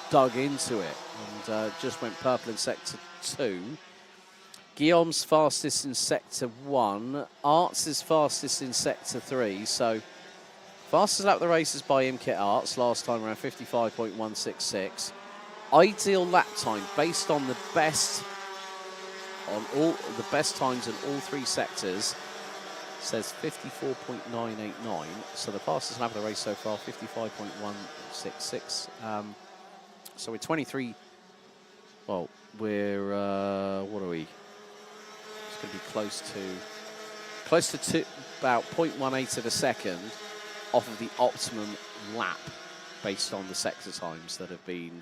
dug into it and just went purple in sector 2. Guillaume's fastest in sector 1. Arts is fastest in sector 3. So fastest lap of the race is by Imke Arts, last time around 55.166. Ideal lap time based on the best times in all 3 sectors says 54.989. So the fastest lap of the race so far, 55.166. So we're 23. Well, we're what are we? It's going to be close to about 0.18 of a second off of the optimum lap based on the sector times that have been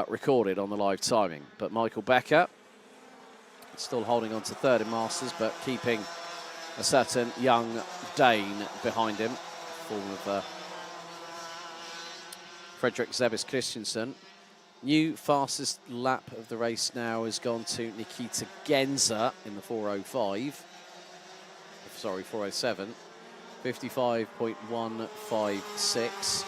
recorded on the live timing. But Michael Becker still holding on to third in Masters, but keeping a certain young Dane behind him, form of Fredrik Sebas Christensen. New fastest lap of the race now has gone to Nikita Genza in the 4:05. Sorry, 4:07. 55.156.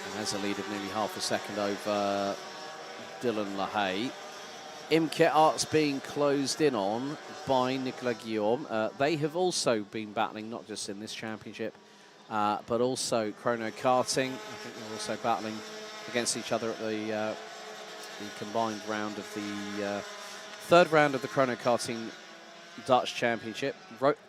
And has a lead of nearly half a second over Dylan LaHaye. Imke Arts being closed in on by Nicolas Guillaume. They have also been battling, not just in this championship, but also Chrono Karting. I think they're also battling against each other at the combined round of the third round of the Chrono Karting Dutch Championship.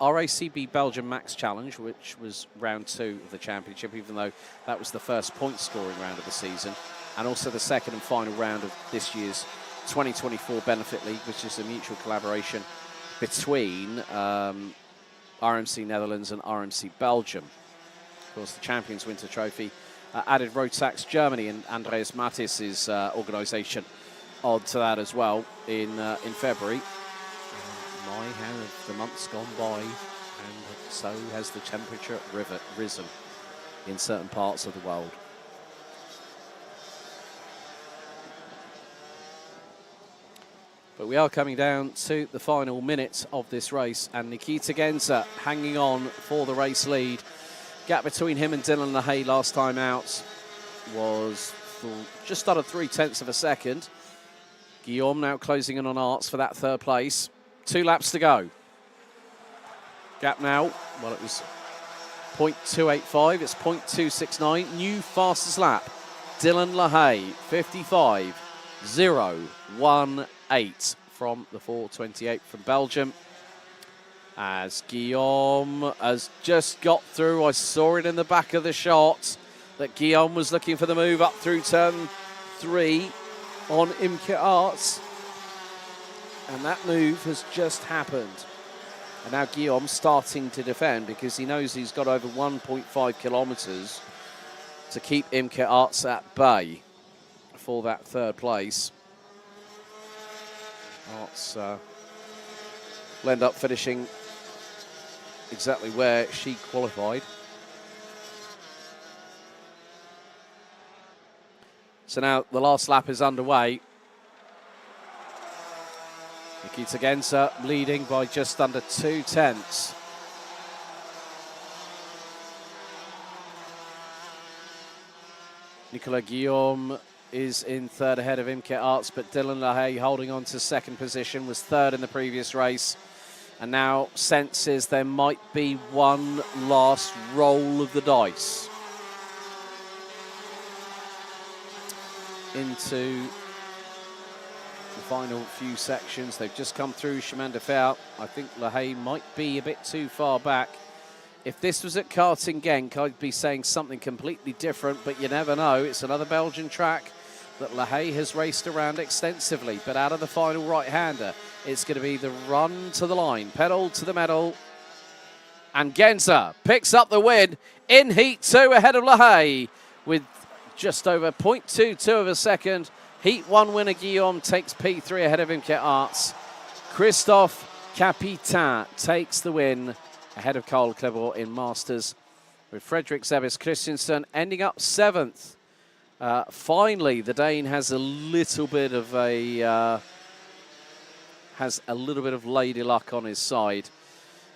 RACB Belgium Max Challenge, which was round 2 of the championship, even though that was the first point scoring round of the season, and also the second and final round of this year's 2024 Benefit League, which is a mutual collaboration between RMC Netherlands and RMC Belgium. Of course, the Champions Winter Trophy added Rotax Germany and Andreas Mattis's organisation onto that as well in February. My, how have the months gone by, and so has the temperature risen in certain parts of the world. But we are coming down to the final minute of this race, and Nikita Genza hanging on for the race lead. Gap between him and Dylan LaHaye last time out was just under 0.3 of a second. Guillaume now closing in on Arts for that third place. 2 laps to go. Gap now, well, it was 0.285, it's 0.269. New fastest lap, Dylan LaHaye, 55.018 from the 4:28 from Belgium. As Guillaume has just got through, I saw it in the back of the shot that Guillaume was looking for the move up through turn 3 on Imke Arts. And that move has just happened. And now Guillaume's starting to defend because he knows he's got over 1.5 kilometres to keep Imke Arts at bay for that third place. Arts will end up finishing exactly where she qualified. So now the last lap is underway. Nikita Genza leading by just under 2/10. Nicolas Guillaume is in third ahead of Imke Arts, but Dylan LaHaye holding on to second position, was third in the previous race, and now senses there might be one last roll of the dice into the final few sections. They've just come through Chemin de Fer. I think LaHaye might be a bit too far back. If this was at Karting Genk, I'd be saying something completely different, but you never know. It's another Belgian track that LaHaye has raced around extensively, but out of the final right-hander, it's going to be the run to the line, pedal to the metal, and Genza picks up the win in Heat 2 ahead of LaHaye with just over 0.22 of a second. Heat 1 winner Guillaume takes P3 ahead of Imke Arts. Christophe Capitain takes the win ahead of Carl Kleber in Masters, with Fredrik Zebis Christensen ending up 7th. Finally, the Dane has a little bit of lady luck on his side.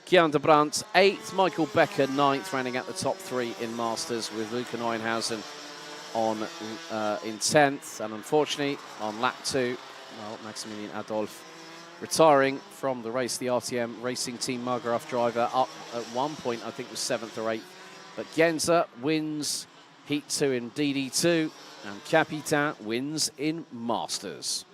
Kian de Brandt 8th, Michael Becker 9th, rounding out the top 3 in Masters, with Luca Neuenhausen in 10th. And unfortunately, on lap 2, well, Maximilian Adolphe retiring from the race. The RTM Racing Team Margraf driver up at one point, I think was 7th or 8th. But Genza wins Heat 2 in DD2, and Capitain wins in Masters.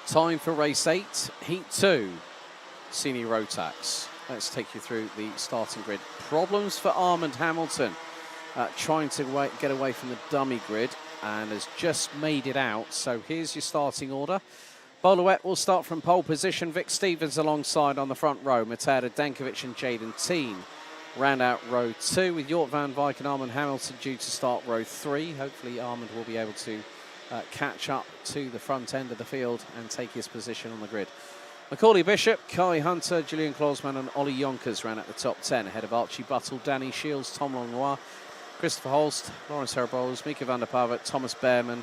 Time for race 8, heat 2, Senior Rotax. Let's take you through the starting grid. Problems for Armand Hamilton, trying to get away from the dummy grid, and has just made it out. So here's your starting order. Boluet will start from pole position. Vic Stevens alongside on the front row. Matada Dankovic and Jaden Teen round out row 2, with Jort van Wijk and Armand Hamilton due to start row 3. Hopefully Armand will be able to catch up to the front end of the field and take his position on the grid. Macaulay Bishop, Kai Hunter, Julian Klausman and Ollie Yonkers ran at the top 10, ahead of Archie Buttle, Danny Shields, Tom Lanois, Christopher Holst, Lawrence Herbols, Mika van der Pavet, Thomas Behrman,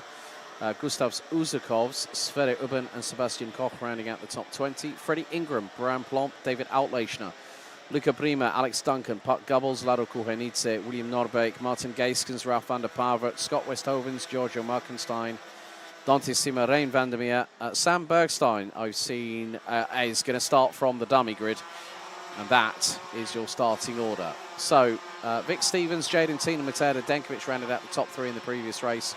Gustavs Uzakovs, Sverre Ubben and Sebastian Koch rounding out the top 20. Freddie Ingram, Bram Plomp, David Outleichner, Luca Prima, Alex Duncan, Pat Gubbles, Lado Kuhenitze, William Norbeek, Martin Geiskens, Ralph van der Pavert, Scott Westhovens, Giorgio Markenstein, Dante Sima, Rein van der Meer. Sam Bergstein, I've seen, is going to start from the dummy grid, and that is your starting order. So, Vic Stevens, Jaden Teen and Matada Denkovic rounded out the top 3 in the previous race.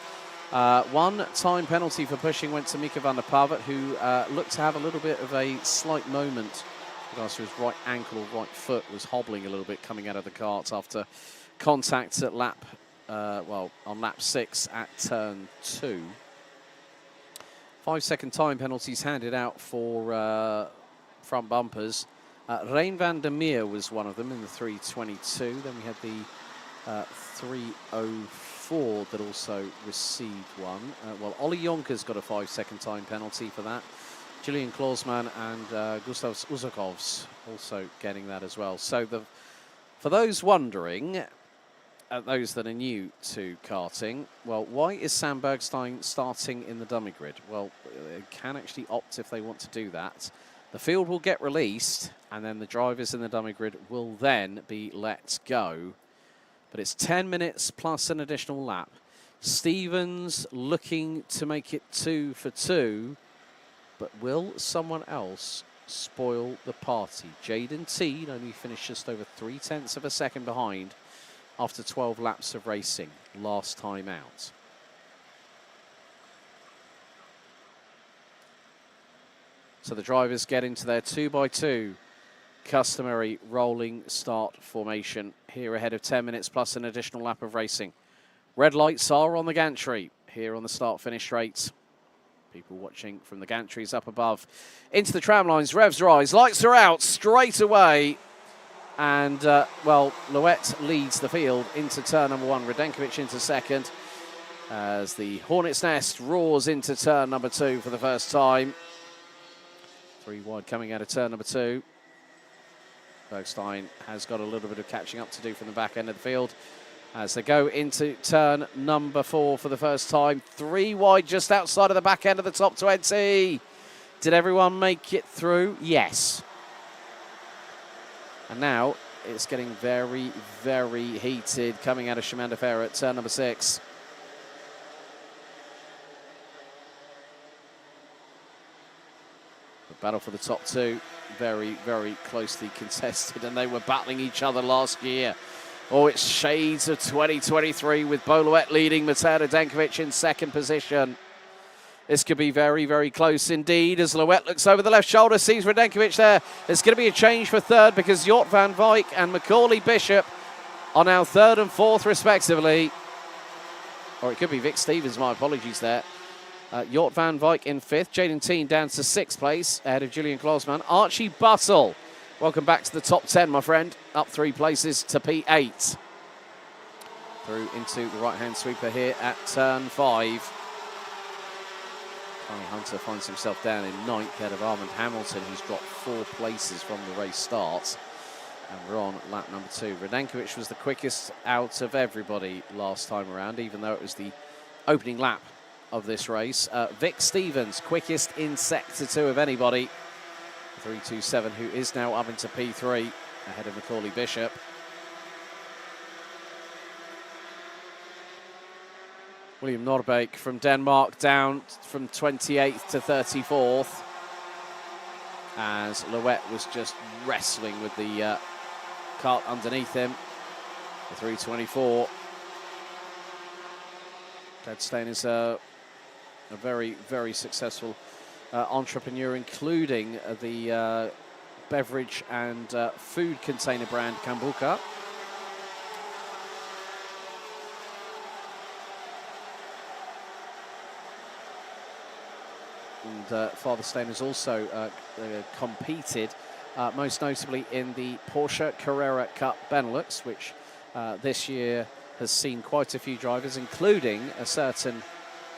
One time penalty for pushing went to Mika van der Pavet, who looked to have a little bit of a slight moment. Regards to his right ankle or right foot was hobbling a little bit coming out of the kart after contact at on lap 6 at turn 2. 5-second time penalties handed out for front bumpers. Rein van der Meer was one of them in the 3:22. Then we had the 3:04 that also received one. Ollie Yonkers got a 5-second time penalty for that. Julian Klausman and Gustavs Uzakovs also getting that as well. So for those wondering, those that are new to karting, well, why is Sam Bergstein starting in the dummy grid? Well, they can actually opt if they want to do that. The field will get released, and then the drivers in the dummy grid will then be let go. But it's 10 minutes plus an additional lap. Stevens looking to make it 2 for 2. But will someone else spoil the party? Jaden Teen only finished just over 0.3 of a second behind after 12 laps of racing last time out. So the drivers get into their 2x2 customary rolling start formation here ahead of 10 minutes plus an additional lap of racing. Red lights are on the gantry here on the start-finish straight. People watching from the gantries up above. Into the tram lines, revs rise, lights are out straight away. And, Louette leads the field into turn number 1. Radenkovic into second as the Hornet's Nest roars into turn number 2 for the first time. 3 wide coming out of turn number 2. Bergstein has got a little bit of catching up to do from the back end of the field as they go into turn number 4 for the first time. 3 wide just outside of the back end of the top 20. Did everyone make it through? Yes. And now it's getting very, very heated coming out of Chemin de Fer at turn number 6. The battle for the top 2, very, very closely contested, and they were battling each other last year. Oh, it's shades of 2023 with Boluet leading, Matada Dankovic in second position. This could be very, very close indeed as Louette looks over the left shoulder, sees Radenkovic there. There's going to be a change for third because Jort van Wijk and Macaulay Bishop are now 3rd and 4th respectively. Or it could be Vic Stevens, my apologies there. Jort van Wijk in 5th, Jaden Teen down to 6th place ahead of Julian Klausman. Archie Buttle, welcome back to the top 10, my friend. Up 3 places to P8. Through into the right-hand sweeper here at turn 5. Kai Hunter finds himself down in 9th ahead of Armand Hamilton, who's dropped 4 places from the race start. And we're on lap number 2. Radenkovic was the quickest out of everybody last time around, even though it was the opening lap of this race. Vic Stevens, quickest in sector 2 of anybody. 3:27, who is now up into P3 ahead of Macaulay Bishop. William Norbeek from Denmark down from 28th to 34th as Louette was just wrestling with the cart underneath him. The 3:24. Gladstein is a very, very successful entrepreneur, including the beverage and food container brand Kambuka. And Father Stone has also competed, most notably in the Porsche Carrera Cup Benelux, which this year has seen quite a few drivers, including a certain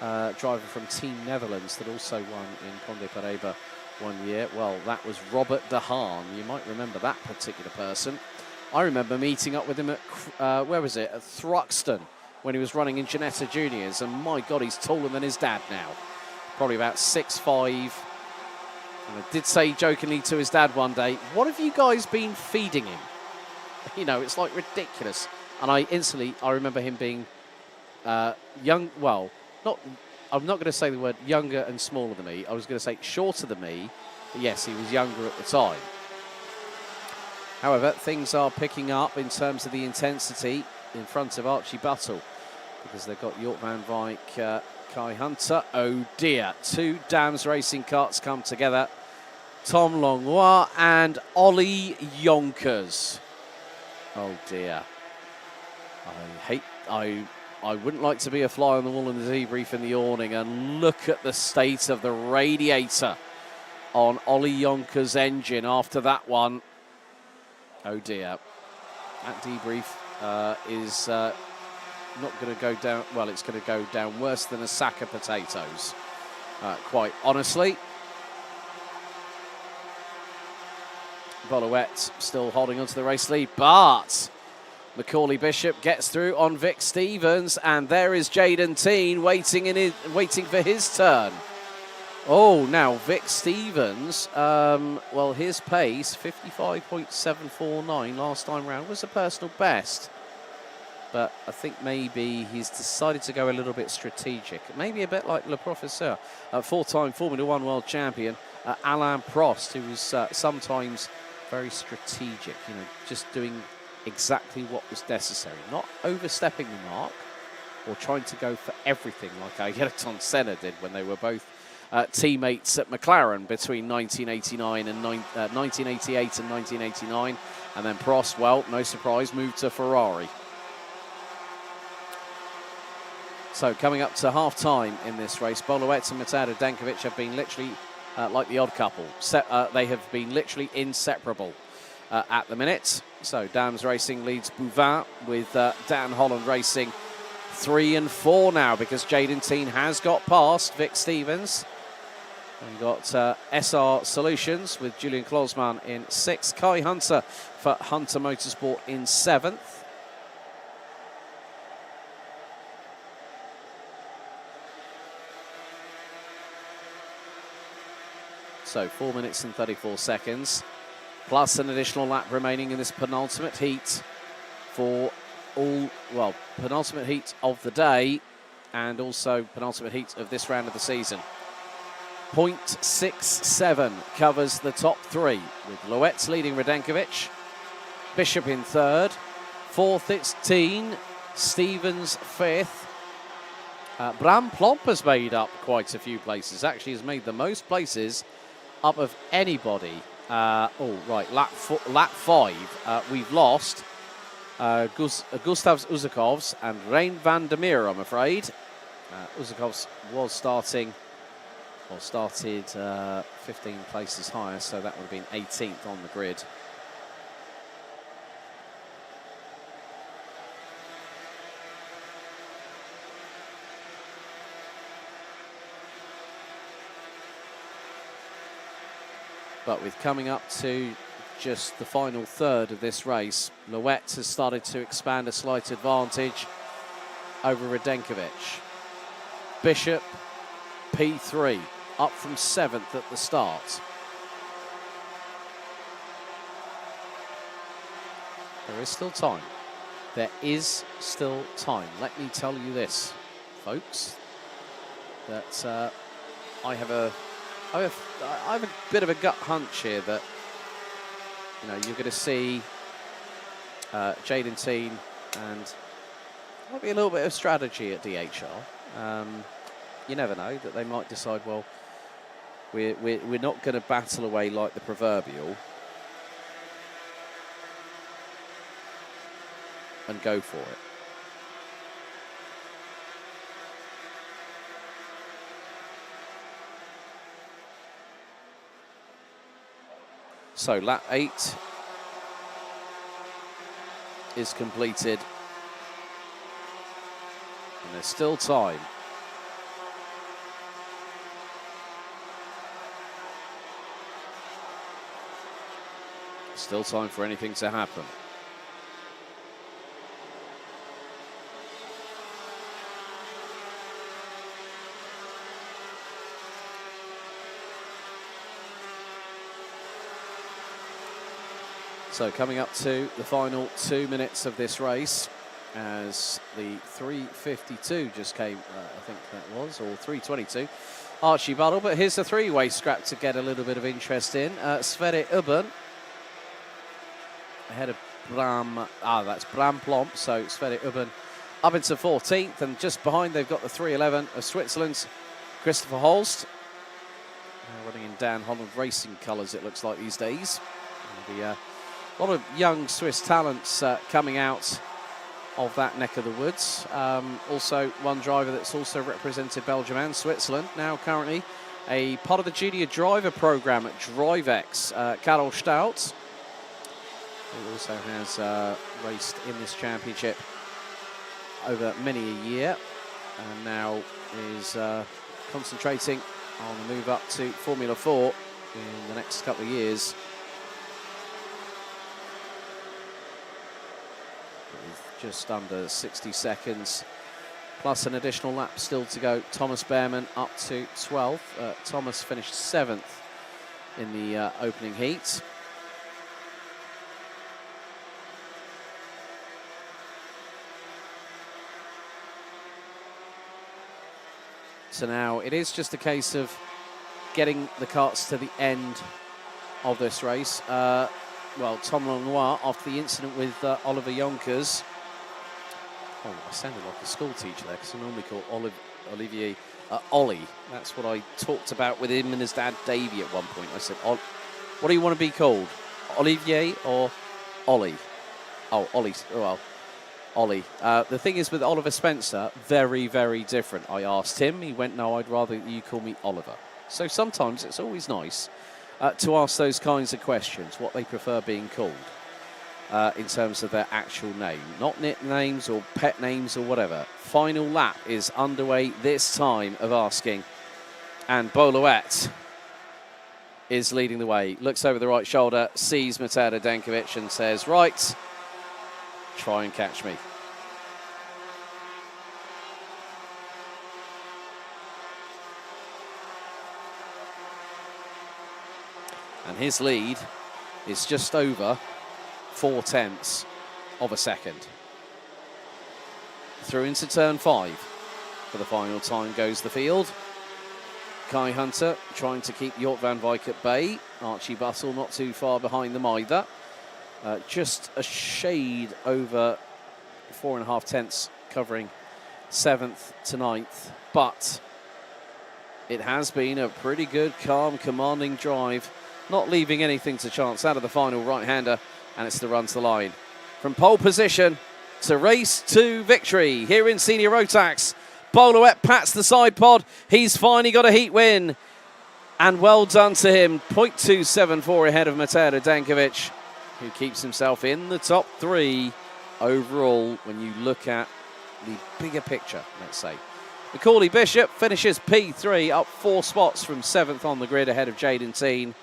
driver from Team Netherlands that also won in Conde Pareba one year. Well, that was Robert De Haan. You might remember that particular person. I remember meeting up with him at, where was it, at Thruxton, when he was running in Ginetta Juniors, and my God, he's taller than his dad now. Probably about 6'5". And I did say jokingly to his dad one day, what have you guys been feeding him? You know, it's like ridiculous. And I remember him being young, well, I'm not going to say the word younger and smaller than me. I was going to say shorter than me. But yes, he was younger at the time. However, things are picking up in terms of the intensity in front of Archie Buttle, because they've got York Van Wyk, Kai Hunter. Oh dear, two Dams Racing carts come together. Tom Longois and Ollie Yonkers. Oh dear. I wouldn't like to be a fly on the wall in the debrief in the awning, and look at the state of the radiator on Ollie Yonkers' engine after that one. Oh dear. That debrief is not going to go down, well, it's going to go down worse than a sack of potatoes, quite honestly. Bolowette still holding onto the race lead, but Macaulay Bishop gets through on Vic Stevens, and there is Jaden Teen waiting for his turn. Oh, now Vic Stevens, well, his pace, 55.749 last time round, was a personal best. But I think maybe he's decided to go a little bit strategic. Maybe a bit like Le Professeur, four-time Formula One world champion, Alain Prost, who was sometimes very strategic, you know, just doing exactly what was necessary, not overstepping the mark or trying to go for everything like Ayrton Senna did when they were both teammates at McLaren between 1988 and 1989. And then Prost, well, no surprise, moved to Ferrari. So coming up to half-time in this race, Bolowetz and Matado Dankovic have been literally like the odd couple. They have been literally inseparable at the minute. So Dams Racing leads Bouvin, with Dan Holland Racing 3 and 4 now, because Jaden Teen has got past Vic Stevens. We've got SR Solutions with Julian Klosman in 6th. Kai Hunter for Hunter Motorsport in 7th. So 4 minutes and 34 seconds, plus an additional lap remaining in this penultimate heat for all, well, penultimate heat of the day and also penultimate heat of this round of the season. 0.67 covers the top three, with Loetz leading Radenkovic, Bishop in 3rd, 4th it's Teen, Stevens 5th. Bram Plomp has made up quite a few places, actually has made the most places up of anybody. Oh, right, lap 5, we've lost Gustavs Uzakovs and Rein van der Meer, I'm afraid. Uzakovs was started 15 places higher, so that would have been 18th on the grid. But with coming up to just the final third of this race, Loetz has started to expand a slight advantage over Radenkovic. Bishop, P3, up from 7th at the start. There is still time. There is still time. Let me tell you this, folks, that I have a bit of a gut hunch here that, you know, you're going to see Jaden Teen, and might be a little bit of strategy at DHR. You never know, that they might decide, well, We're not going to battle away like the proverbial and go for it. So lap 8 is completed, and there's still time. Still time for anything to happen. So coming up to the final 2 minutes of this race, as the 3:52 just came, I think that was, or 3:22. Archie Buttle, but here's the three-way scrap to get a little bit of interest in. Sverre Ubben ahead of Bram, that's Bram Plomp, so Sverre Ubben up into 14th, and just behind they've got the 3:11 of Switzerland's Christopher Holst. Running in Dan Holland Racing colours, it looks like these days. A lot of young Swiss talents coming out of that neck of the woods. Also one driver that's also represented Belgium and Switzerland, now currently a part of the junior driver program at DriveX, Karel Stout, who also has raced in this championship over many a year, and now is concentrating on the move up to Formula 4 in the next couple of years. Just under 60 seconds, plus an additional lap still to go. Thomas Behrman up to 12th. Thomas finished 7th in the opening heat. So now it is just a case of getting the karts to the end of this race. Well, Tom Lenoir, after the incident with Oliver Jonkers. Oh, I sounded like a school teacher there, because I normally call Olivier Ollie. That's what I talked about with him and his dad Davey at one point. I said, what do you want to be called? Olivier or Ollie? Oh, Ollie. Well, Ollie. The thing is with Oliver Spencer, very, very different. I asked him. He went, no, I'd rather you call me Oliver. So sometimes it's always nice to ask those kinds of questions, what they prefer being called. In terms of their actual name, not nicknames or pet names or whatever. Final lap is underway this time of asking, and Boluet is leading the way. Looks over the right shoulder, sees Mateusz Dankovic and says, right, try and catch me. And his lead is just over 0.4 of a second. Through into turn 5. For the final time goes the field. Kai Hunter trying to keep Jort van Wyk at bay. Archie Buttle not too far behind them either. Just a shade over 4.5 covering 7th to 9th. But it has been a pretty good, calm, commanding drive. Not leaving anything to chance out of the final right-hander. And it's the run to the line. From pole position to race to victory here in Senior Rotax. Boluet pats the side pod. He's finally got a heat win. And well done to him. 0.274 ahead of Mateusz Dankovic, who keeps himself in the top 3 overall when you look at the bigger picture, let's say. Macaulay Bishop finishes P3, up 4 spots from 7th on the grid ahead of Jaden Teen.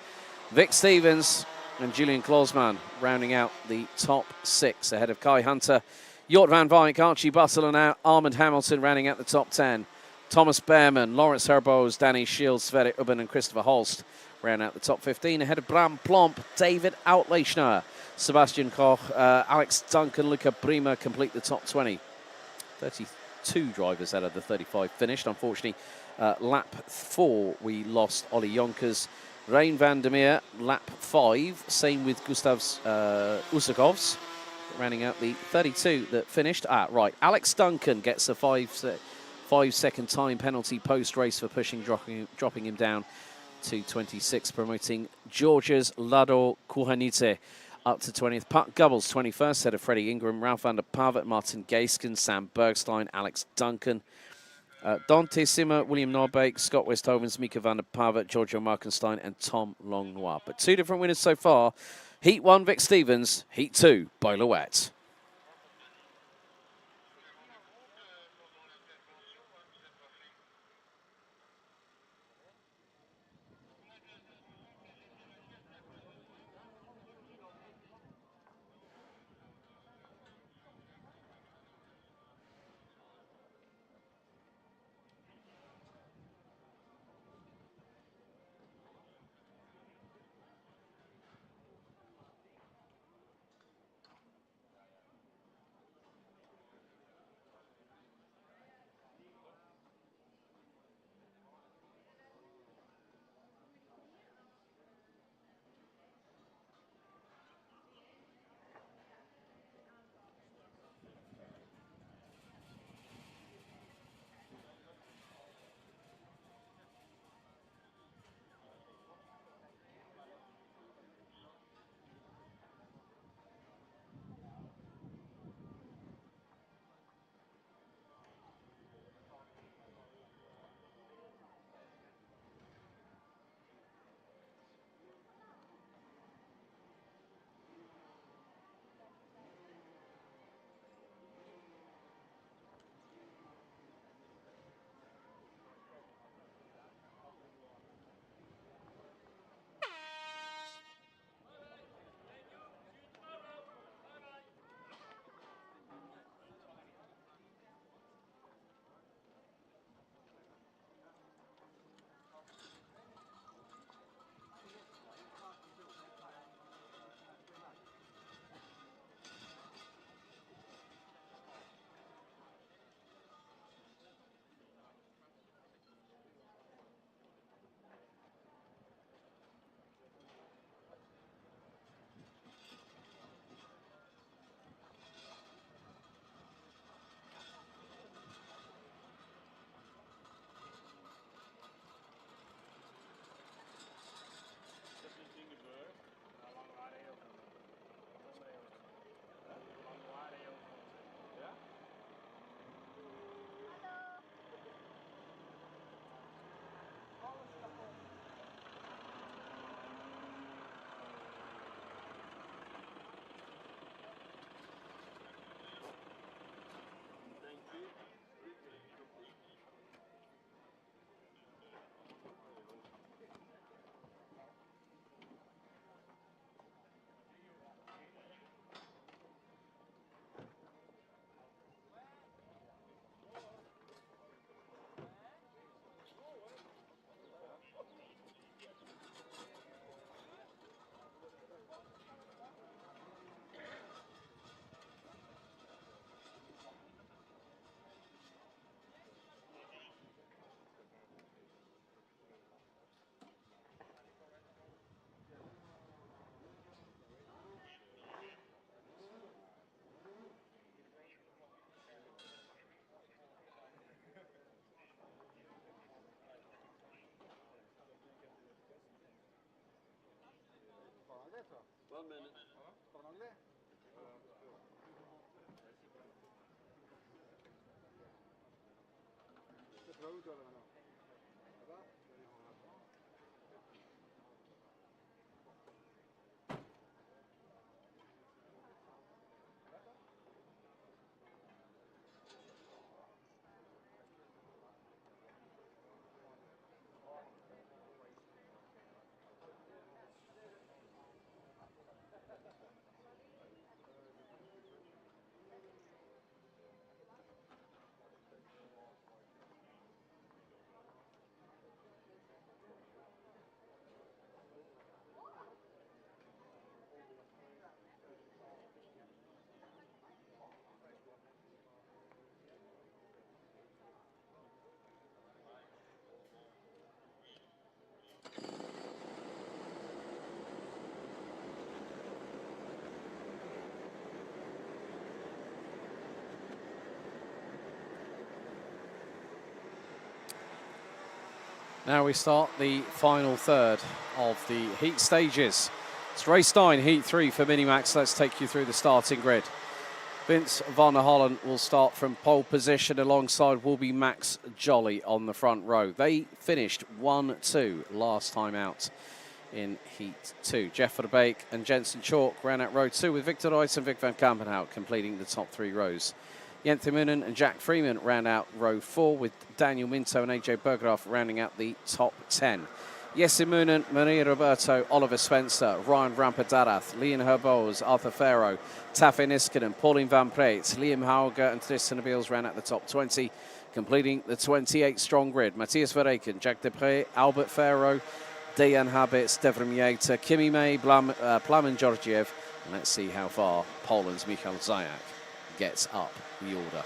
Vic Stevens and Julian Klausmann rounding out the top 6 ahead of Kai Hunter, Jort van Wyk, Archie Buttle and Armand Hamilton rounding out the top 10. Thomas Behrman, Lawrence Herboz, Danny Shields, Sverre Ubben and Christopher Holst round out the top 15 ahead of Bram Plomp, David Outlechner, Sebastian Koch, Alex Duncan, Luca Prima complete the top 20. 32 drivers out of the 35 finished. Unfortunately, lap 4 we lost Ollie Jonkers. Rein van der Meer, lap 5. Same with Gustav Usakovs, rounding out the 32 that finished. Right. Alex Duncan gets a 5-second time penalty post-race for dropping him down 2:26, promoting Georgia's Lado Kuhanidze up to 20th. Puck Gubbles 21st, head of Freddie Ingram, Ralph van der Pavet, Martin Gaisken, Sam Bergstein, Alex Duncan, Dante Simmer, William Norbeek, Scott Westhovens, Mika van der Pavet, Giorgio Markenstein, and Tom Longnoir. But 2 different winners so far. Heat 1, Vic Stevens. Heat 2, Boilouette. Now we start the final third of the heat stages. It's race 9, heat 3 for Minimax. Let's take you through the starting grid. Vince van der Hollen will start from pole position. Alongside will be Max Jolly on the front row. They finished 1-2 last time out in heat 2. Jeff Verbeek and Jensen Chalk ran out row 2 with Victor Reitz and Vic van Kampenhout completing the top 3 rows. Jenthe Moonen and Jack Freeman ran out row 4 with Daniel Minto and AJ Berggraaf rounding out the top 10. Jesse Moonen, Maria Roberto, Oliver Spencer, Ryan Rampadarath, Leon Herboz, Arthur Farrow, Tafe Niskanen, Pauline Van Preet, Liam Hauger and Tristan Beals ran out the top 20, completing the 28 strong grid. Matthias Verreken, Jack Depre, Albert Farrow, Dejan Habits, Devrim Yater, Kimi May, Plamen Georgiev, and let's see how far Poland's Michal Zayak gets up the order.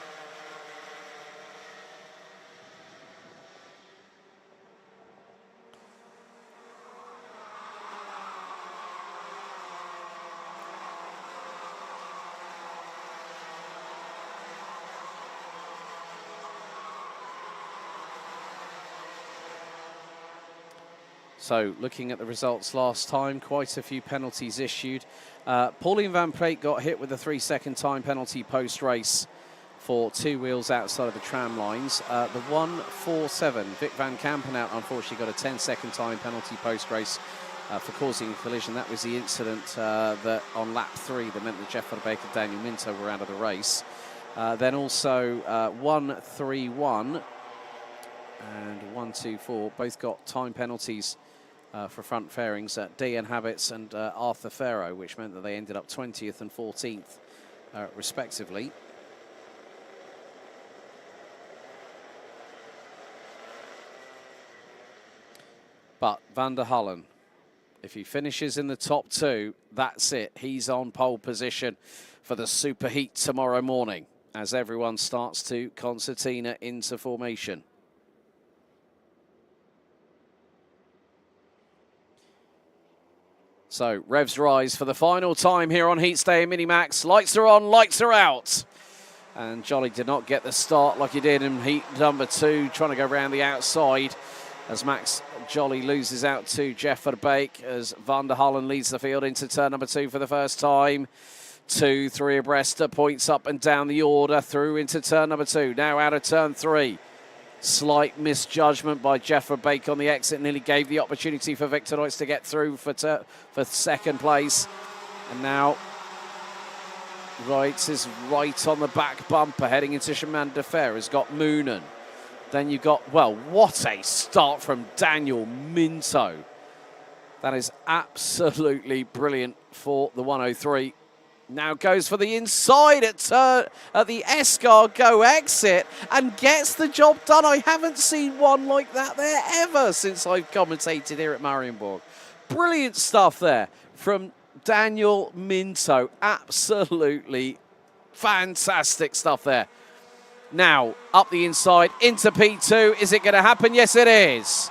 So, looking at the results last time, quite a few penalties issued. Pauline Van Preet got hit with a 3-second time penalty post-race for 2 wheels outside of the tram lines. The 147, Vic van Kampenhout, unfortunately got a 10-second time penalty post-race for causing a collision. That was the incident that on lap 3 that meant that Jeff Verbeek and Daniel Minto were out of the race. Then also 131 and 124 both got time penalties for front fairings at Dejan Habits and Arthur Farrow, which meant that they ended up 20th and 14th respectively. But Van der Hollen, if he finishes in the top 2, that's it. He's on pole position for the super heat tomorrow morning as everyone starts to concertina into formation. So, revs rise for the final time here on Heat Day in Minimax. Lights are on, lights are out. And Jolly did not get the start like he did in heat number 2, trying to go around the outside as Max Jolly loses out to Jeff Verbeek as Van der Hollen leads the field into turn number 2 for the first time. 2, 3 abreast, points up and down the order through into turn number 2. Now out of turn 3. Slight misjudgment by Jeff Verbeek on the exit, nearly gave the opportunity for Victor Reitz to get through for second place. And now Reitz is right on the back bumper heading into Chemin de Fer. Has got Moonen. Then you've got, well, what a start from Daniel Minto. That is absolutely brilliant for the 103. Now goes for the inside at the escargot exit and gets the job done. I haven't seen one like that there ever since I've commentated here at Mariembourg. Brilliant stuff there from Daniel Minto. Absolutely fantastic stuff there. Now, up the inside into P2. Is it going to happen? Yes, it is.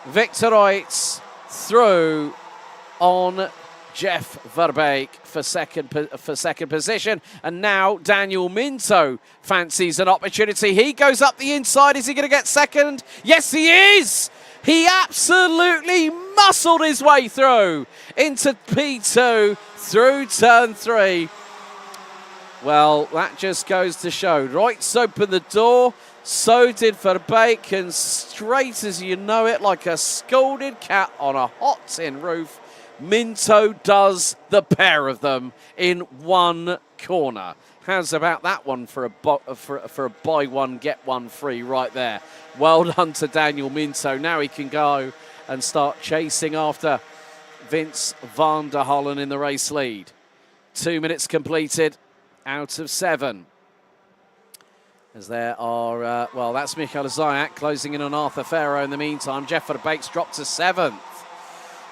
Victor Reitz through on Jeff Verbeek for second position. And now Daniel Minto fancies an opportunity. He goes up the inside. Is he going to get second? Yes, he is. He absolutely muscled his way through into P2 through turn 3. Well, that just goes to show. Reitz opened the door. So did Verbeek, and straight as you know it, like a scalded cat on a hot tin roof, Minto does the pair of them in one corner. How's about that one for a buy one, get one free right there? Well done to Daniel Minto. Now he can go and start chasing after Vince van der Hollen in the race lead. 2 minutes completed out of 7. As there are, well, that's Michal Zayak closing in on Arthur Farrow in the meantime. Jeff Verbeek's dropped to 7th.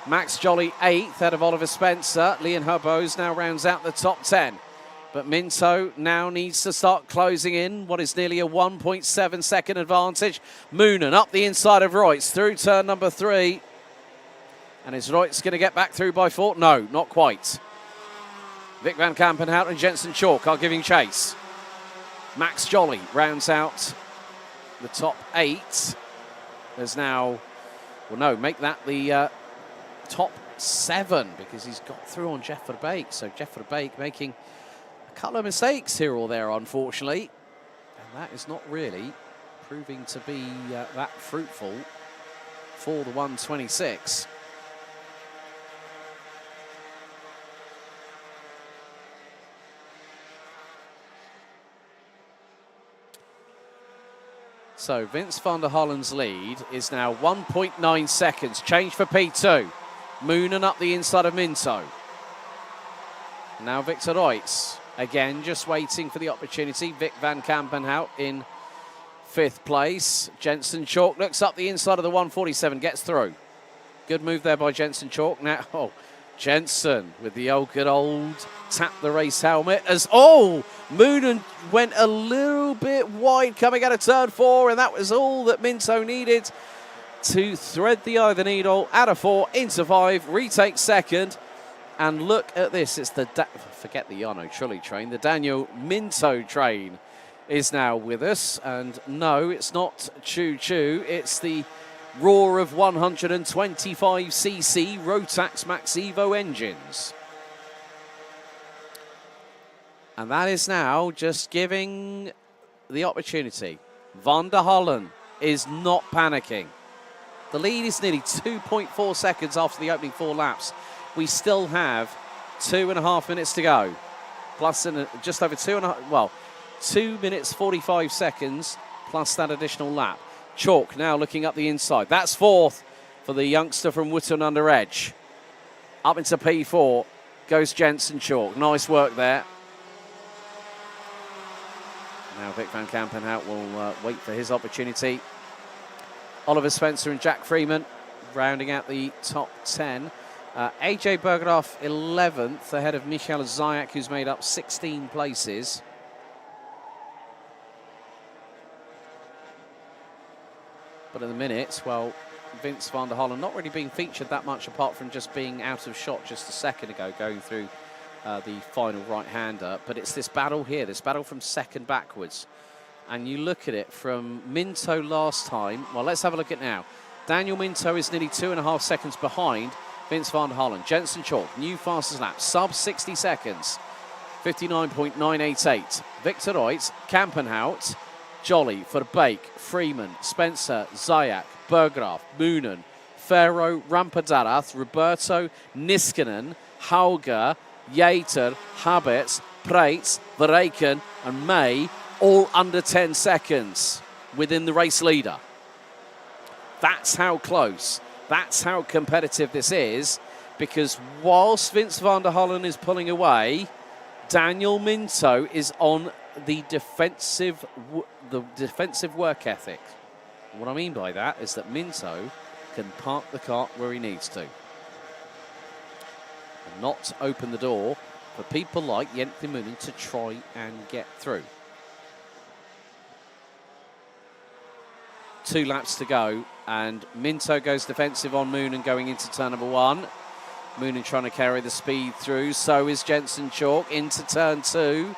Max Jolly 8th out of Oliver Spencer. Leon Herboz now rounds out the top 10. But Minto now needs to start closing in what is nearly a 1.7 second advantage. Moonen up the inside of Reitz through turn number 3. And is Reitz going to get back through by 4? No, not quite. Vic van Kampenhout and Jensen Chalk are giving chase. Max Jolly rounds out the top 8. There's now well, no, make that the top 7 because he's got through on Jeff Verbeek. So Jeff Verbeek making a couple of mistakes here or there, unfortunately. And that is not really proving to be that fruitful for the 126. So Vince van der Hollen's lead is now 1.9 seconds. Change for P2. Moonen up the inside of Minto. Now Victor Reutz. Again, just waiting for the opportunity. Vic van Kampenhout in 5th place. Jensen Chalk looks up the inside of the 147, gets through. Good move there by Jensen Chalk. Now, Jensen with the good old tap the race helmet as, Moonen went a little bit wide coming out of turn 4, and that was all that Minto needed to thread the eye of the needle out of 4 into 5, retake 2nd. And look at this, it's the, forget the Jarno Trulli train, the Daniel Minto train is now with us. And no, it's not choo-choo, it's the roar of 125cc Rotax Max Evo engines. And that is now just giving the opportunity. Van der Hollen is not panicking. The lead is nearly 2.4 seconds after the opening 4 laps. We still have 2.5 minutes to go. Plus just over 2 minutes 45 seconds plus that additional lap. Chalk now looking up the inside. That's 4th for the youngster from Wootton under Edge. Up into P4 goes Jensen Chalk. Nice work there. Now Vic van Kampenhout will wait for his opportunity. Oliver Spencer and Jack Freeman rounding out the top 10. AJ Bergeraff 11th ahead of Michael Zayak, who's made up 16 places. But at the minute, well, Vince van der Hollen not really being featured that much apart from just being out of shot just a second ago going through the final right-hander. But it's this battle here, this battle from second backwards. And you look at it from Minto last time. Well, let's have a look at now. Daniel Minto is nearly 2.5 seconds behind Vince van der Hollen. Jensen Chalk, new fastest lap, sub 60 seconds, 59.988. Victor Reutz, Kampenhout, Jolly, Verbeek, Freeman, Spencer, Zayak, Bergeraff, Moonen, Ferro, Rampadarath, Roberto, Niskanen, Hauger, Yater, Habets, Preitz, Verreken and May, all under 10 seconds within the race leader. That's how close, that's how competitive this is, because whilst Vince van der Hollen is pulling away, Daniel Minto is on the defensive work ethic. What I mean by that is that Minto can park the cart where he needs to and not open the door for people like Jente Moonen to try and get through. 2 laps to go, and Minto goes defensive on Moonen going into turn number 1. Moonen trying to carry the speed through, so is Jensen Chalk into turn 2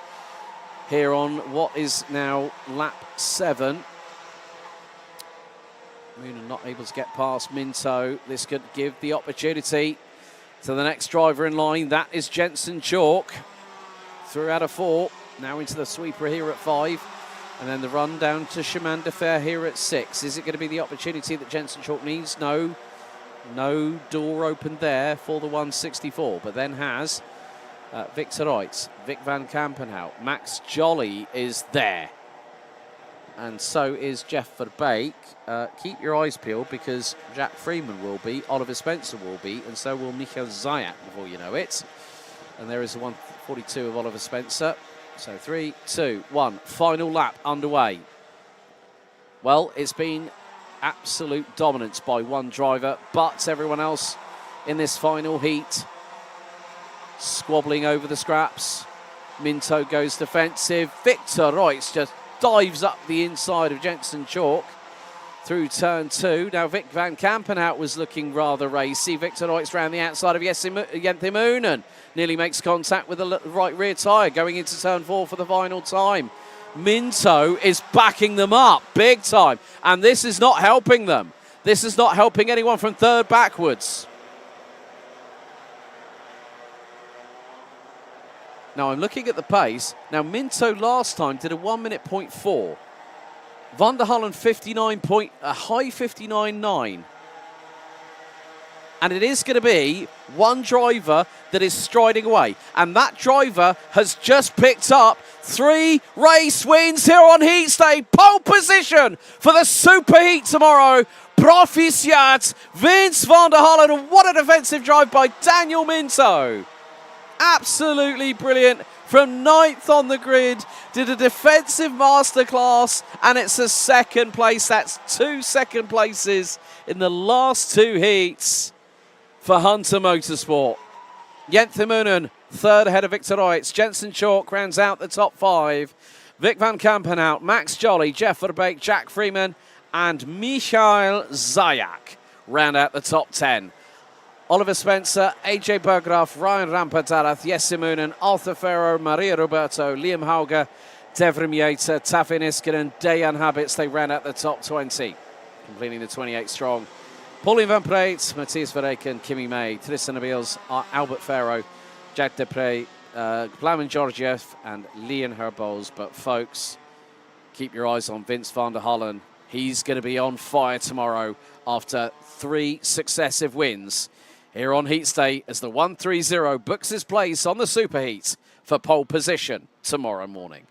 here on what is now lap 7. Moonen not able to get past Minto. This could give the opportunity to the next driver in line. That is Jensen Chalk. Through out of 4, now into the sweeper here at 5. And then the run down to Chemin de Fer here at 6. Is it going to be the opportunity that Jensen Chalk needs? No. No door opened there for the 164, but then has Victor Reutz, Vic van Kampenhout, Max Jolly is there. And so is Jeff Verbeek. Keep your eyes peeled because Jack Freeman will be, Oliver Spencer will be, and so will Michael Zayak before you know it. And there is the 142 of Oliver Spencer. So 3, 2, 1, final lap underway. Well, it's been absolute dominance by one driver, but everyone else in this final heat squabbling over the scraps. Minto goes defensive. Victor Reutz just dives up the inside of Jensen Chalk through turn 2. Now Vic van Kampenhout was looking rather racy. Victor Reutz round the outside of Jente Moonen. Nearly makes contact with the right rear tyre going into turn 4 for the final time. Minto is backing them up big time, and this is not helping them. This is not helping anyone from third backwards. Now I'm looking at the pace. Now Minto last time did a 1 minute point 4. Van der Hollen 59 point, a high 59.9. And it is going to be one driver that is striding away. And that driver has just picked up 3 race wins here on Heat Day. Pole position for the Super Heat tomorrow. Proficiat, Vince van der Hollen. And what a defensive drive by Daniel Minto. Absolutely brilliant. From 9th on the grid, did a defensive masterclass, and it's a second place. That's 2 second places in the last 2 heats for Hunter Motorsport. Jens Immonen, third ahead of Victor Reitz. Jensen Chalk rounds out the top 5. Vic van Kampenhout, Max Jolly, Jeff Verbeek, Jack Freeman, and Michael Zayak round out the top 10. Oliver Spencer, AJ Berggraaf, Ryan Rampadarath, Jesse Moonen, Arthur Ferro, Maria Roberto, Liam Hauger, Devrim Yater, Tafin Iskinen, Dejan Habits. They ran out the top 20, completing the 28 strong. Pauline Van Praet, Matthias Verreken, Kimi May, Tristan Abiels, Albert Ferro, Jack Depre, Blaman Georgiev, and Leon Herbols. But folks, keep your eyes on Vince van der Hollen. He's going to be on fire tomorrow after 3 successive wins here on Heat Day as the 130 books his place on the Super Heat for pole position tomorrow morning.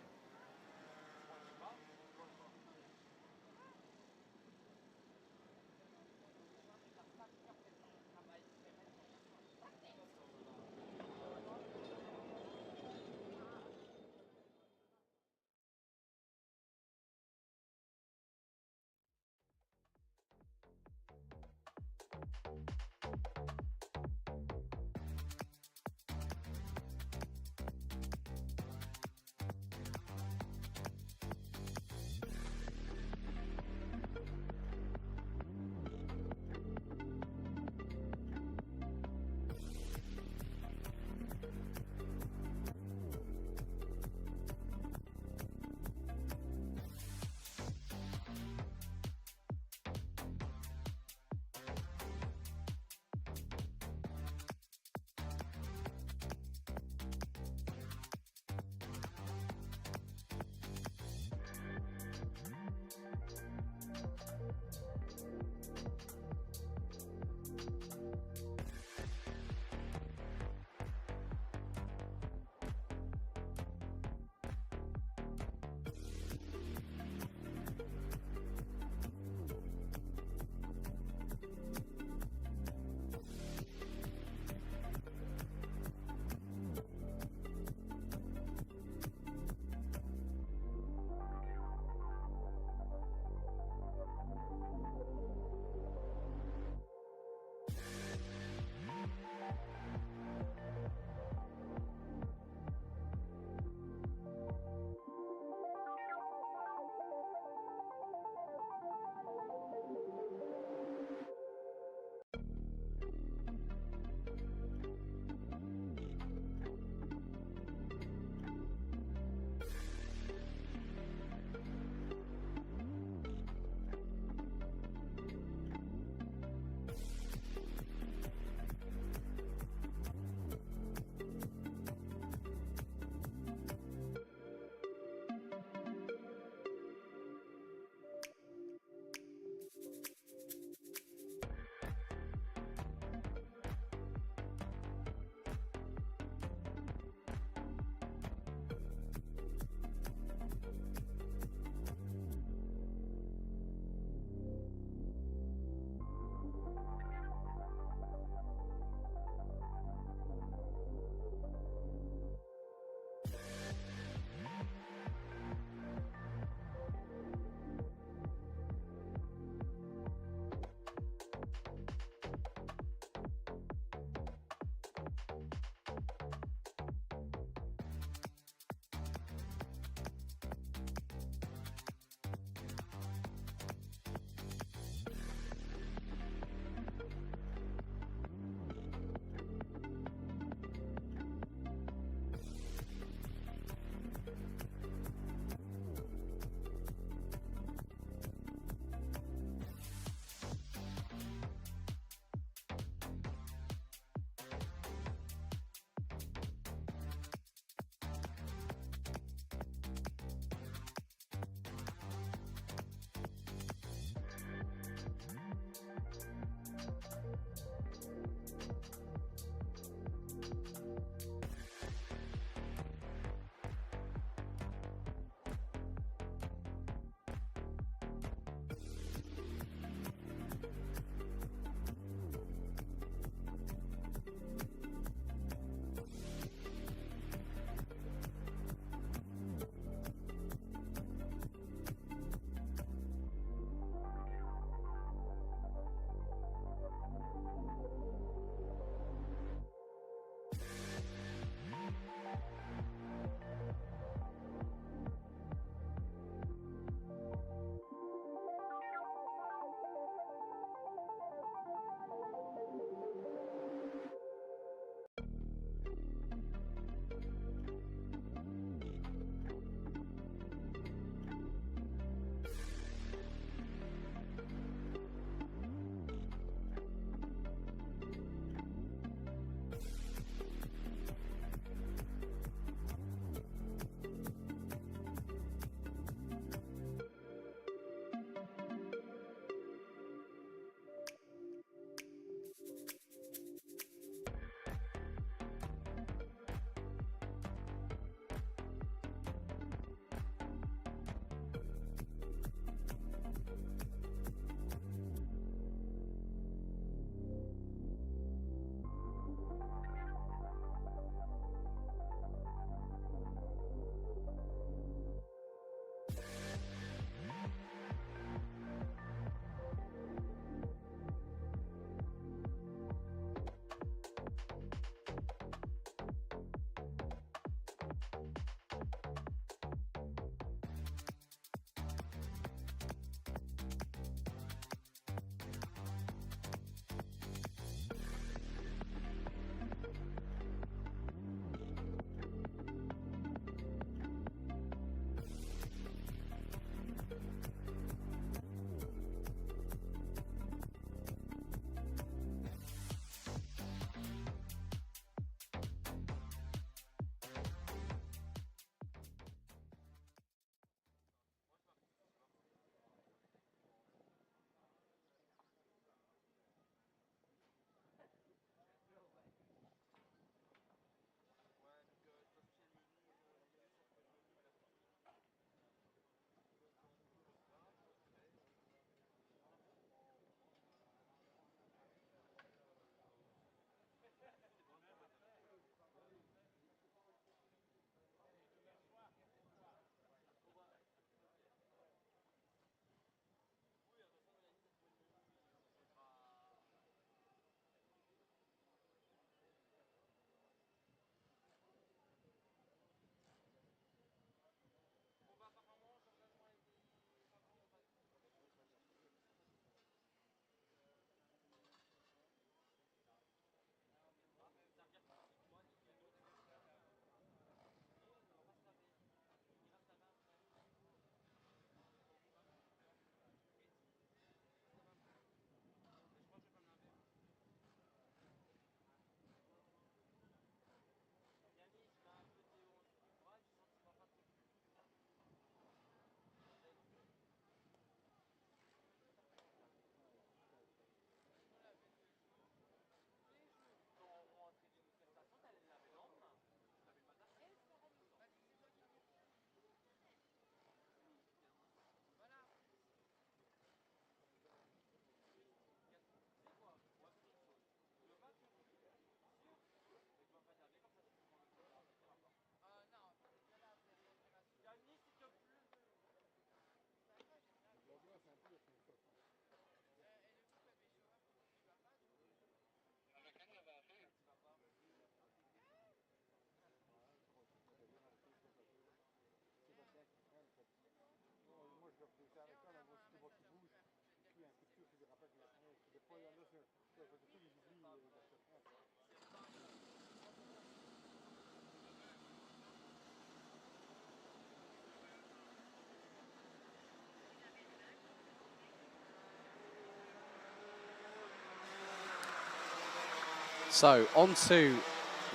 So on to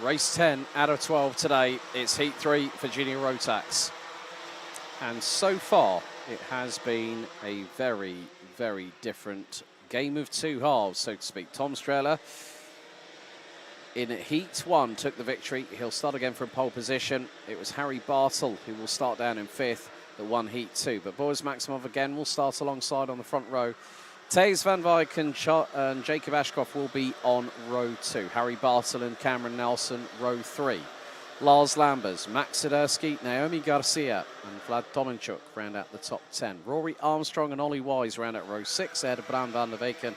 race 10 out of 12 today. It's Heat 3 for Junior Rotax. And so far, it has been a very, very different game of two halves, so to speak. Tom Strehler in Heat 1 took the victory. He'll start again from pole position. It was Harry Bartle who will start down in 5th that won Heat 2. But Boris Maximov again will start alongside on the front row. Thijs van Wijk and Jacob Ashcroft will be on row 2. Harry Bartle and Cameron Nelson, row 3. Lars Lambers, Max Siderski, Naomi Garcia and Vlad Tomenchuk round out the top 10. Rory Armstrong and Ollie Wise round out row 6 ahead of Bram van der Weken.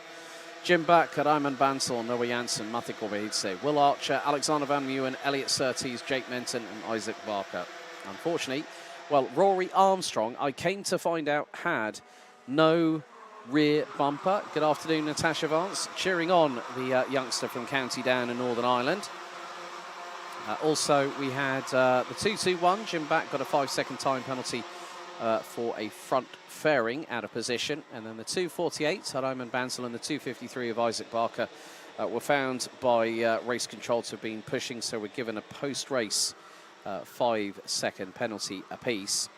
Jim Back, Raymond Bansel, Noah Janssen, Matti Korbehidze, Will Archer, Alexander Van Meeuwen, Elliot Surtees, Jake Menton and Isaac Barker. Unfortunately, well, Rory Armstrong, I came to find out, had no rear bumper. Good afternoon, Natasha Vance, cheering on the youngster from County Down in Northern Ireland. Also, we had the 221. Jim Back got a 5-second time penalty for a front fairing out of position. And then the 248, Raymond Bansel, and the 253 of Isaac Barker were found by race control to have been pushing, so we're given a post-race 5-second penalty apiece.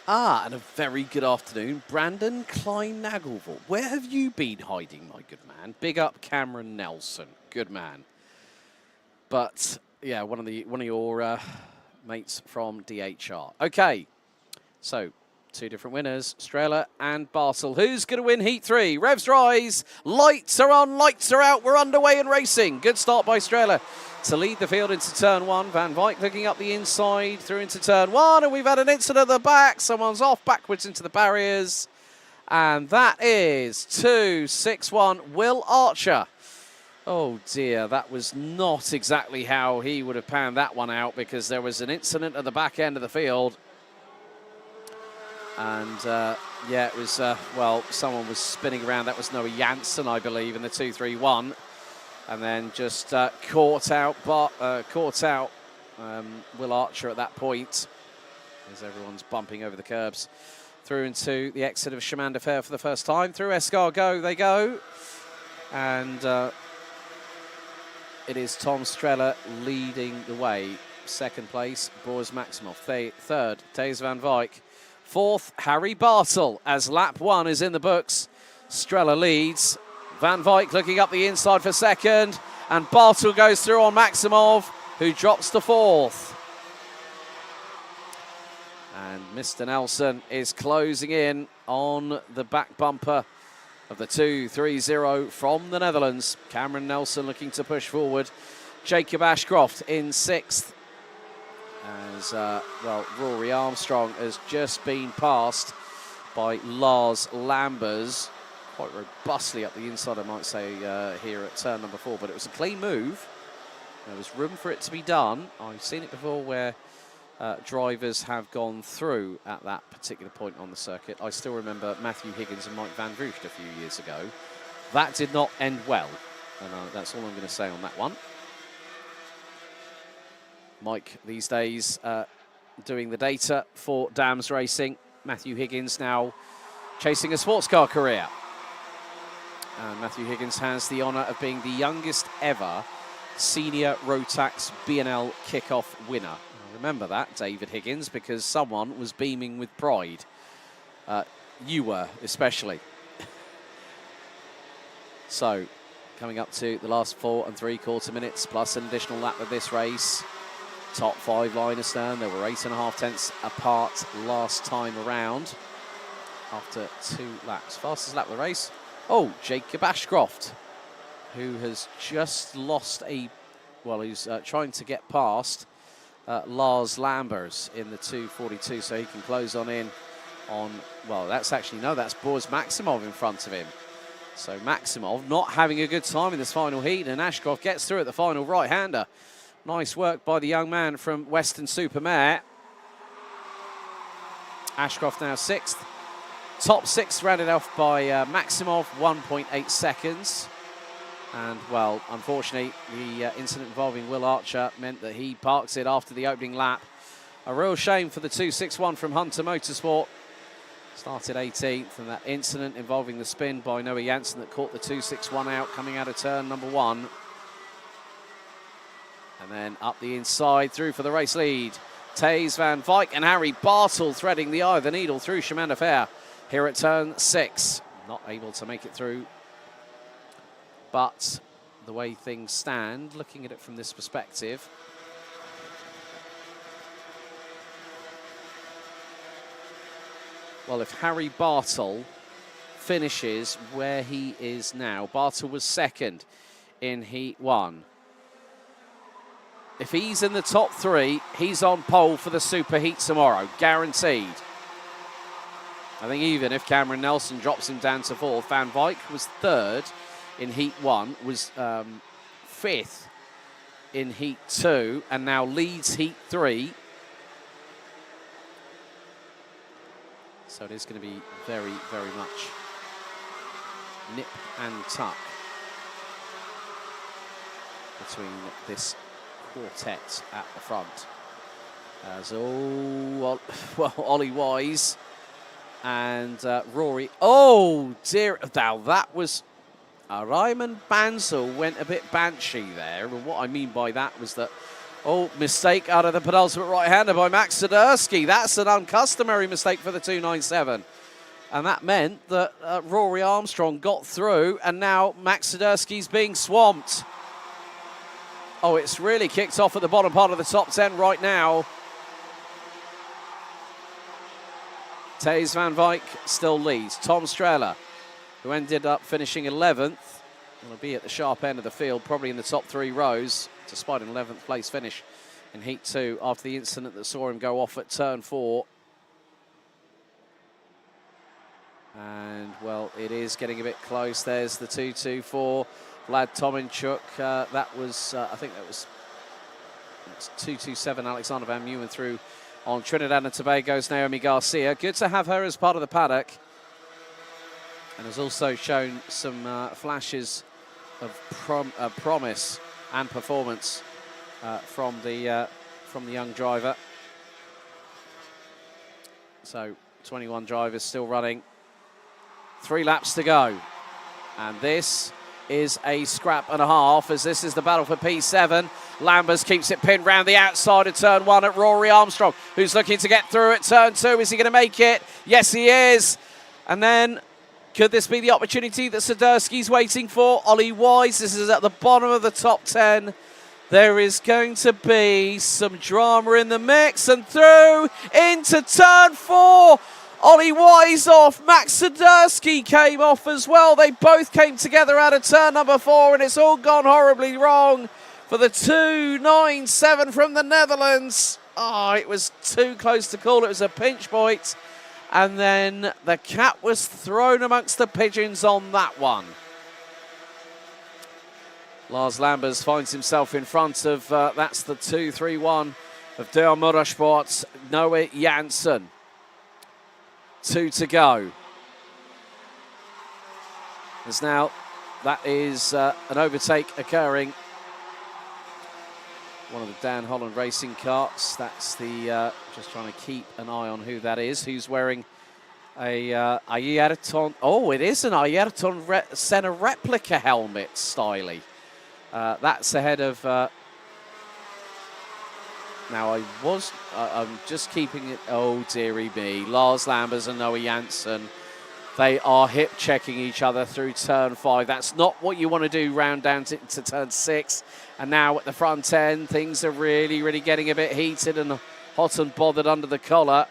And a very good afternoon, Brandon Klein-Nagelvoort. Where have you been hiding, my good man? Big up Cameron Nelson, good man. But yeah, one of your mates from DHR. Okay, so two different winners, Strehler and Bartle. Who's going to win Heat 3? Revs rise, lights are on, lights are out. We're underway and racing. Good start by Strehler to lead the field into turn 1. Van Wijk looking up the inside through into turn 1, and we've had an incident at the back. Someone's off backwards into the barriers, and that is 2-6-1 Will Archer. Oh dear, that was not exactly how he would have panned that one out, because there was an incident at the back end of the field. And yeah, it was, well, someone was spinning around. That was Noah Janssen, I believe, in the 231. And then just caught out Will Archer at that point, as everyone's bumping over the curbs. Through into the exit of Chemin de Fer for the first time. Through Escargot they go. And it is Tom Strehler leading the way. Second place, Boris Maximov. Third, Thijs van Wijk. Fourth, Harry Bartle, as lap 1 is in the books. Strehler leads. Van Wijk looking up the inside for second, and Bartle goes through on Maximov, who drops to 4th. And Mr. Nelson is closing in on the back bumper of the 230 from the Netherlands. Cameron Nelson looking to push forward. Jacob Ashcroft in 6th. As, well, Rory Armstrong has just been passed by Lars Lambers, quite robustly up the inside, I might say, here at turn number 4. But it was a clean move. There was room for it to be done. I've seen it before where drivers have gone through at that particular point on the circuit. I still remember Matthew Higgins and Mike Van Vrucht a few years ago. That did not end well, and that's all I'm going to say on that one. Mike, these days, doing the data for Dams Racing. Matthew Higgins now chasing a sports car career. And Matthew Higgins has the honour of being the youngest ever senior Rotax BNL kickoff winner. I remember that, David Higgins, because someone was beaming with pride. You were, especially. So, coming up to the last 4 3/4 minutes, plus an additional lap of this race. Top 5 line astern. There were 8.5 tenths apart last time around after 2 laps. Fastest lap of the race. Oh, Jacob Ashcroft, who has just lost a, well, he's trying to get past Lars Lambers in the 2:42, so he can close on in on, well, that's actually, no, that's Boris Maximov in front of him. So Maximov not having a good time in this final heat, and Ashcroft gets through at the final right-hander. Nice work by the young man from Western-super-Mare. Ashcroft now 6th. Top 6 rounded off by Maximov, 1.8 seconds. And, well, unfortunately, the incident involving Will Archer meant that he parks it after the opening lap. A real shame for the 261 from Hunter Motorsport. Started 18th, and that incident involving the spin by Noah Janssen that caught the 261 out coming out of turn number 1. And then up the inside, through for the race lead. Thijs van Wijk and Harry Bartel threading the eye of the needle through Chemin de Fer here at turn 6. Not able to make it through. But the way things stand, looking at it from this perspective, well, if Harry Bartel finishes where he is now, Bartel was 2nd in Heat 1. If he's in the top 3, he's on pole for the Super Heat tomorrow, guaranteed. I think even if Cameron Nelson drops him down to 4th, Van Wijk was 3rd in Heat 1, was 5th in Heat 2, and now leads Heat 3. So it is going to be very, very much nip and tuck between this quartet at the front. As Ollie Wise and Rory. Oh dear! Now that was Raymond Bansal went a bit banshee there, and what I mean by that was that, oh, mistake out of the penultimate right-hander by Max Sadursky. That's an uncustomary mistake for the 297. And that meant that Rory Armstrong got through, and now Max Sadursky's being swamped. Oh, it's really kicked off at the bottom part of the top 10 right now. Thijs van Wijk still leads. Tom Strehler, who ended up finishing 11th, will be at the sharp end of the field, probably in the top 3 rows, despite an 11th place finish in Heat 2 after the incident that saw him go off at turn 4. And, well, it is getting a bit close. There's the 224. Vlad Tominchuk, that was, I think that was 227. Alexander Van Meeuwen through on Trinidad and Tobago's Naomi Garcia. Good to have her as part of the paddock. And has also shown some flashes of promise and performance from the young driver. So 21 drivers still running. 3 laps to go. And this is a scrap and a half, as this is the battle for P7. Lambers keeps it pinned round the outside of turn 1 at Rory Armstrong, who's looking to get through at turn 2. Is he going to make it? Yes, he is. And then, could this be the opportunity that Sadursky's waiting for? Ollie Wise, this is at the bottom of the top 10. There is going to be some drama in the mix, and through into turn 4. Ollie Wise off, Max Sadursky came off as well. They both came together out of turn number 4, and it's all gone horribly wrong for the 297 from the Netherlands. Oh, it was too close to call. It was a pinch point. And then the cat was thrown amongst the pigeons on that one. Lars Lambers finds himself in front of, that's the 231 of Deur Motorsport's Noah Janssen. 2 to go. There's now, that is an overtake occurring. One of the Dan Holland racing carts. That's the, just trying to keep an eye on who that is, who's wearing a Ayrton, oh, it is an Ayrton Senna replica helmet, styly. That's ahead of, now I'm just keeping it, oh dearie me, Lars Lambers and Noah Janssen. They are hip checking each other through turn 5. That's not what you want to do round down to turn 6. And now at the front end, things are really, really getting a bit heated and hot and bothered under the collar.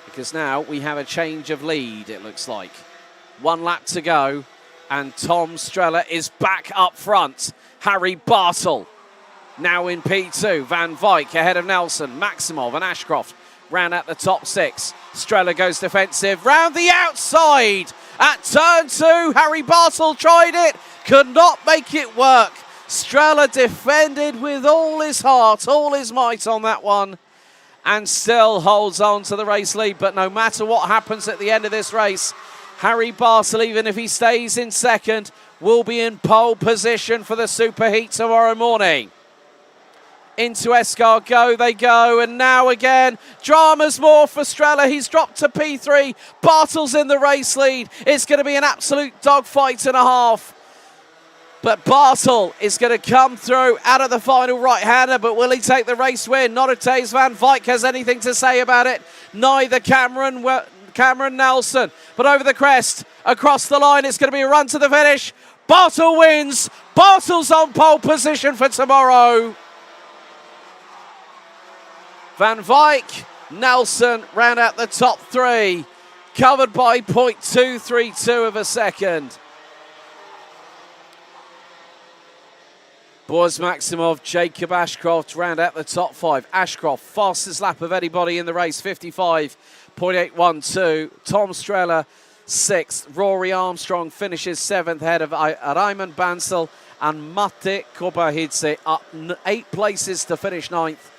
Because now we have a change of lead, it looks like. 1 lap to go, and Tom Strehler is back up front. Harry Bartel Now in P2, Van Wyk ahead of Nelson, Maximov and Ashcroft round at the top 6. Strella goes defensive, round the outside at turn 2. Harry Bartle tried it, could not make it work. Strella defended with all his heart, all his might on that one, and still holds on to the race lead. But no matter what happens at the end of this race, Harry Bartle, even if he stays in second, will be in pole position for the Super Heat tomorrow morning. Into Escargot they go, and now again, drama's more for Strella. He's dropped to P3. Bartle's in the race lead. It's going to be an absolute dogfight and a half. But Bartle is going to come through out of the final right-hander, but will he take the race win? Not a taste Van Wyk has anything to say about it. Neither Cameron Nelson. But over the crest, across the line, it's going to be a run to the finish. Bartle wins. Bartle's on pole position for tomorrow. Van Wyk, Nelson round out the top 3, covered by 0.232 of a second. Boris Maximov, Jacob Ashcroft round out the top 5. Ashcroft, fastest lap of anybody in the race, 55.812. Tom Strella, 6th. Rory Armstrong finishes 7th, ahead of Raymond Bansal and Mate Kobahidze, up 8 places to finish 9th,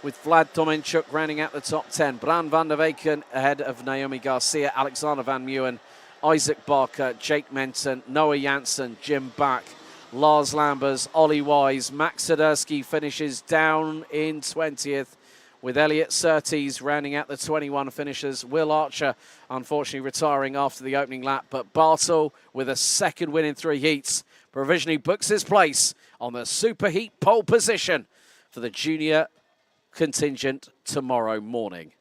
with Vlad Domenchuk rounding out the top 10. Bran van der Weyken ahead of Naomi Garcia, Alexander Van Meeuwen, Isaac Barker, Jake Menton, Noah Janssen, Jim Back, Lars Lambers, Ollie Wise. Max Swiderski finishes down in 20th, with Elliot Surtees rounding out the 21 finishers. Will Archer, unfortunately, retiring after the opening lap. But Bartle, with a second win in 3 heats, provisionally books his place on the Super Heat pole position for the junior contingent tomorrow morning.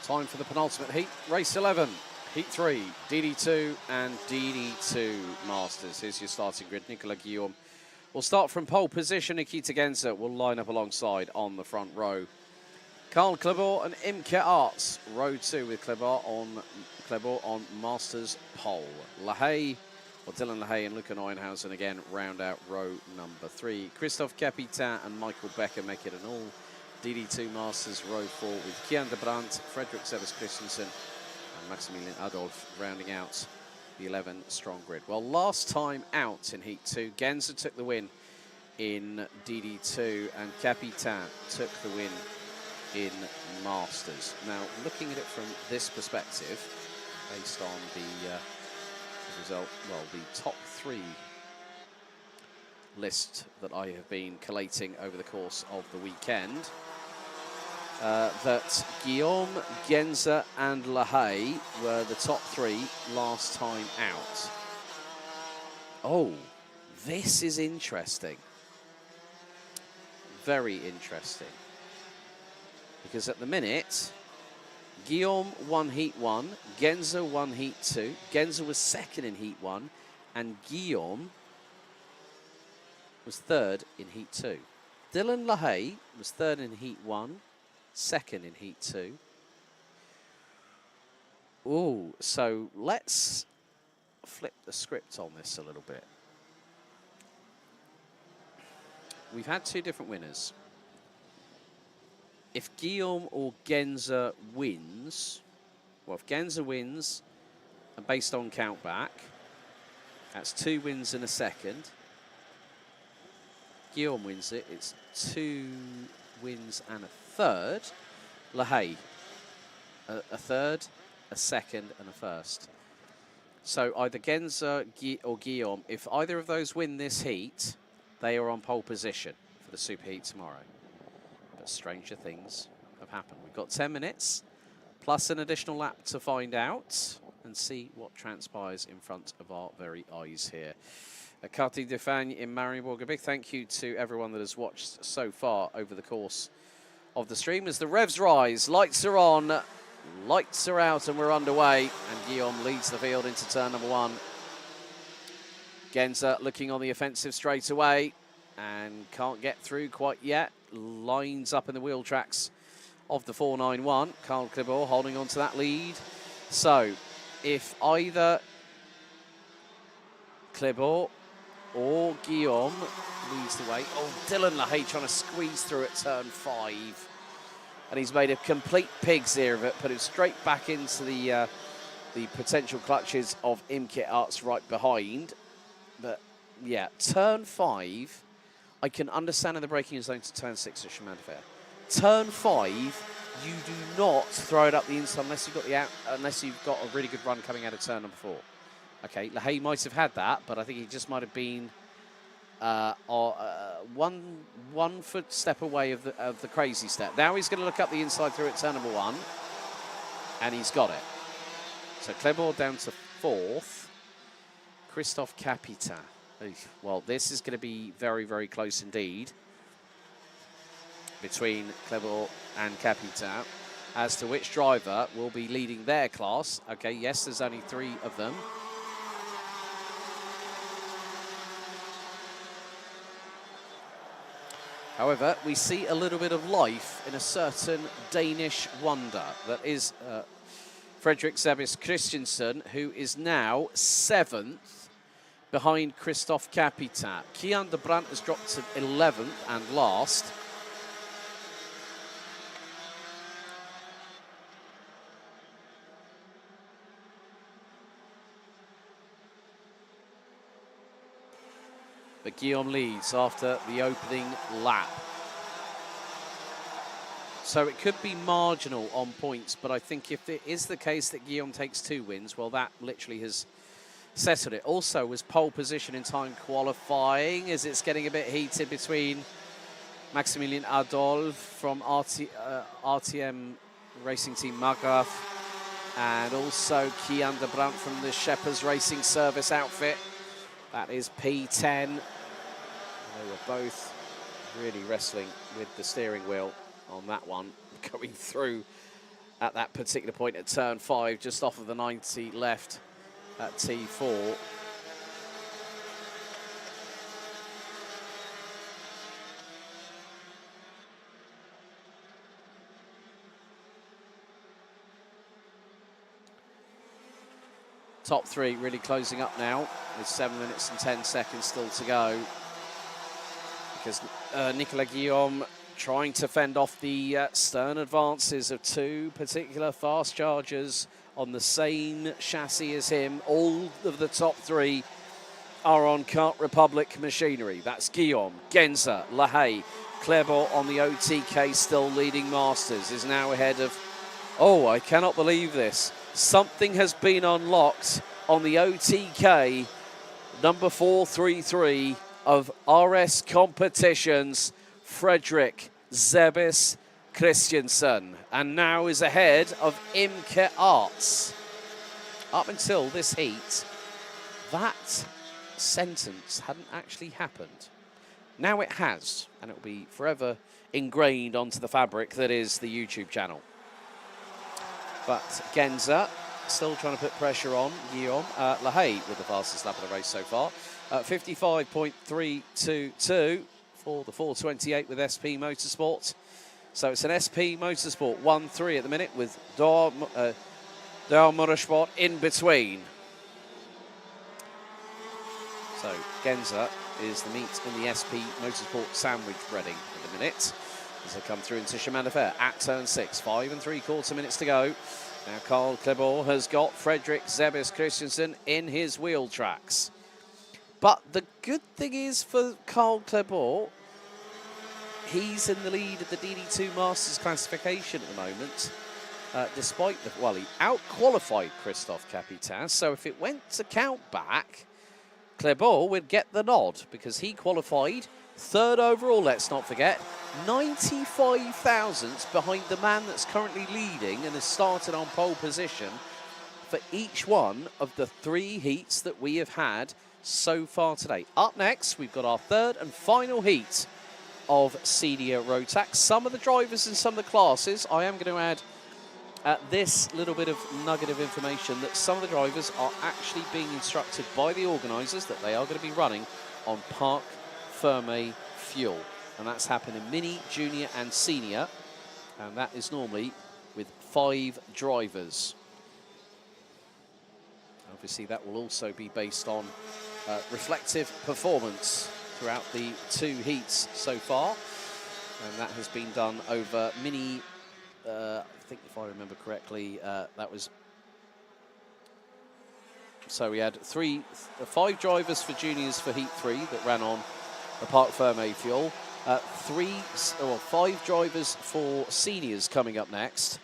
Time for the penultimate heat, race 11, heat 3, DD2 and DD2 Masters. Here's your starting grid. Nicolas Guillaume will start from pole position. Nikita Genza will line up alongside on the front row. Carl Kleber and Imke Arts, row 2 with Kleber on Masters pole. Dylan LaHaye and Luca Neuenhausen again round out row number 3. Christophe Capitan and Michael Becker make it an all DD2 Masters row 4 with Kian de Brandt, Frederick Sebas Christensen and Maximilian Adolf rounding out the 11 strong grid. Well, last time out in Heat 2, Genza took the win in DD2 and Capitan took the win in Masters. Now, looking at it from this perspective, based on the result, well, the top 3 list that I have been collating over the course of the weekend, that Guillaume, Genza and LaHaye were the top 3 last time out. Oh, this is interesting. Very interesting. Because at the minute, Guillaume won Heat 1, Genza won Heat 2, Genza was second in Heat 1, and Guillaume was third in Heat 2. Dylan LaHaye was third in Heat 1, second in Heat 2. Ooh, so let's flip the script on this a little bit. We've had 2 different winners. If Guillaume or Genza wins, well, if Genza wins, and based on countback, that's 2 wins and a second. Guillaume wins it, it's 2 wins and a third. LaHaye, a third, a second, and a first. So either Genza or Guillaume, if either of those win this heat, they are on pole position for the Super Heat tomorrow. But stranger things have happened. We've got 10 minutes, plus an additional lap to find out and see what transpires in front of our very eyes here. Karting de Fan in Mariembourg. A big thank you to everyone that has watched so far over the course of the stream. As the revs rise, lights are on, lights are out, and we're underway. And Guillaume leads the field into turn number 1. Genza looking on the offensive straight away and can't get through quite yet. Lines up in the wheel tracks of the 491. Carl Kleber holding on to that lead. So if either Kleber or Guillaume leads the way. Oh, Dylan LaHaye trying to squeeze through at turn 5. And he's made a complete pig's ear of it, put him straight back into the potential clutches of Imke Arts right behind. But yeah, turn 5, I can understand in the braking zone to turn 6 at Chemin de Fer. Turn 5, you do not throw it up the inside unless you've got a really good run coming out of turn number 4. Okay, LaHaye might have had that, but I think he just might have been one footstep away of the crazy step. Now he's going to look up the inside through at turn number 1, and he's got it. So Kleber down to 4th. Christophe Capitan. Well, this is going to be very, very close indeed between Kleber and Capitan as to which driver will be leading their class. Okay, yes, there's only 3 of them. However, we see a little bit of life in a certain Danish wonder. That is Frederick Sebas Christensen, who is now 7th behind Christophe Capitan. Kian de Brandt has dropped to 11th and last. But Guillaume leads after the opening lap. So it could be marginal on points, but I think if it is the case that Guillaume takes 2 wins, well, that literally has settled it. Also was pole position in time qualifying, as it's getting a bit heated between Maximilian Adolf from RTM Racing Team Margraf and also Kian de Brandt from the Shepherd's Racing Service outfit. That is P10. They were both really wrestling with the steering wheel on that one, going through at that particular point at turn 5, just off of the 90 left at T4. Top 3 really closing up now with 7 minutes and 10 seconds still to go, because Nicolas Guillaume trying to fend off the stern advances of 2 particular fast chargers on the same chassis as him. All of the top 3 are on Kart Republic machinery. That's Guillaume, Genza, Lahaye, Clermont on the OTK, still leading Masters, is now ahead of, oh, I cannot believe this. Something has been unlocked on the OTK, number 433 of RS Competitions, Fredrik Zebis Christiansen, and now is ahead of Imke Arts. Up until this heat, that sentence hadn't actually happened. Now it has, and it will be forever ingrained onto the fabric that is the YouTube channel. But Genza still trying to put pressure on Guillaume. Lahaye with the fastest lap of the race so far. 55.322 for the 428 with SP Motorsport. So it's an SP Motorsport 1-3 at the minute with Dor Motorsport in between. So Genza is the meat in the SP Motorsport sandwich breading at the minute, as they come through into Chemin de Fer at turn 6. 5 3/4 minutes to go. Now Carl Clermont has got Fredrik Zebis Christiansen in his wheel tracks. But the good thing is for Carl Clermont, he's in the lead of the DD2 Masters classification at the moment, despite the, well, he out-qualified Christophe Capitan, so if it went to count back, Clermont would get the nod because he qualified 3rd overall, let's not forget, 95 thousandths behind the man that's currently leading and has started on pole position for each one of the 3 heats that we have had so far today. Up next, we've got our 3rd and final heat of senior Rotax. Some of the drivers and some of the classes, I am going to add this little bit of nugget of information that some of the drivers are actually being instructed by the organisers that they are going to be running on Parc Fermé fuel. And that's happened in Mini, Junior and Senior. And that is normally with 5 drivers. Obviously, that will also be based on reflective performance throughout the 2 heats so far. And that has been done over Mini, I think if I remember correctly, that was... So we had 5 drivers for juniors for Heat 3 that ran on the Parc Fermé fuel. 5 drivers for seniors coming up next.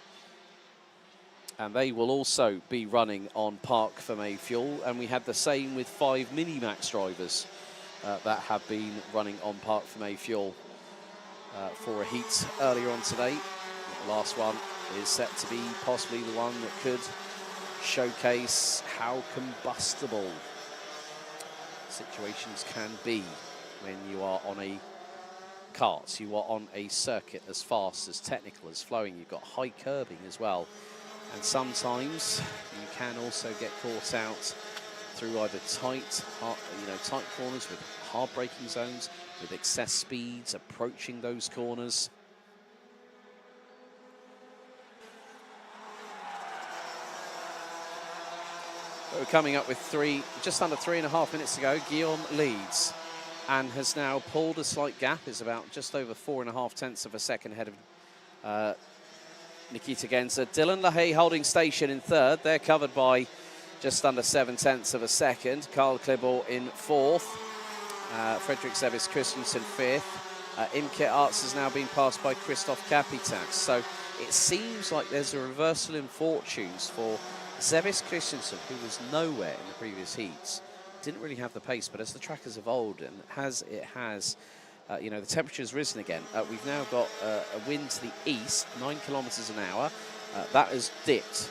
And they will also be running on Parc Fermé fuel. And we had the same with 5 Mini-Max drivers that have been running on Parc Fermé fuel for a heat earlier on today. The last one is set to be possibly the one that could showcase how combustible situations can be when you are on a kart, you are on a circuit as fast, as technical, as flowing. You've got high curbing as well. And sometimes you can also get caught out through either tight corners with hard braking zones, with excess speeds approaching those corners. We're coming up with just under 3.5 minutes to go. Guillaume leads and has now pulled a slight gap. It's about just over 4.5 tenths of a second ahead of Nikita Genza. Dylan Lahaye holding station in 3rd. They're covered by just under 7 tenths of a second. Carl Clermont in 4th. Fredrik Zebis Christiansen 5th. Imke Arts has now been passed by Christophe Capitan. So it seems like there's a reversal in fortunes for Zebis Christiansen, who was nowhere in the previous heats. Didn't really have the pace, but as the track has evolved and the temperature's risen again. We've now got a wind to the east, 9 kilometres an hour. That has dipped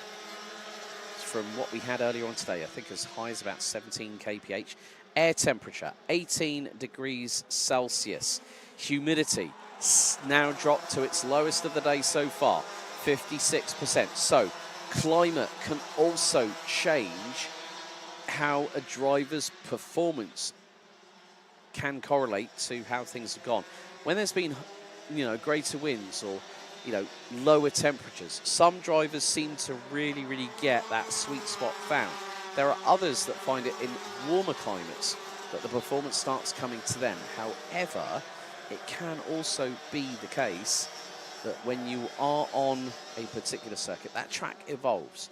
from what we had earlier on today, I think as high as about 17 kph. Air temperature, 18 degrees Celsius. Humidity now dropped to its lowest of the day so far, 56%. So climate can also change how a driver's performance can correlate to how things have gone. When there's been, greater winds or, lower temperatures, some drivers seem to really get that sweet spot found. There are others that find it in warmer climates that the performance starts coming to them. However, it can also be the case that when you are on a particular circuit, that track evolves.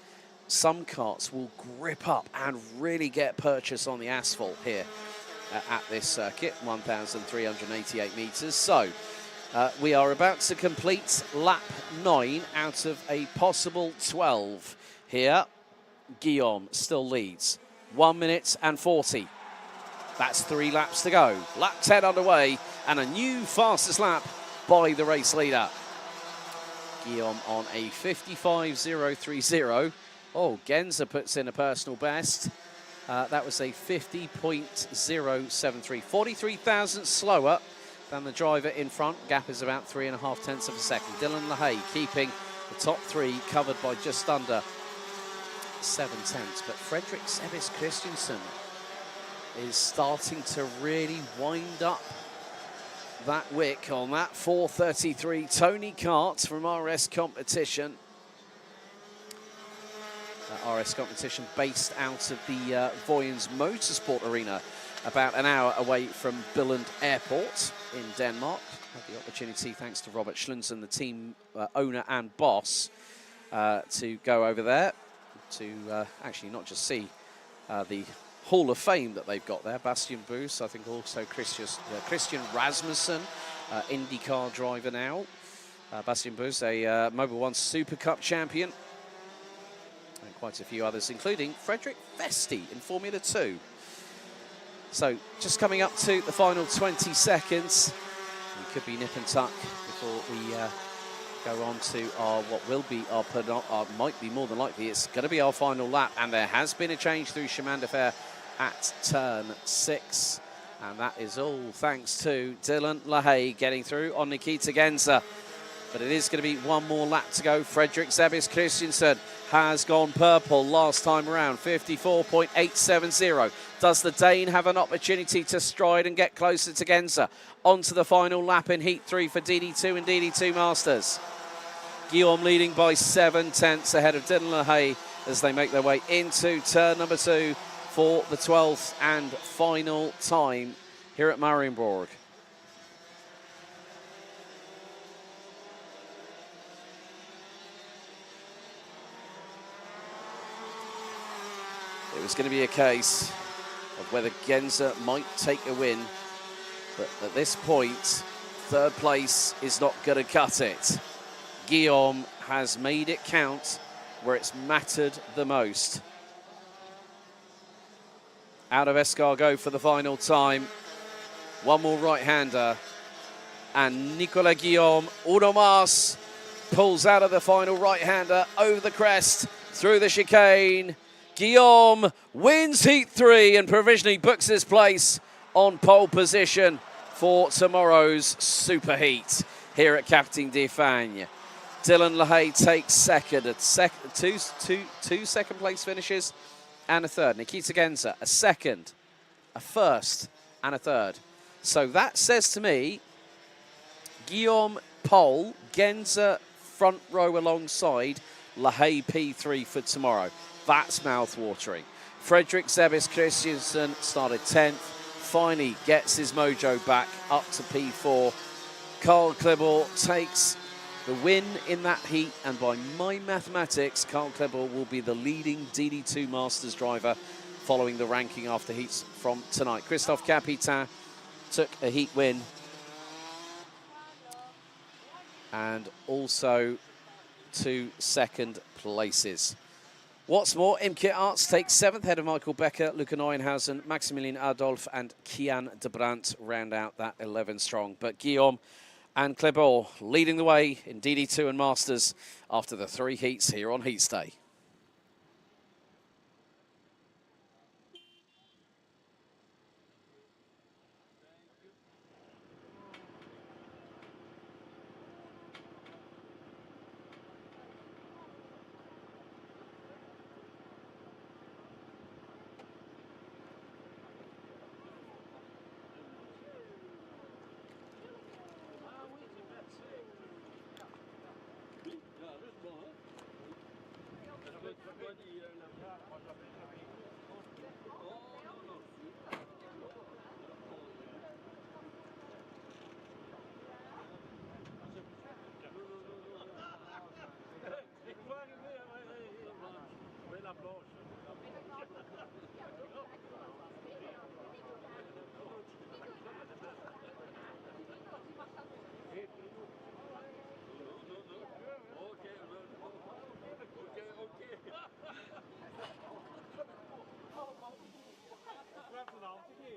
Some karts will grip up and really get purchase on the asphalt here at this circuit, 1,388 meters. So we are about to complete lap 9 out of a possible 12 here. Guillaume still leads, 1 minute and 40. That's 3 laps to go. Lap 10 underway, and a new fastest lap by the race leader. Guillaume on a 55.030. Oh, Genza puts in a personal best. That was a 50.073. 43 thousandths slower than the driver in front. Gap is about 3.5 tenths of a second. Dylan LaHaye keeping the top 3 covered by just under 7 tenths. But Fredrik Sebis Christensen is starting to really wind up that wick on that 4:33 Tony Kart from RS Competition. RS Competition based out of the Voyens Motorsport Arena, about an hour away from Billund Airport in Denmark. Had the opportunity, thanks to Robert Schlunsen, the team owner and boss, to go over there to actually not just see the Hall of Fame that they've got there. Bastian Boos, I think also Christian Rasmussen, IndyCar driver now. Bastian Boos, a Mobil 1 Super Cup champion. And quite a few others, including Frederick Vesti in Formula 2. So just coming up to the final 20 seconds. We could be nip and tuck before we go on to our, what will be our, might be more than likely, it's going to be our final lap. And there has been a change through Chemin de Fer at turn 6. And that is all thanks to Dylan LaHaye getting through on Nikita Genza. But it is going to be one more lap to go. Fredrik Sebis Christensen has gone purple last time around, 54.870. Does the Dane have an opportunity to stride and get closer to Genza? On to the final lap in Heat 3 for DD2 and DD2 Masters. Guillaume leading by 7 tenths ahead of Dylan LaHaye as they make their way into turn number 2 for the 12th and final time here at Mariembourg. It was going to be a case of whether Genza might take a win, but at this point, 3rd place is not going to cut it. Guillaume has made it count where it's mattered the most. Out of escargot for the final time. One more right-hander. And Nicolas Guillaume, Uno Mas, pulls out of the final right-hander over the crest, through the chicane. Guillaume wins Heat 3 and provisionally books his place on pole position for tomorrow's Super Heat here at Karting d'Espagne. Dylan LaHaye takes second at two second place finishes and a third. Nikita Genza, a second, a first, and a third. So that says to me, Guillaume pole, Genza front row alongside, LaHaye P3 for tomorrow. That's mouth-watering. Fredrik Sebis Christensen started 10th, finally gets his mojo back up to P4. Carl Klibor takes the win in that heat, and by my mathematics, Carl Klibor will be the leading DD2 Masters driver following the ranking after heats from tonight. Christophe Capitan took a heat win, and also 2 second places. What's more, Imke Arts takes 7th, ahead of Michael Becker, Luca Neuenhausen, Maximilian Adolf, and Kian de Brandt round out that 11 strong. But Guillaume and Klebor leading the way in DD2 and Masters after the 3 heats here on Heats Day.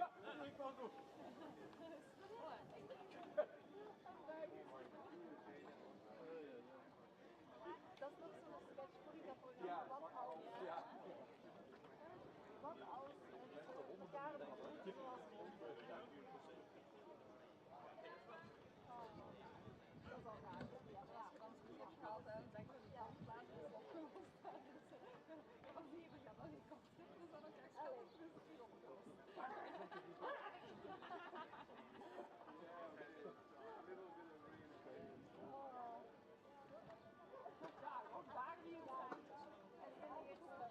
Dat is nog zo'n sketch voor die dat programma. Wat als... Wat als elkaar begroet zoals honden? Dat is al raar. Ja, maar als je dan zo'n sketch gaat en denkt dat het plaats is opgelost. Van hier gaat dat niet komt. Dus dan ook echt alles is niet opgelost. Daar weer zijn. En in de eerste.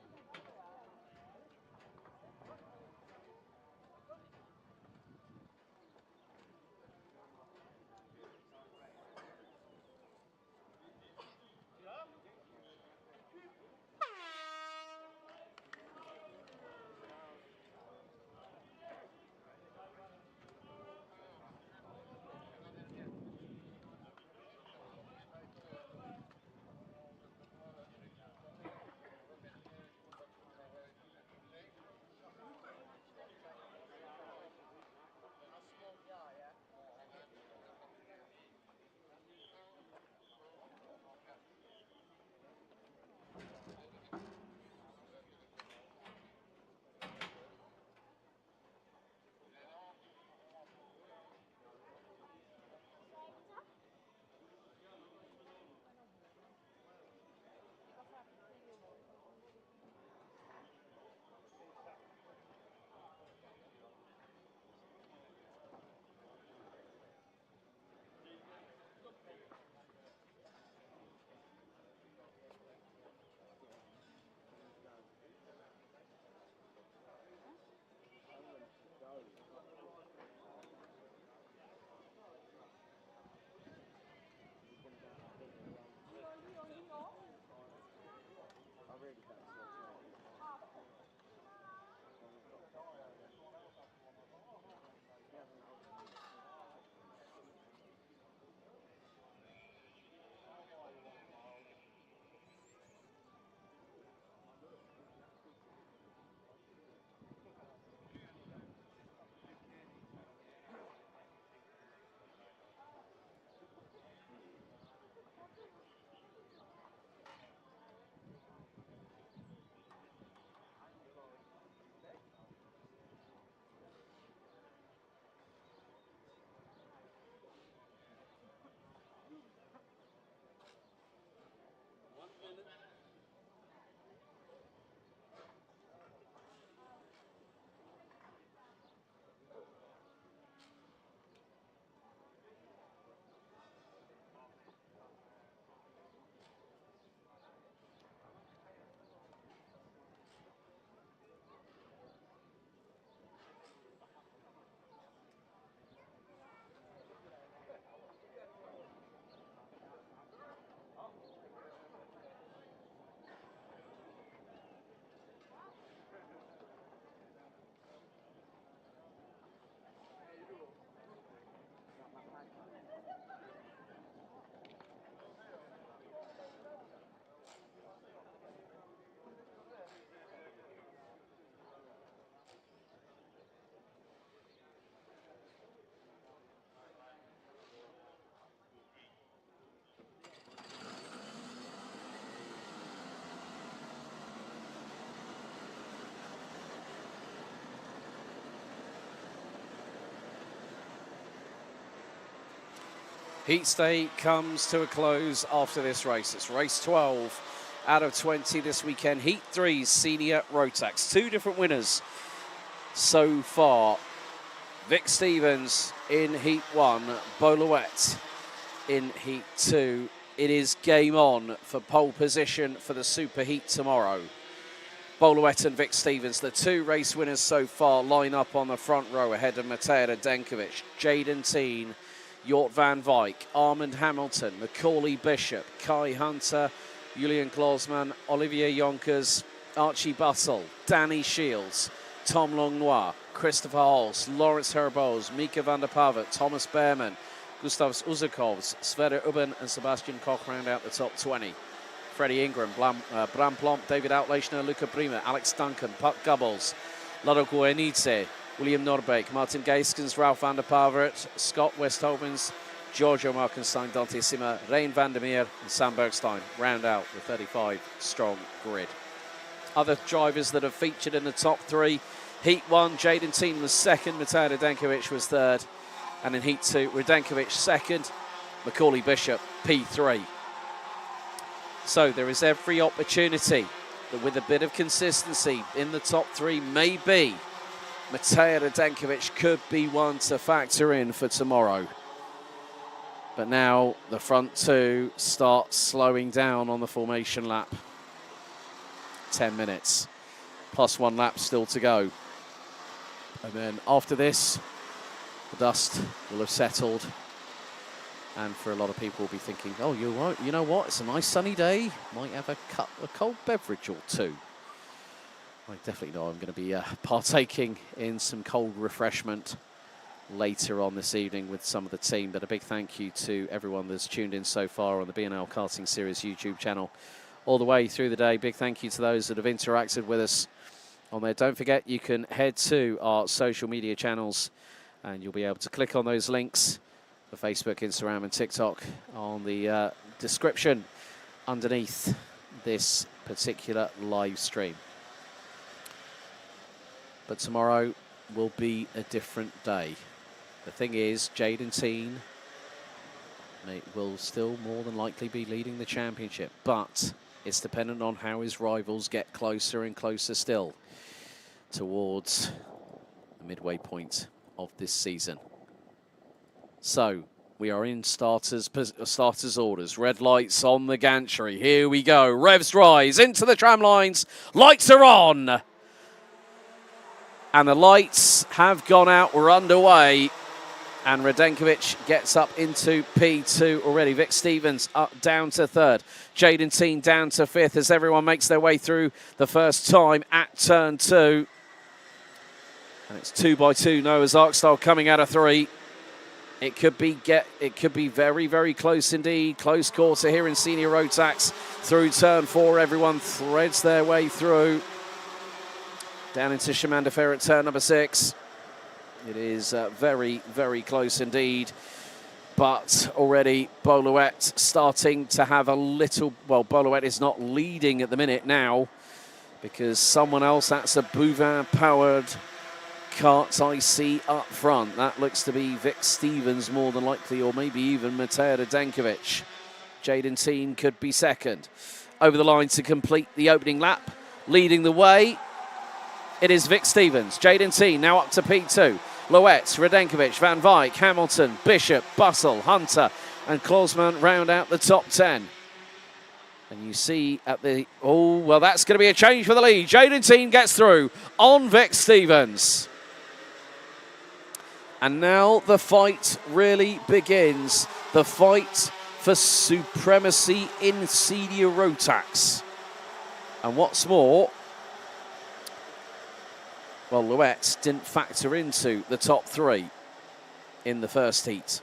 Heat stay comes to a close after this race. It's race 12 out of 20 this weekend. Heat 3 senior Rotax. Two different winners so far. Vic Stevens in Heat 1, Beaulouet in Heat 2. It is game on for pole position for the Super Heat tomorrow. Beaulouet and Vic Stevens, the two race winners so far, line up on the front row ahead of Matej Radenkovic, Jaden Teen, Jort van Wyk, Armand Hamilton, Macaulay Bishop, Kai Hunter, Julian Klosman, Olivier Jonkers, Archie Buttle, Danny Shields, Tom Longnois, Christopher Holst, Lawrence Herboz, Mika van der Pavet, Thomas Behrman, Gustavs Uzakovs, Sverre Ubben and Sebastian Koch round out the top 20. Freddie Ingram, Bram Plomp, David Outlashner, Luca Prima, Alex Duncan, Puck Gubbles, Lado Guenitze, William Norbeek, Martin Geiskens, Ralph van der Pavert, Scott Westhovens, Giorgio Markenstein, Dante Simmer, Rein van der Meer and Sam Bergstein round out the 35-strong grid. Other drivers that have featured in the top 3. Heat 1, Jaden Teen was second, Mateo Radenkovic was third. And in Heat 2, Radenkovic second, Macaulay Bishop P3. So there is every opportunity that with a bit of consistency in the top 3, maybe Mateo Radenkovic could be one to factor in for tomorrow. But now the front 2 start slowing down on the formation lap. 10 minutes, plus 1 lap still to go. And then after this, the dust will have settled. And for a lot of people will be thinking, oh, you know what, it's a nice sunny day. Might have a cold beverage or two. I definitely know I'm going to be partaking in some cold refreshment later on this evening with some of the team. But a big thank you to everyone that's tuned in so far on the BNL Karting Series YouTube channel all the way through the day. Big thank you to those that have interacted with us on there. Don't forget, you can head to our social media channels and you'll be able to click on those links for Facebook, Instagram and TikTok on the description underneath this particular live stream. But tomorrow will be a different day. The thing is, Jaden Teen will still more than likely be leading the championship, but it's dependent on how his rivals get closer and closer still towards the midway point of this season. So we are in starters orders. Red lights on the gantry. Here we go. Revs rise into the tram lines. Lights are on. And the lights have gone out. We're underway. And Radenkovic gets up into P2 already. Vic Stevens up down to third. Jaden Teen down to fifth as everyone makes their way through the first time at turn 2. And it's 2 by 2. Noah's Ark style coming out of 3. It could be very, very close indeed. Close quarter here in senior Rotax. Through turn 4, everyone threads their way through. Down into Chemin de Fer at turn number 6. It is very, very close indeed. But already Boluet starting to have a little... Well, Boluet is not leading at the minute now because someone else, that's a Bouvin-powered kart I see up front. That looks to be Vic Stevens more than likely, or maybe even Mateo Radenkovic. Jaden Teen could be second. Over the line to complete the opening lap. Leading the way, it is Vic Stevens. Jaden Teen now up to P2. Loetz, Radenkovic, Van Wyk, Hamilton, Bishop, Bussell, Hunter and Klausman round out the top 10. And you see at the... Oh, well, that's going to be a change for the lead. Jaden Teen gets through on Vic Stevens. And now the fight really begins. The fight for supremacy in senior Rotax. And what's more... Well, Loetz didn't factor into the top 3 in the first heat.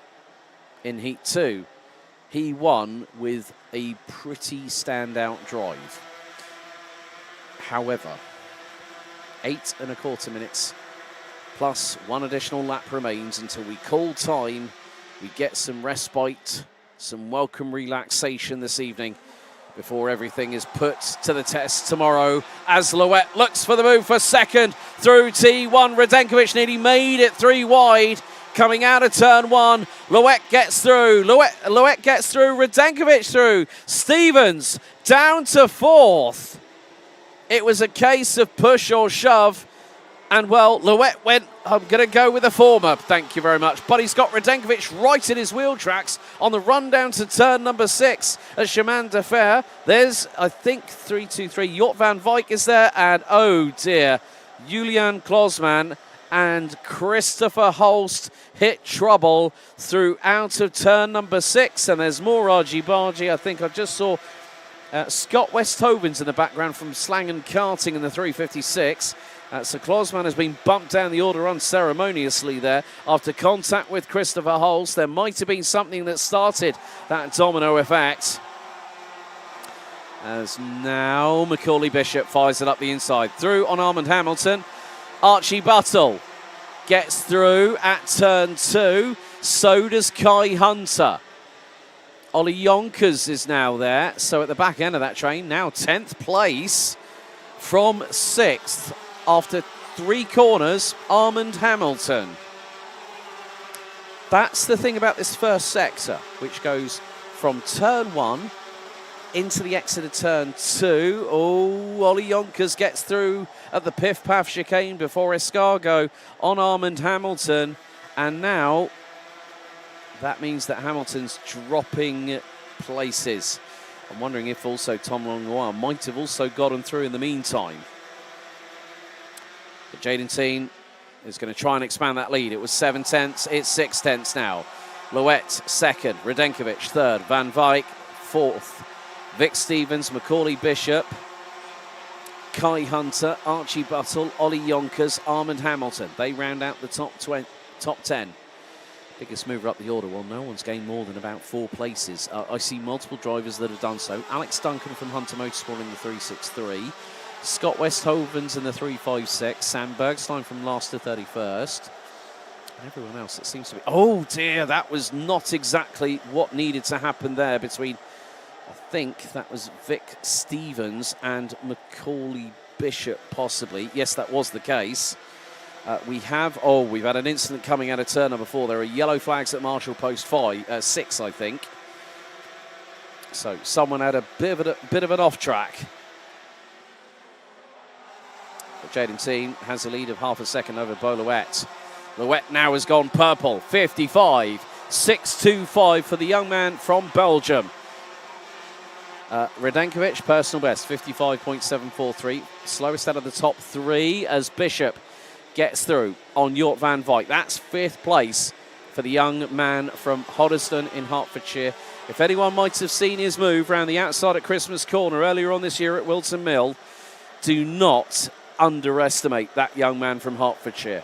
In Heat 2, he won with a pretty standout drive. However, 8 1/4 minutes plus 1 additional lap remains until we call time. We get some respite, some welcome relaxation this evening before everything is put to the test tomorrow as Loet looks for the move for second through T1. Radenkovic nearly made it 3 wide coming out of turn 1. Loet gets through. Loet gets through. Radenkovic through. Stevens down to 4th. It was a case of push or shove. And, well, Loet went, I'm going to go with the former, thank you very much. But he's got Radenkovic right in his wheel tracks on the run down to turn number 6 at Chemin de Fer. There's, I think, 3-2-3. Jort van Wyk is there. And, oh, dear, Julian Klausman and Christopher Holst hit trouble through out of turn number 6. And there's more argy-bargy. I think I just saw Scott Westhovens in the background from Slangen Karting in the 356. So Klausman has been bumped down the order unceremoniously there after contact with Christopher Holst. There might have been something that started that domino effect. As now Macaulay Bishop fires it up the inside. Through on Armand Hamilton. Archie Buttle gets through at turn 2. So does Kai Hunter. Ollie Yonkers is now there. So at the back end of that train, now 10th place from 6th after 3 corners, Armand Hamilton. That's the thing about this first sector, which goes from turn 1 into the exit of turn 2. Oh, Ollie Yonkers gets through at the Piff Paff chicane before Escargot on Armand Hamilton. And now that means that Hamilton's dropping places. I'm wondering if also Tom Langlois might have also gotten through in the meantime. But Jaden Teen is going to try and expand that lead. It was 7 tenths, it's 6 tenths now. Louette second, Radenkovic third, Van Wyk fourth, Vic Stevens, Macaulay Bishop, Kai Hunter, Archie Buttle, Ollie Yonkers, Armand Hamilton. They round out the top 10. Biggest mover up the order. Well, no one's gained more than about 4 places. I see multiple drivers that have done so. Alex Duncan from Hunter Motorsport in the 363. Scott Westhoven's in the 356. Sam Bergstein from last to 31st. And everyone else, it seems to be... Oh, dear, that was not exactly what needed to happen there between... I think that was Vic Stevens and Macaulay Bishop, possibly. Yes, that was the case. We've had an incident coming out of turn number 4. There are yellow flags at Marshall Post 6, I think. So someone had a bit of an off track. But Jaden Teen has a lead of half a second over Bo Louette. Louette now has gone purple, 55.625 for the young man from Belgium. Radenkovic, personal best, 55.743. Slowest out of the top 3 as Bishop gets through on Jort Van Wyk. That's 5th place for the young man from Hoddesdon in Hertfordshire. If anyone might have seen his move around the outside at Christmas Corner earlier on this year at Wilton Mill, do not underestimate that young man from Hertfordshire.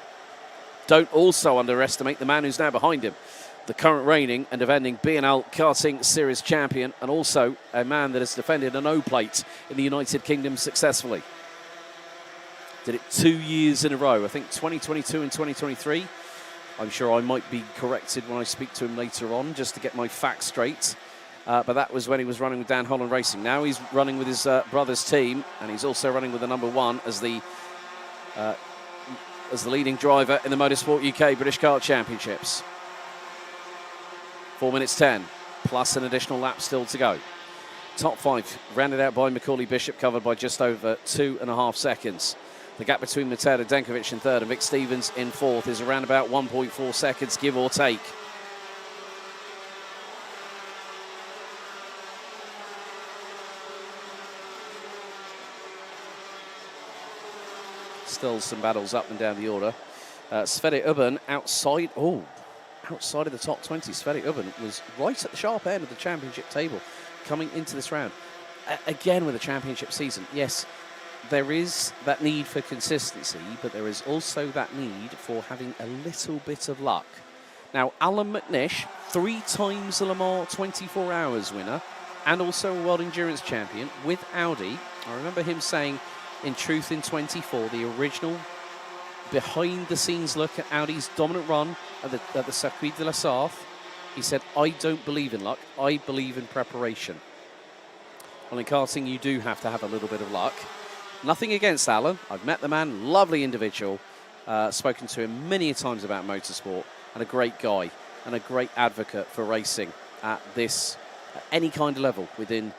Don't also underestimate the man who's now behind him, the current reigning and defending BNL Karting Series champion, and also a man that has defended an O-plate in the United Kingdom successfully. Did it 2 years in a row, I think 2022 and 2023. I'm sure I might be corrected when I speak to him later on, just to get my facts straight. But that was when he was running with Dan Holland Racing. Now he's running with his brother's team, and he's also running with the number 1 as the leading driver in the Motorsport UK British Kart Championships. 4 minutes 10, plus an additional lap still to go. Top 5 rounded out by Macaulay Bishop, covered by just over 2.5 seconds. The gap between Mateo Denkovic in 3rd and Vic Stevens in 4th is around about 1.4 seconds, give or take. Still some battles up and down the order. Sverre Ubben outside of the top 20. Sverre Ubben was right at the sharp end of the championship table coming into this round. Again with the championship season, yes, there is that need for consistency, but there is also that need for having a little bit of luck. Now, Alan McNish, 3 times the Le Mans 24 Hours winner and also a World Endurance Champion with Audi. I remember him saying, in truth, in 24, the original behind-the-scenes look at Audi's dominant run at the Circuit de la Sarthe, he said, I don't believe in luck, I believe in preparation. Well, in karting, you do have to have a little bit of luck. Nothing against Alan. I've met the man, lovely individual, spoken to him many times about motorsport, and a great guy, and a great advocate for racing at any kind of level, from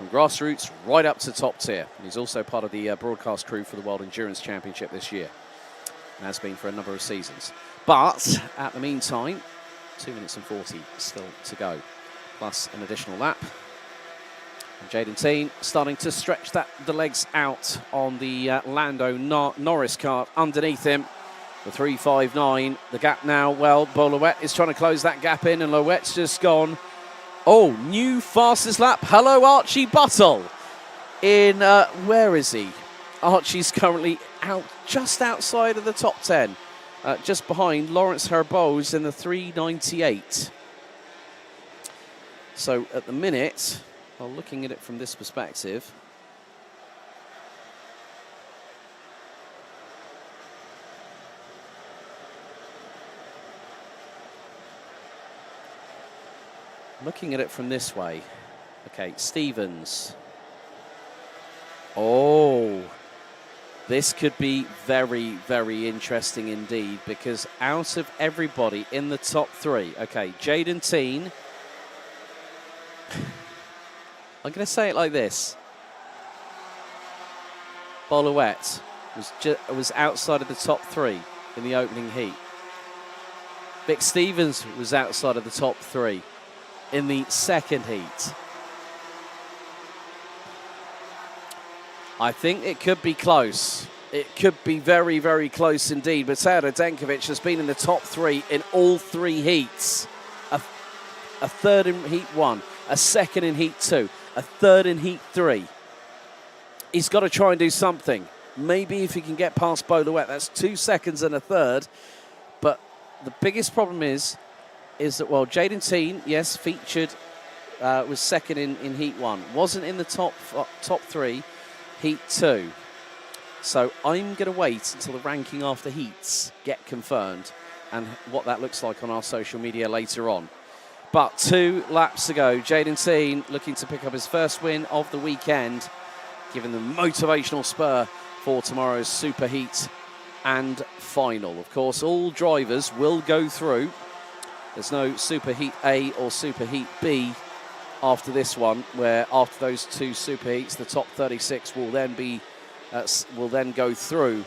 grassroots right up to top tier. And he's also part of the broadcast crew for the World Endurance Championship this year, and has been for a number of seasons. But, at the meantime, 2 minutes and 40 still to go, plus an additional lap. And Jaden Teen starting to stretch the legs out on the Lando Norris kart underneath him. The 3.59, the gap now, well, Bo Louette is trying to close that gap in, and Louette's just gone. Oh, new fastest lap. Hello, Archie Buttle. Where is he? Archie's currently just outside of the top 10, just behind Lawrence Herbeau's in the 3.98. So at the minute, well, looking at it from this perspective, looking at it from this way. Okay, Stevens. Oh, this could be very, very interesting indeed, because out of everybody in the top three, okay, Jaden Teen, I'm going to say it like this. Boluet was outside of the top three in the opening heat. Vic Stevens was outside of the top three in the second heat. I think it could be close. It could be very, very close indeed. But Mateo Denkovic has been in the top three in all three heats. A third in heat one, a second in heat two, a third in heat three. He's got to try and do something. Maybe if he can get past Boluet, that's 2 seconds and a third. But the biggest problem is that, well, Jaden Teen, yes, featured, was second in heat one. Wasn't in the top three, heat two. So I'm going to wait until the ranking after heats get confirmed and what that looks like on our social media later on. But 2 laps to go. Jaden Teen looking to pick up his first win of the weekend, giving the motivational spur for tomorrow's Super Heat and final. Of course, all drivers will go through. There's no Super Heat A or Super Heat B after this one, where after those 2 Super Heats, the top 36 will then go through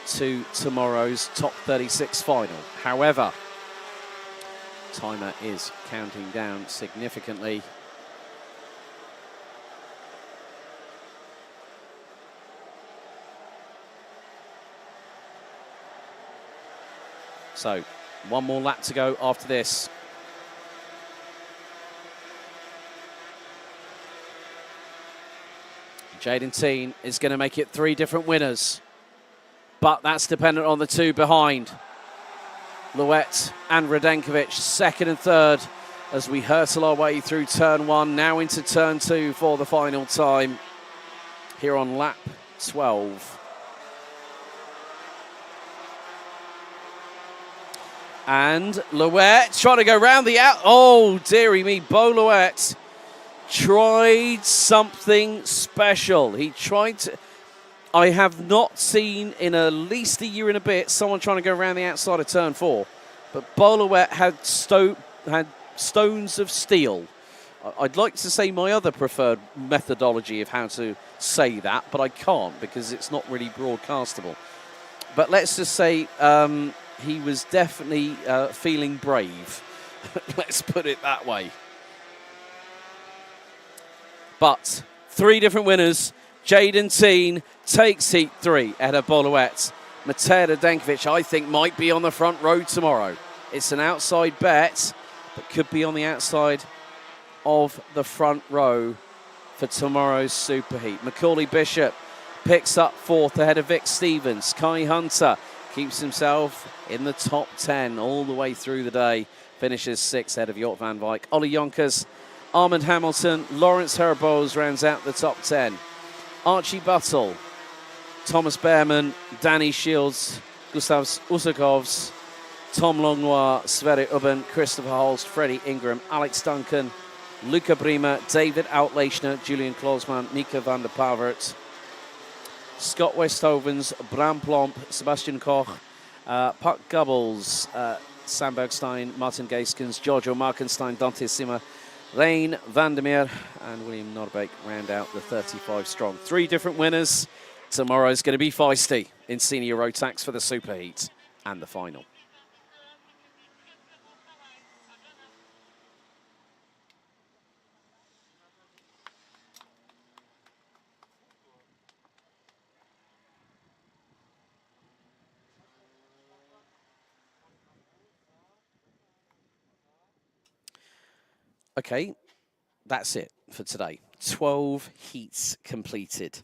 to tomorrow's top 36 final. However, timer is counting down significantly. So, 1 more lap to go after this. Jaden Teen is going to make it 3 different winners, but that's dependent on the 2 behind. Luet and Radenkovic, second and third, as we hurtle our way through turn 1, now into turn 2 for the final time here on lap 12. And Luet trying to go round the out. Oh, dearie me, Bo Luet tried something special. He tried to... I have not seen in at least a year and a bit someone trying to go around the outside of turn 4. But Boluet had stones of steel. I'd like to say my other preferred methodology of how to say that, but I can't because it's not really broadcastable. But let's just say he was definitely feeling brave. Let's put it that way. But 3 different winners. Jaden Teen takes heat 3 ahead of Boluet. Mateo Denkovic, I think, might be on the front row tomorrow. It's an outside bet, but could be on the outside of the front row for tomorrow's Super Heat. Macaulay Bishop picks up 4th ahead of Vic Stevens. Kai Hunter keeps himself in the top 10 all the way through the day. Finishes 6th ahead of Jort van Wyk. Ollie Yonkers, Armand Hamilton, Lawrence Herboz rounds out the top 10. Archie Buttle, Thomas Behrman, Danny Shields, Gustav Usakovs, Tom Longnoir, Sverre Ubben, Christopher Holst, Freddie Ingram, Alex Duncan, Luca Brima, David Outleichner, Julian Klosman, Nico van der Pavert, Scott Westhovens, Bram Plomp, Sebastian Koch, Puck Gubbles, Sam Bergstein, Martin Gaiskens, Giorgio Markenstein, Dante Simmer, Rein Vandermeer and William Norbeck round out the 35 strong. 3 different winners. Tomorrow's going to be feisty in senior Rotax for the Super Heat and the final. Okay, that's it for today. 12 heats completed.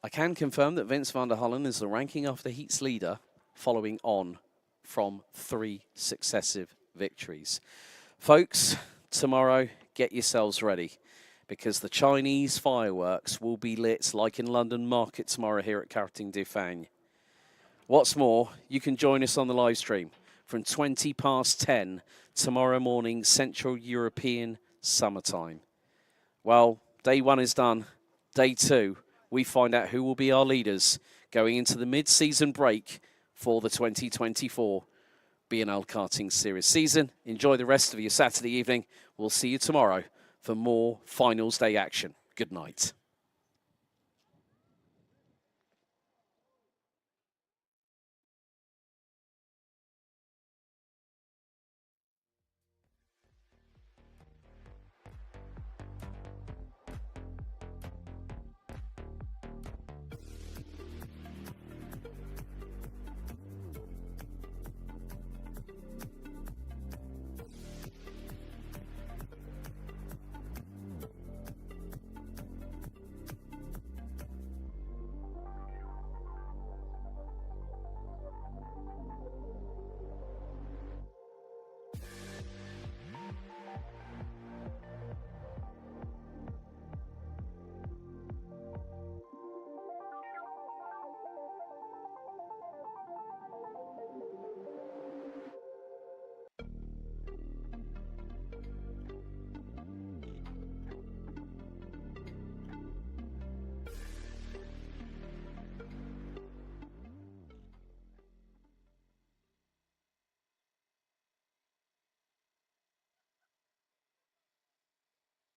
I can confirm that Vince van der Hullen is the ranking after heats leader, following on from 3 successive victories. Folks, tomorrow, get yourselves ready, because the Chinese fireworks will be lit like in London Market tomorrow here at Karting Dufang. What's more, you can join us on the live stream from 20 past 10 tomorrow morning, Central European summertime. Well, day one is done. Day two, we find out who will be our leaders going into the mid-season break for the 2024 BNL Karting Series season. Enjoy the rest of your Saturday evening. We'll see you tomorrow for more finals day action. Good night.